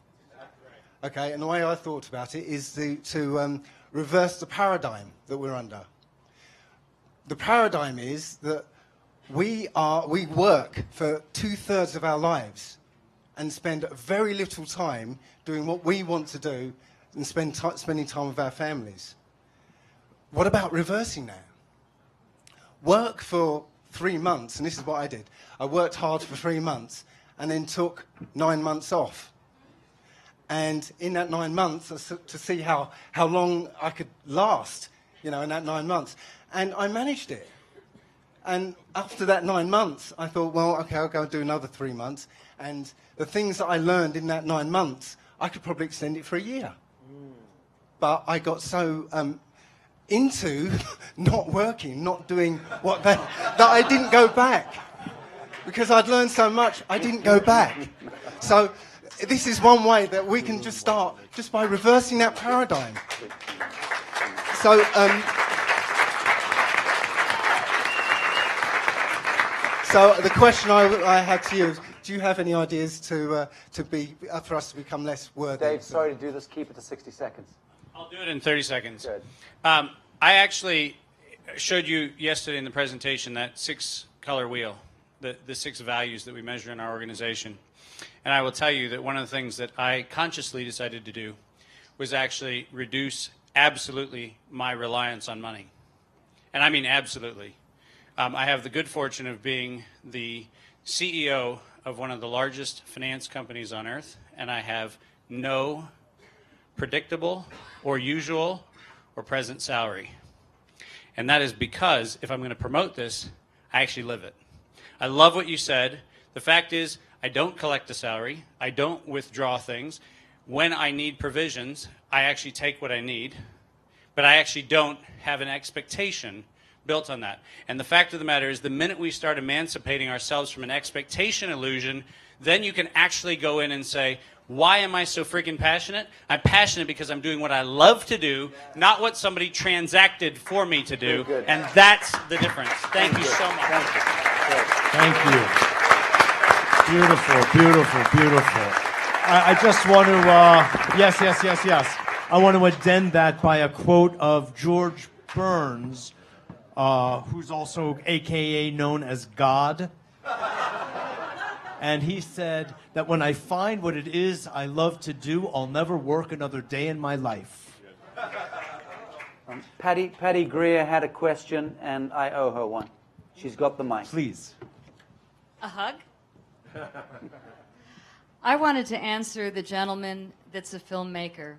Okay, and the way I thought about it is to reverse the paradigm that we're under. The paradigm is that we work for 2/3 of our lives and spend very little time doing what we want to do and spending time with our families. What about reversing that? Work for 3 months, and this is what I did. I worked hard for 3 months and then took 9 months off. And in that 9 months, to see how long I could last, in that 9 months. And I managed it. And after that 9 months, I thought, well, okay, I'll go and do another 3 months. And the things that I learned in that 9 months, I could probably extend it for a year. But I got so into not working, not doing what that I didn't go back. Because I'd learned so much, I didn't go back. So this is one way that we can just start, just by reversing that paradigm. So the question I had to you is, do you have any ideas for us to become less worthy? Dave, sorry to do this. Keep it to 60 seconds. I'll do it in 30 seconds. Good. I actually showed you yesterday in the presentation that 6-color wheel, the 6 values that we measure in our organization. And I will tell you that one of the things that I consciously decided to do was actually reduce absolutely my reliance on money. And I mean absolutely. I have the good fortune of being the CEO of one of the largest finance companies on earth, and I have no predictable or usual or present salary. And that is because if I'm going to promote this, I actually live it. I love what you said. The fact is, I don't collect a salary. I don't withdraw things. When I need provisions, I actually take what I need, but I actually don't have an expectation built on that. And the fact of the matter is, the minute we start emancipating ourselves from an expectation illusion, then you can actually go in and say, why am I so freaking passionate? I'm passionate because I'm doing what I love to do, not what somebody transacted for me to do. And that's the difference. Thank you so much. Thank you. Beautiful, beautiful, beautiful. I just want to, yes. I want to addend that by a quote of George Burns, who's also AKA known as God. And he said that when I find what it is I love to do, I'll never work another day in my life. Patty Greer had a question, and I owe her one. She's got the mic. Please. A hug? I wanted to answer the gentleman that's a filmmaker.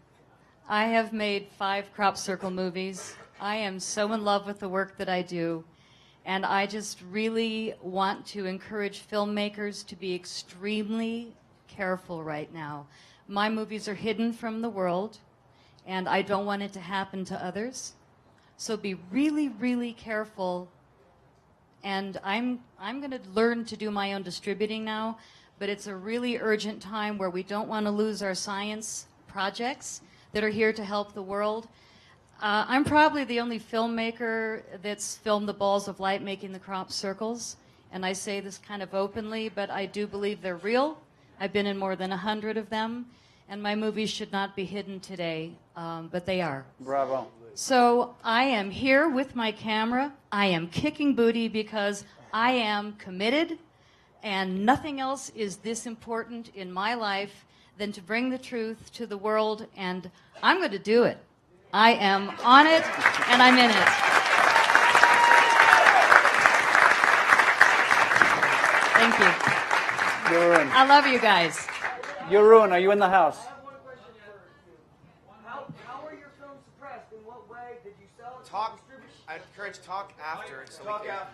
I have made 5 crop circle movies. I am so in love with the work that I do. And I just really want to encourage filmmakers to be extremely careful right now. My movies are hidden from the world, and I don't want it to happen to others. So be really, really careful. And I'm going to learn to do my own distributing now, but it's a really urgent time where we don't want to lose our science projects that are here to help the world. I'm probably the only filmmaker that's filmed the balls of light making the crop circles, and I say this kind of openly, but I do believe they're real. I've been in more than 100 of them, and my movies should not be hidden today, but they are. Bravo. So I am here with my camera. I am kicking booty because I am committed, and nothing else is this important in my life than to bring the truth to the world, and I'm going to do it. I am on it, and I'm in it. Thank you. Jeroen. I love you guys. Jeroen, are you in the house? How are your films suppressed? In what way did you sell it? Talk. I encourage talk after. So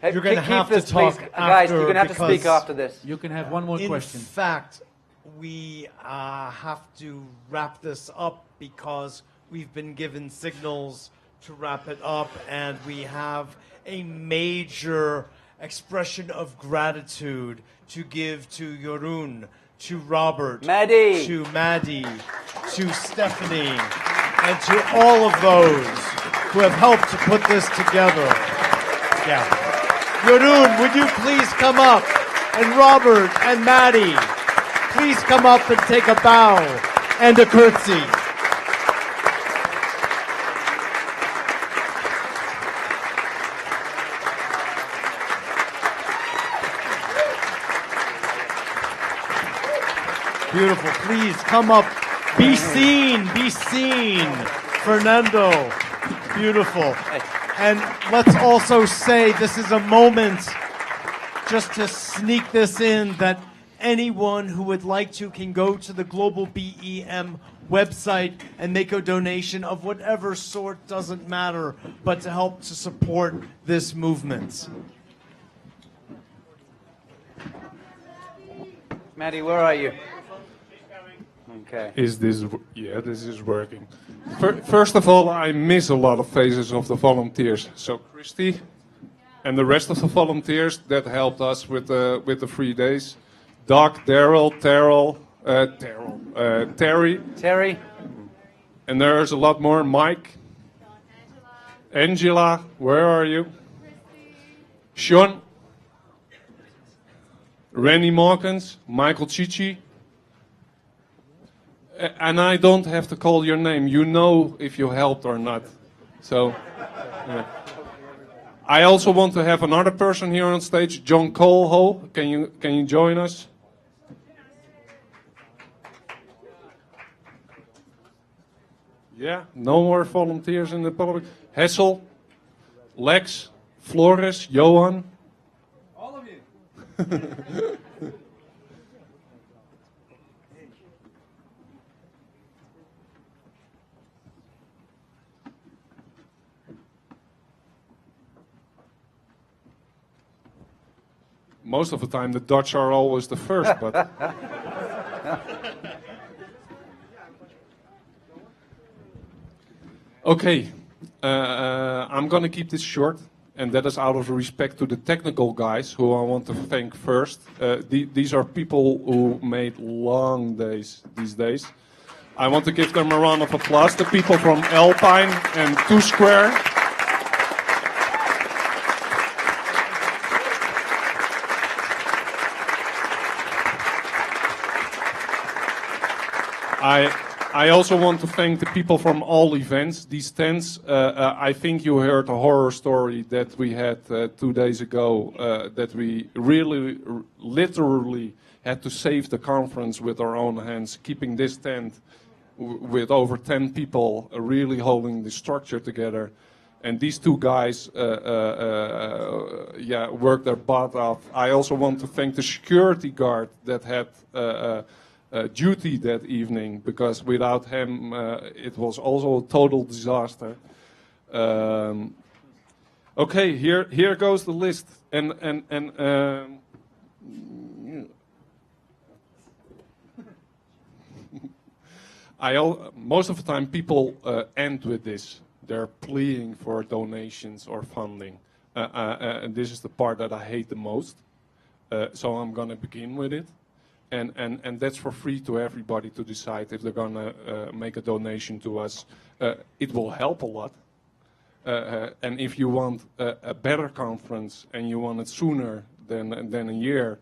Hey, You're going to have to this, talk please. after. Guys, you're going to have to speak after this. You can have one more question. In fact, we have to wrap this up because we've been given signals to wrap it up, and we have a major expression of gratitude to give to Jeroen, to Robert, to Maddie, to Stephanie, and to all of those who have helped to put this together. Yeah. Jeroen, would you please come up? And Robert and Maddie, please come up and take a bow and a curtsy. Beautiful. Please come up. Be seen. Be seen. Fernando. Beautiful. And let's also say this is a moment just to sneak this in that anyone who would like to can go to the GlobalBEM website and make a donation of whatever sort, doesn't matter, but to help to support this movement. Maddie, where are you? Okay. Is this? Yeah, this is working. First of all, I miss a lot of faces of the volunteers. So Christy and the rest of the volunteers that helped us with the 3 days. Doc, Daryl, Terry. Terry. And there's a lot more. Mike. Angela, where are you? Sean. Randy Mawkins, Michael Chichi. And I don't have to call your name. You know if you helped or not. So, yeah. I also want to have another person here on stage, John Coleho. Can you join us? Yeah, no more volunteers in the public. Hessel, Lex, Flores, Johan. All of you. Most of the time, the Dutch are always the first, but. Okay, I'm going to keep this short, and that is out of respect to the technical guys, who I want to thank first. These are people who made long days these days. I want to give them a round of applause. The people from Alpine and Two Square. I also want to thank the people from all events. These tents, I think you heard a horror story that we had 2 days ago, that we really, literally had to save the conference with our own hands, keeping this tent with over 10 people really holding the structure together. And these two guys worked their butt off. I also want to thank the security guard that had duty that evening, because without him it was also a total disaster. Okay, here goes the list, and most of the time people end with this. They're pleading for donations or funding, and this is the part that I hate the most. So I'm going to begin with it. And that's for free to everybody to decide if they're going to make a donation to us. It will help a lot. And if you want a better conference and you want it sooner than a year,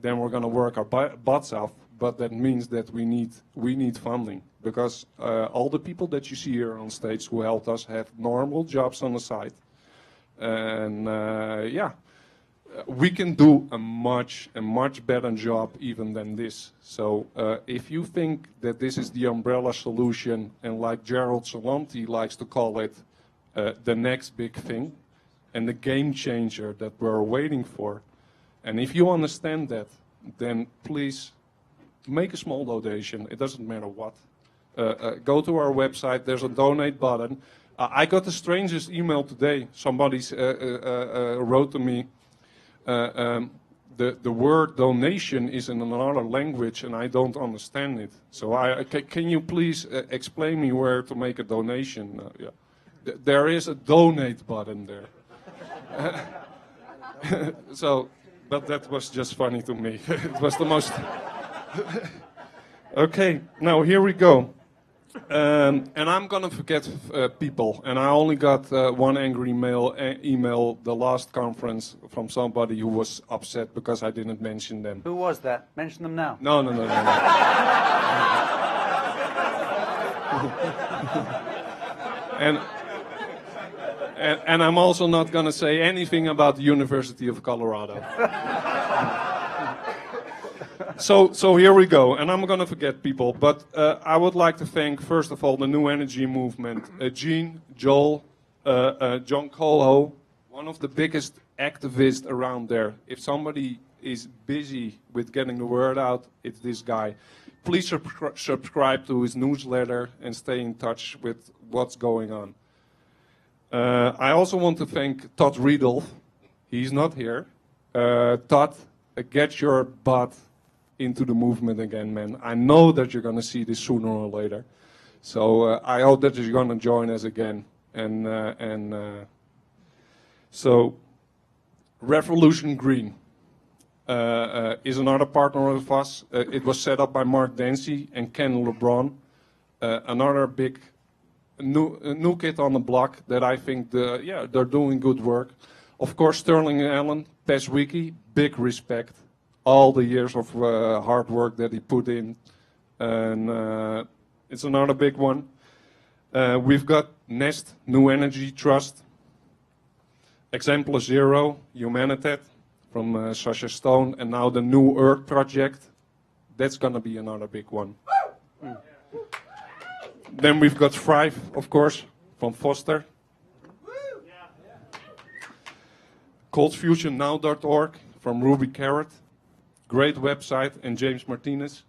then we're going to work our butts off. But that means that we need funding, because all the people that you see here on stage who helped us have normal jobs on the side. And we can do a much better job even than this. So if you think that this is the umbrella solution, and like Gerald Salanti likes to call it, the next big thing and the game changer that we're waiting for, and if you understand that, then please make a small donation. It doesn't matter what. Go to our website. There's a donate button. I got the strangest email today. Somebody wrote to me, the word donation is in another language and I don't understand it. So can you please explain me where to make a donation? There is a donate button there. But that was just funny to me. It was the most... Okay, now here we go. And I'm gonna forget people, and I only got one angry email the last conference from somebody who was upset because I didn't mention them. Who was that? Mention them now. No. And I'm also not gonna say anything about the University of Colorado. So here we go, and I'm going to forget people, but I would like to thank, first of all, the New Energy Movement. Gene, Joel, John Coleho, one of the biggest activists around there. If somebody is busy with getting the word out, it's this guy. Please subscribe to his newsletter and stay in touch with what's going on. I also want to thank Todd Riedel. He's not here. Todd, get your butt into the movement again, man. I know that you're going to see this sooner or later. So I hope that you're going to join us again. So Revolution Green is another partner of us. It was set up by Mark Dancy and Ken LeBron. Another big new kid on the block that I think they're doing good work. Of course, Sterling Allen, PESWiki, big respect. All the years of hard work that he put in. And it's another big one. We've got Nest, New Energy Trust. Exemplar Zero, Humanitat from Sacha Stone. And now the New Earth Project. That's going to be another big one. Then we've got Thrive, of course, from Foster. ColdFusionNow.org from Ruby Carrot. Great website, and James Martinez.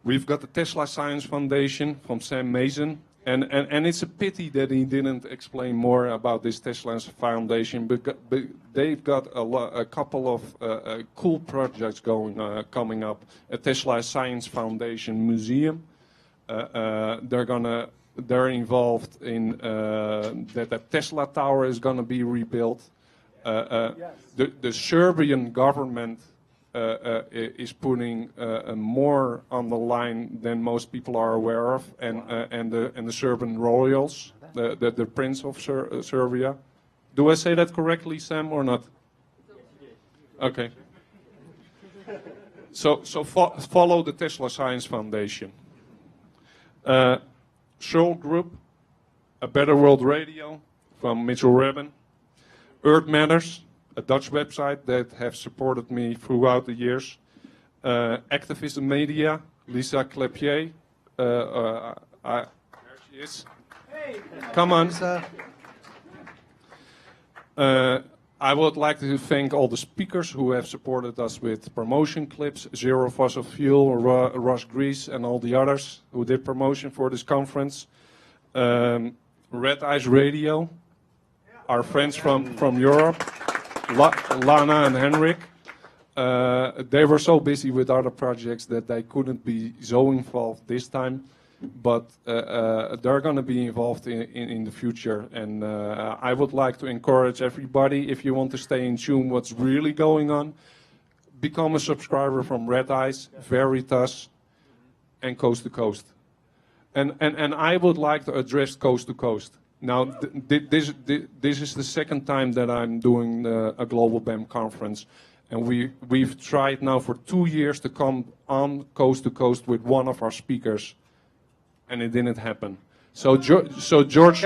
We've got the Tesla Science Foundation from Sam Mason. And it's a pity that he didn't explain more about this Tesla Foundation, but they've got a couple of cool projects coming up. A Tesla Science Foundation Museum. They're involved in that the Tesla Tower is going to be rebuilt. The Serbian government is putting more on the line than most people are aware of, and the Serbian royals, the Prince of Serbia. Do I say that correctly, Sam, or not? Okay. So follow the Tesla Science Foundation. Soul Group, A Better World Radio from Mitchell Rabin. Earth Matters, a Dutch website that have supported me throughout the years. Activism Media, Lisa Clepier. There she is. Hey. Come on. I would like to thank all the speakers who have supported us with promotion clips, Zero Fossil Fuel, Ross Grease, and all the others who did promotion for this conference. Red Eyes Radio, our friends from Europe, Lana and Henrik. They were so busy with other projects that they couldn't be so involved this time, but they're going to be involved in the future. And I would like to encourage everybody, if you want to stay in tune what's really going on, become a subscriber from Red Eyes, Veritas, and Coast to Coast. And I would like to address Coast to Coast. Now, this is the second time that I'm doing a GlobalBEM conference. And we've tried now for 2 years to come on Coast to Coast with one of our speakers. And it didn't happen. So George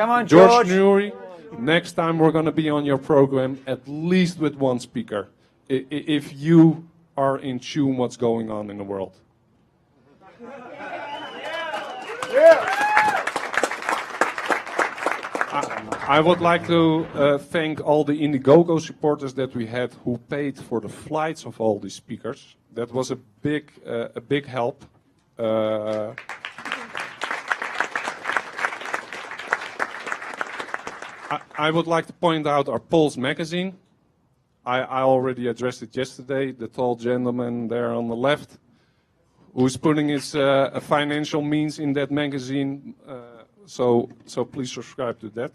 Newry, next time we're going to be on your program, at least with one speaker. If you are in tune what's going on in the world. I would like to thank all the Indiegogo supporters that we had who paid for the flights of all these speakers. That was a big help. I would like to point out our Pulse magazine. I already addressed it yesterday. The tall gentleman there on the left, who's putting his financial means in that magazine. So please subscribe to that.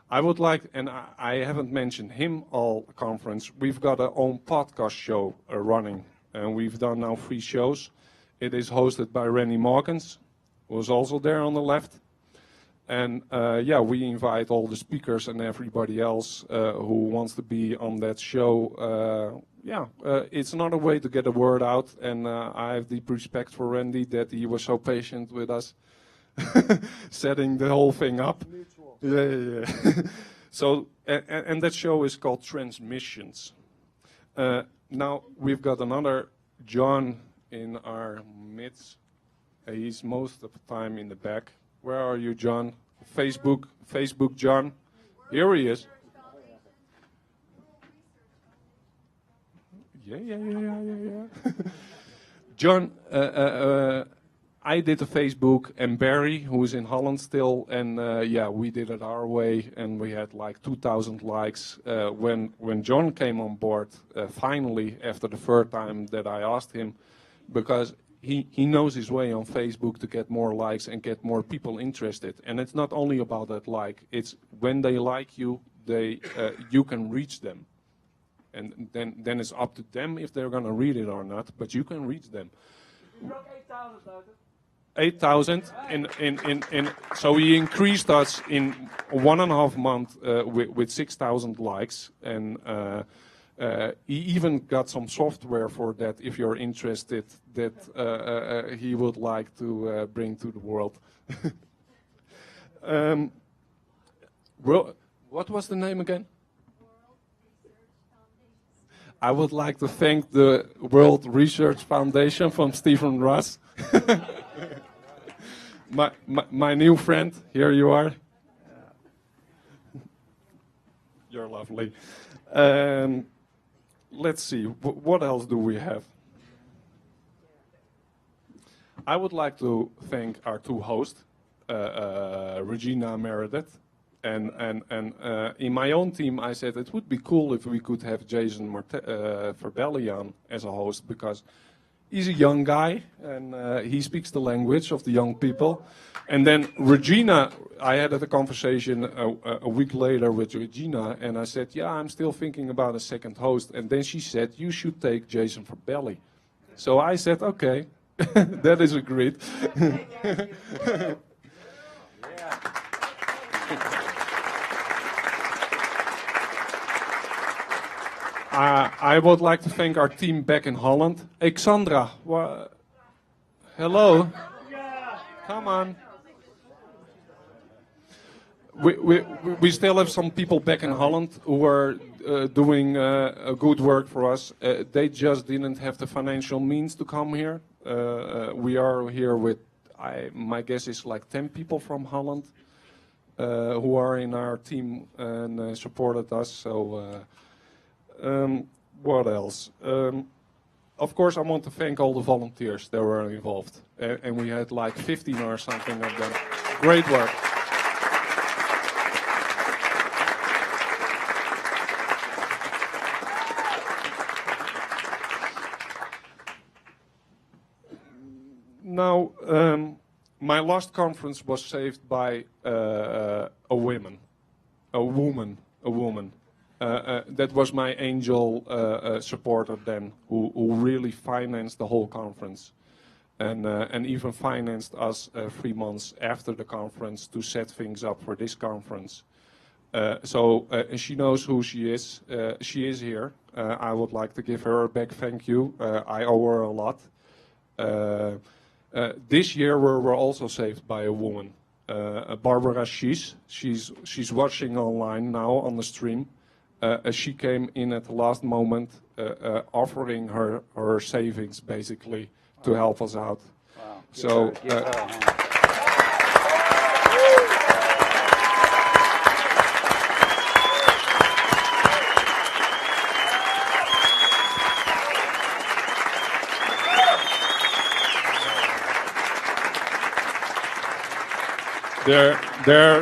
I would like, and I haven't mentioned him all conference, we've got our own podcast show running, and we've done now 3 shows. It is hosted by Randy Morgans, who's also there on the left. And we invite all the speakers and everybody else who wants to be on that show. It's another way to get the word out, and I have deep respect for Randy that he was so patient with us setting the whole thing up. Yeah. So, and that show is called Transmissions. Now we've got another John in our midst. He's most of the time in the back. Where are you, John? Facebook John. Here he is. Yeah. John, I did the Facebook, and Barry, who is in Holland still, and yeah, we did it our way, and we had like 2,000 likes. When John came on board, finally, after the third time that I asked him, because he knows his way on Facebook to get more likes and get more people interested. And it's not only about that like, it's when they like you, you can reach them. And then it's up to them if they're going to read it or not, but you can reach them. 8,000, so he increased us in 1.5 months with 6,000 likes, and he even got some software for that if you're interested that he would like to bring to the world. Well, what was the name again? I would like to thank the World Research Foundation from Stephen Ross. my new friend, here you are. You're lovely. Let's see, what else do we have? I would like to thank our two hosts, Regina Meredith. And in my own team, I said it would be cool if we could have Jason Verbelli on as a host, because he's a young guy and he speaks the language of the young people. And then Regina, I had a conversation a week later with Regina, and I said, yeah, I'm still thinking about a second host. And then she said, you should take Jason Verbelli. So I said, okay, that is agreed. I would like to thank our team back in Holland. Alexandra, hello. Come on. We still have some people back in Holland who are doing good work for us. They just didn't have the financial means to come here. We are here with, my guess is like 10 people from Holland who are in our team and supported us. So. What else? Of course, I want to thank all the volunteers that were involved. And we had like 15 or something of them. Great work. Now, my last conference was saved by a woman. That was my angel supporter then, who really financed the whole conference, and even financed us 3 months after the conference to set things up for this conference. So she knows who she is. She is here. I would like to give her a big thank you. I owe her a lot. This year we're also saved by a woman, Barbara Schies. She's watching online now on the stream. She came in at the last moment, offering her savings basically to help us out. Wow. So.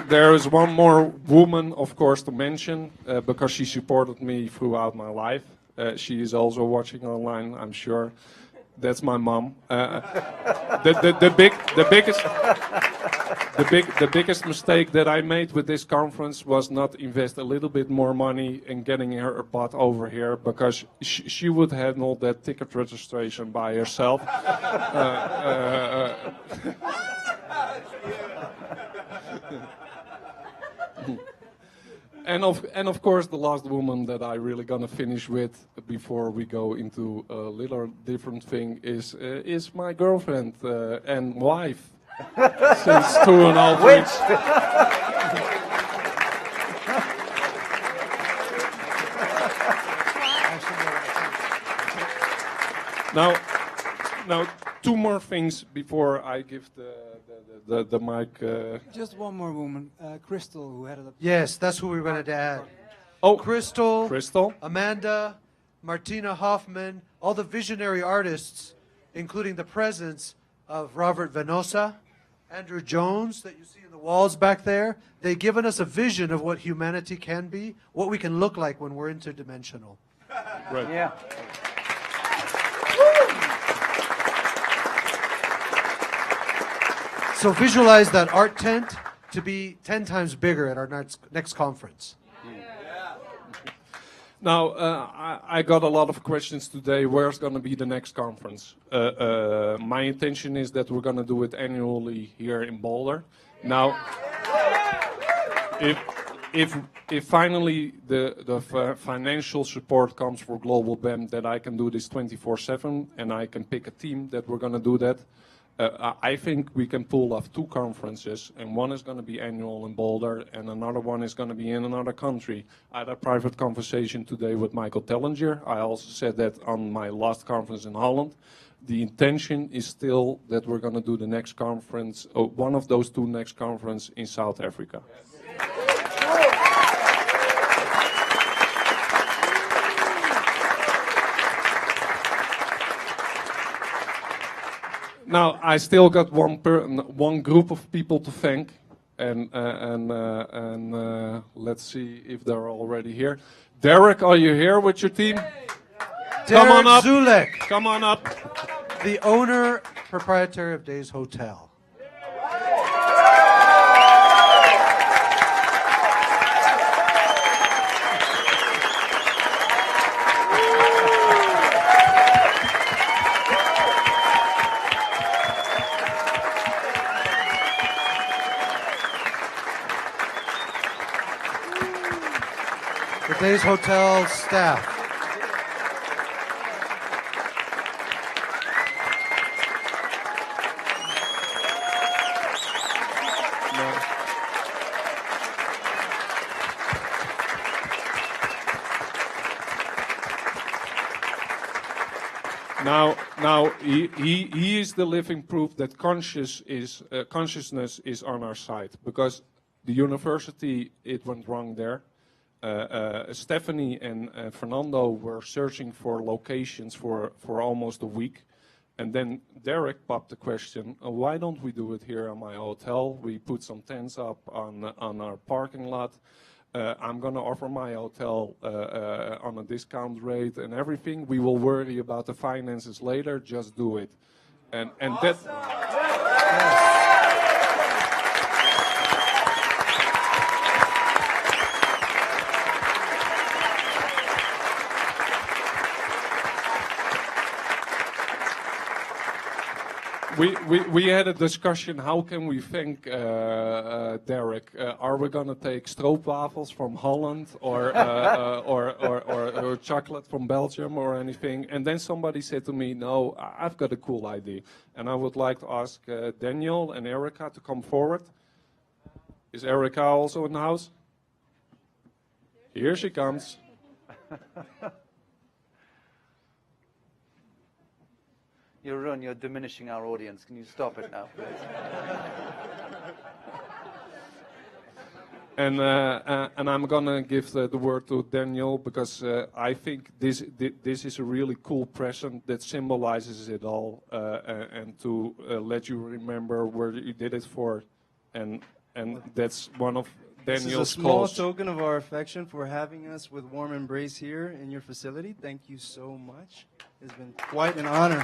There is one more woman, of course, to mention, because she supported me throughout my life. She is also watching online, I'm sure. That's my mom. The biggest mistake that I made with this conference was not invest a little bit more money in getting her butt over here, because she would handle that ticket registration by herself. And of course, the last woman that I really gonna finish with before we go into a little different thing is my girlfriend and wife since 2.5 weeks. Now, 2 more things before I give the mic. Just one more woman, Crystal, who headed up. Yes, that's who we wanted to add. Oh, Crystal, Amanda, Martina Hoffman, all the visionary artists, including the presence of Robert Venosa, Andrew Jones that you see in the walls back there. They've given us a vision of what humanity can be, what we can look like when we're interdimensional. Right. Yeah. So visualize that art tent to be 10 times bigger at our next conference. Now, I got a lot of questions today. Where's going to be the next conference? My intention is that we're going to do it annually here in Boulder. Now, if finally the financial support comes for GlobalBEM, that I can do this 24/7 and I can pick a team that we're going to do that, I think we can pull off 2 conferences, and one is going to be annual in Boulder, and another one is going to be in another country. I had a private conversation today with Michael Tellinger. I also said that on my last conference in Holland. The intention is still that we're going to do the next conference, one of those 2 next conferences in South Africa. Now, I still got one group of people to thank, and let's see if they're already here. Derek, are you here with your team? Derek Come on up. Zulek. Come on up. The owner, proprietor of Days Hotel. The Days Hotel staff. Now he is the living proof that consciousness is on our side, because the university, it went wrong there. Stephanie and Fernando were searching for locations for almost a week. And then Derek popped the question, why don't we do it here in my hotel? We put some tents up on our parking lot. I'm going to offer my hotel on a discount rate and everything. We will worry about the finances later. Just do it. And awesome. We had a discussion, how can we thank Derek? Are we going to take stroopwafels from Holland or chocolate from Belgium or anything? And then somebody said to me, no, I've got a cool idea. And I would like to ask Daniel and Erica to come forward. Is Erica also in the house? Here she comes. You're diminishing our audience. Can you stop it now, please? And I'm gonna give the word to Daniel, because I think this is a really cool present that symbolizes it all, and to let you remember where you did it for, and that's one of Daniel's This is a small goals. token of our affection for having us with warm embrace here in your facility. Thank you so much. It's been quite an honor.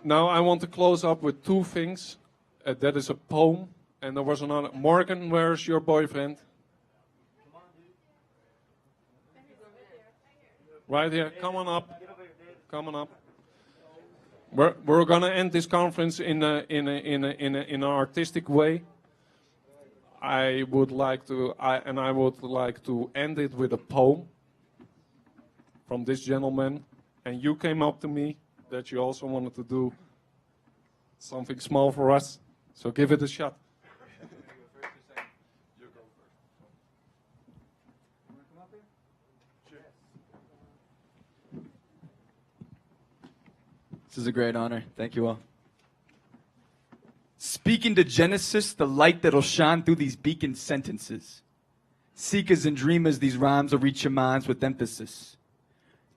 Now I want to close up with 2 things. That is a poem, and there was another. Morgan, where's your boyfriend? Right here. Come on up. Come on up. We're gonna end this conference in an artistic way. I would like to end it with a poem from this gentleman, and you came up to me that you also wanted to do something small for us, so give it a shot. This is a great honor. Thank you all. Speaking to Genesis, the light that'll shine through these beacon sentences. Seekers and dreamers, these rhymes will reach your minds with emphasis.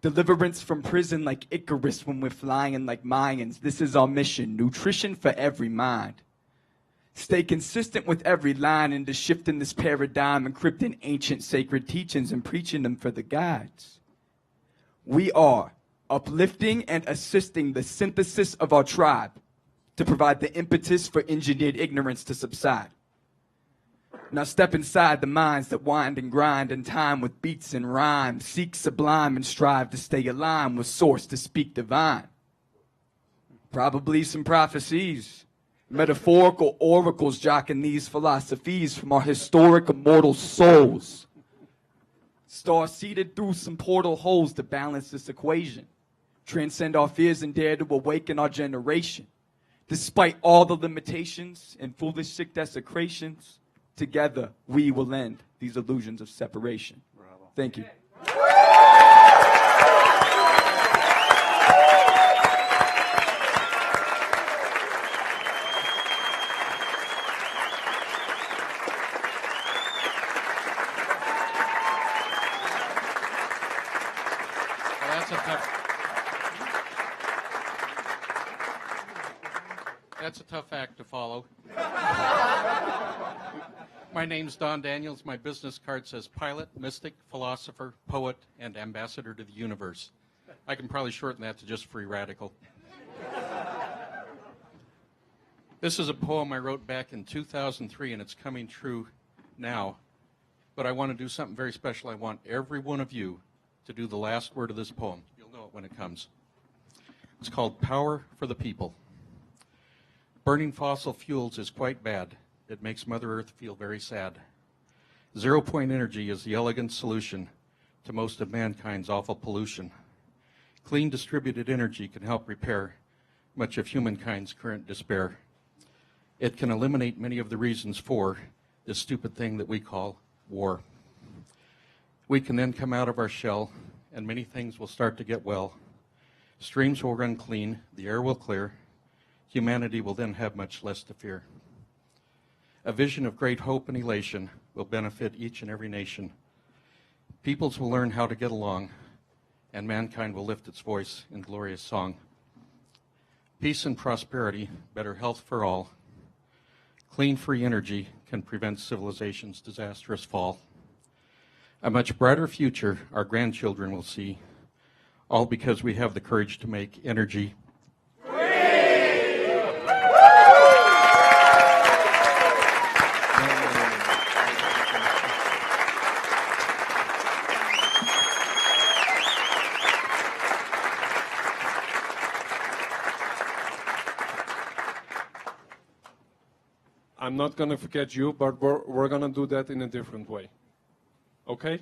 Deliverance from prison like Icarus when we're flying like Mayans. This is our mission, nutrition for every mind. Stay consistent with every line into shifting this paradigm, encrypting ancient sacred teachings and preaching them for the guides. We are uplifting and assisting the synthesis of our tribe to provide the impetus for engineered ignorance to subside. Now step inside the minds that wind and grind in time with beats and rhymes, seek sublime and strive to stay aligned with source to speak divine. Probably some prophecies, metaphorical oracles jocking these philosophies from our historic immortal souls. Star-seated through some portal holes to balance this equation. Transcend our fears and dare to awaken our generation. Despite all the limitations and foolish sick desecrations, together we will end these illusions of separation. Bravo. Thank you. That's a tough act to follow. My name's Don Daniels. My business card says pilot, mystic, philosopher, poet, and ambassador to the universe. I can probably shorten that to just free radical. This is a poem I wrote back in 2003, and it's coming true now. But I want to do something very special. I want every one of you to do the last word of this poem. You'll know it when it comes. It's called Power for the People. Burning fossil fuels is quite bad. It makes Mother Earth feel very sad. Zero-point energy is the elegant solution to most of mankind's awful pollution. Clean distributed energy can help repair much of humankind's current despair. It can eliminate many of the reasons for this stupid thing that we call war. We can then come out of our shell, and many things will start to get well. Streams will run clean, the air will clear. Humanity will then have much less to fear. A vision of great hope and elation will benefit each and every nation. Peoples will learn how to get along, and mankind will lift its voice in glorious song. Peace and prosperity, better health for all. Clean, free energy can prevent civilization's disastrous fall. A much brighter future our grandchildren will see, all because we have the courage to make energy I'm not going to forget you, but we're going to do that in a different way. Okay?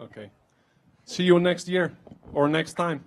Okay. See you next year or next time.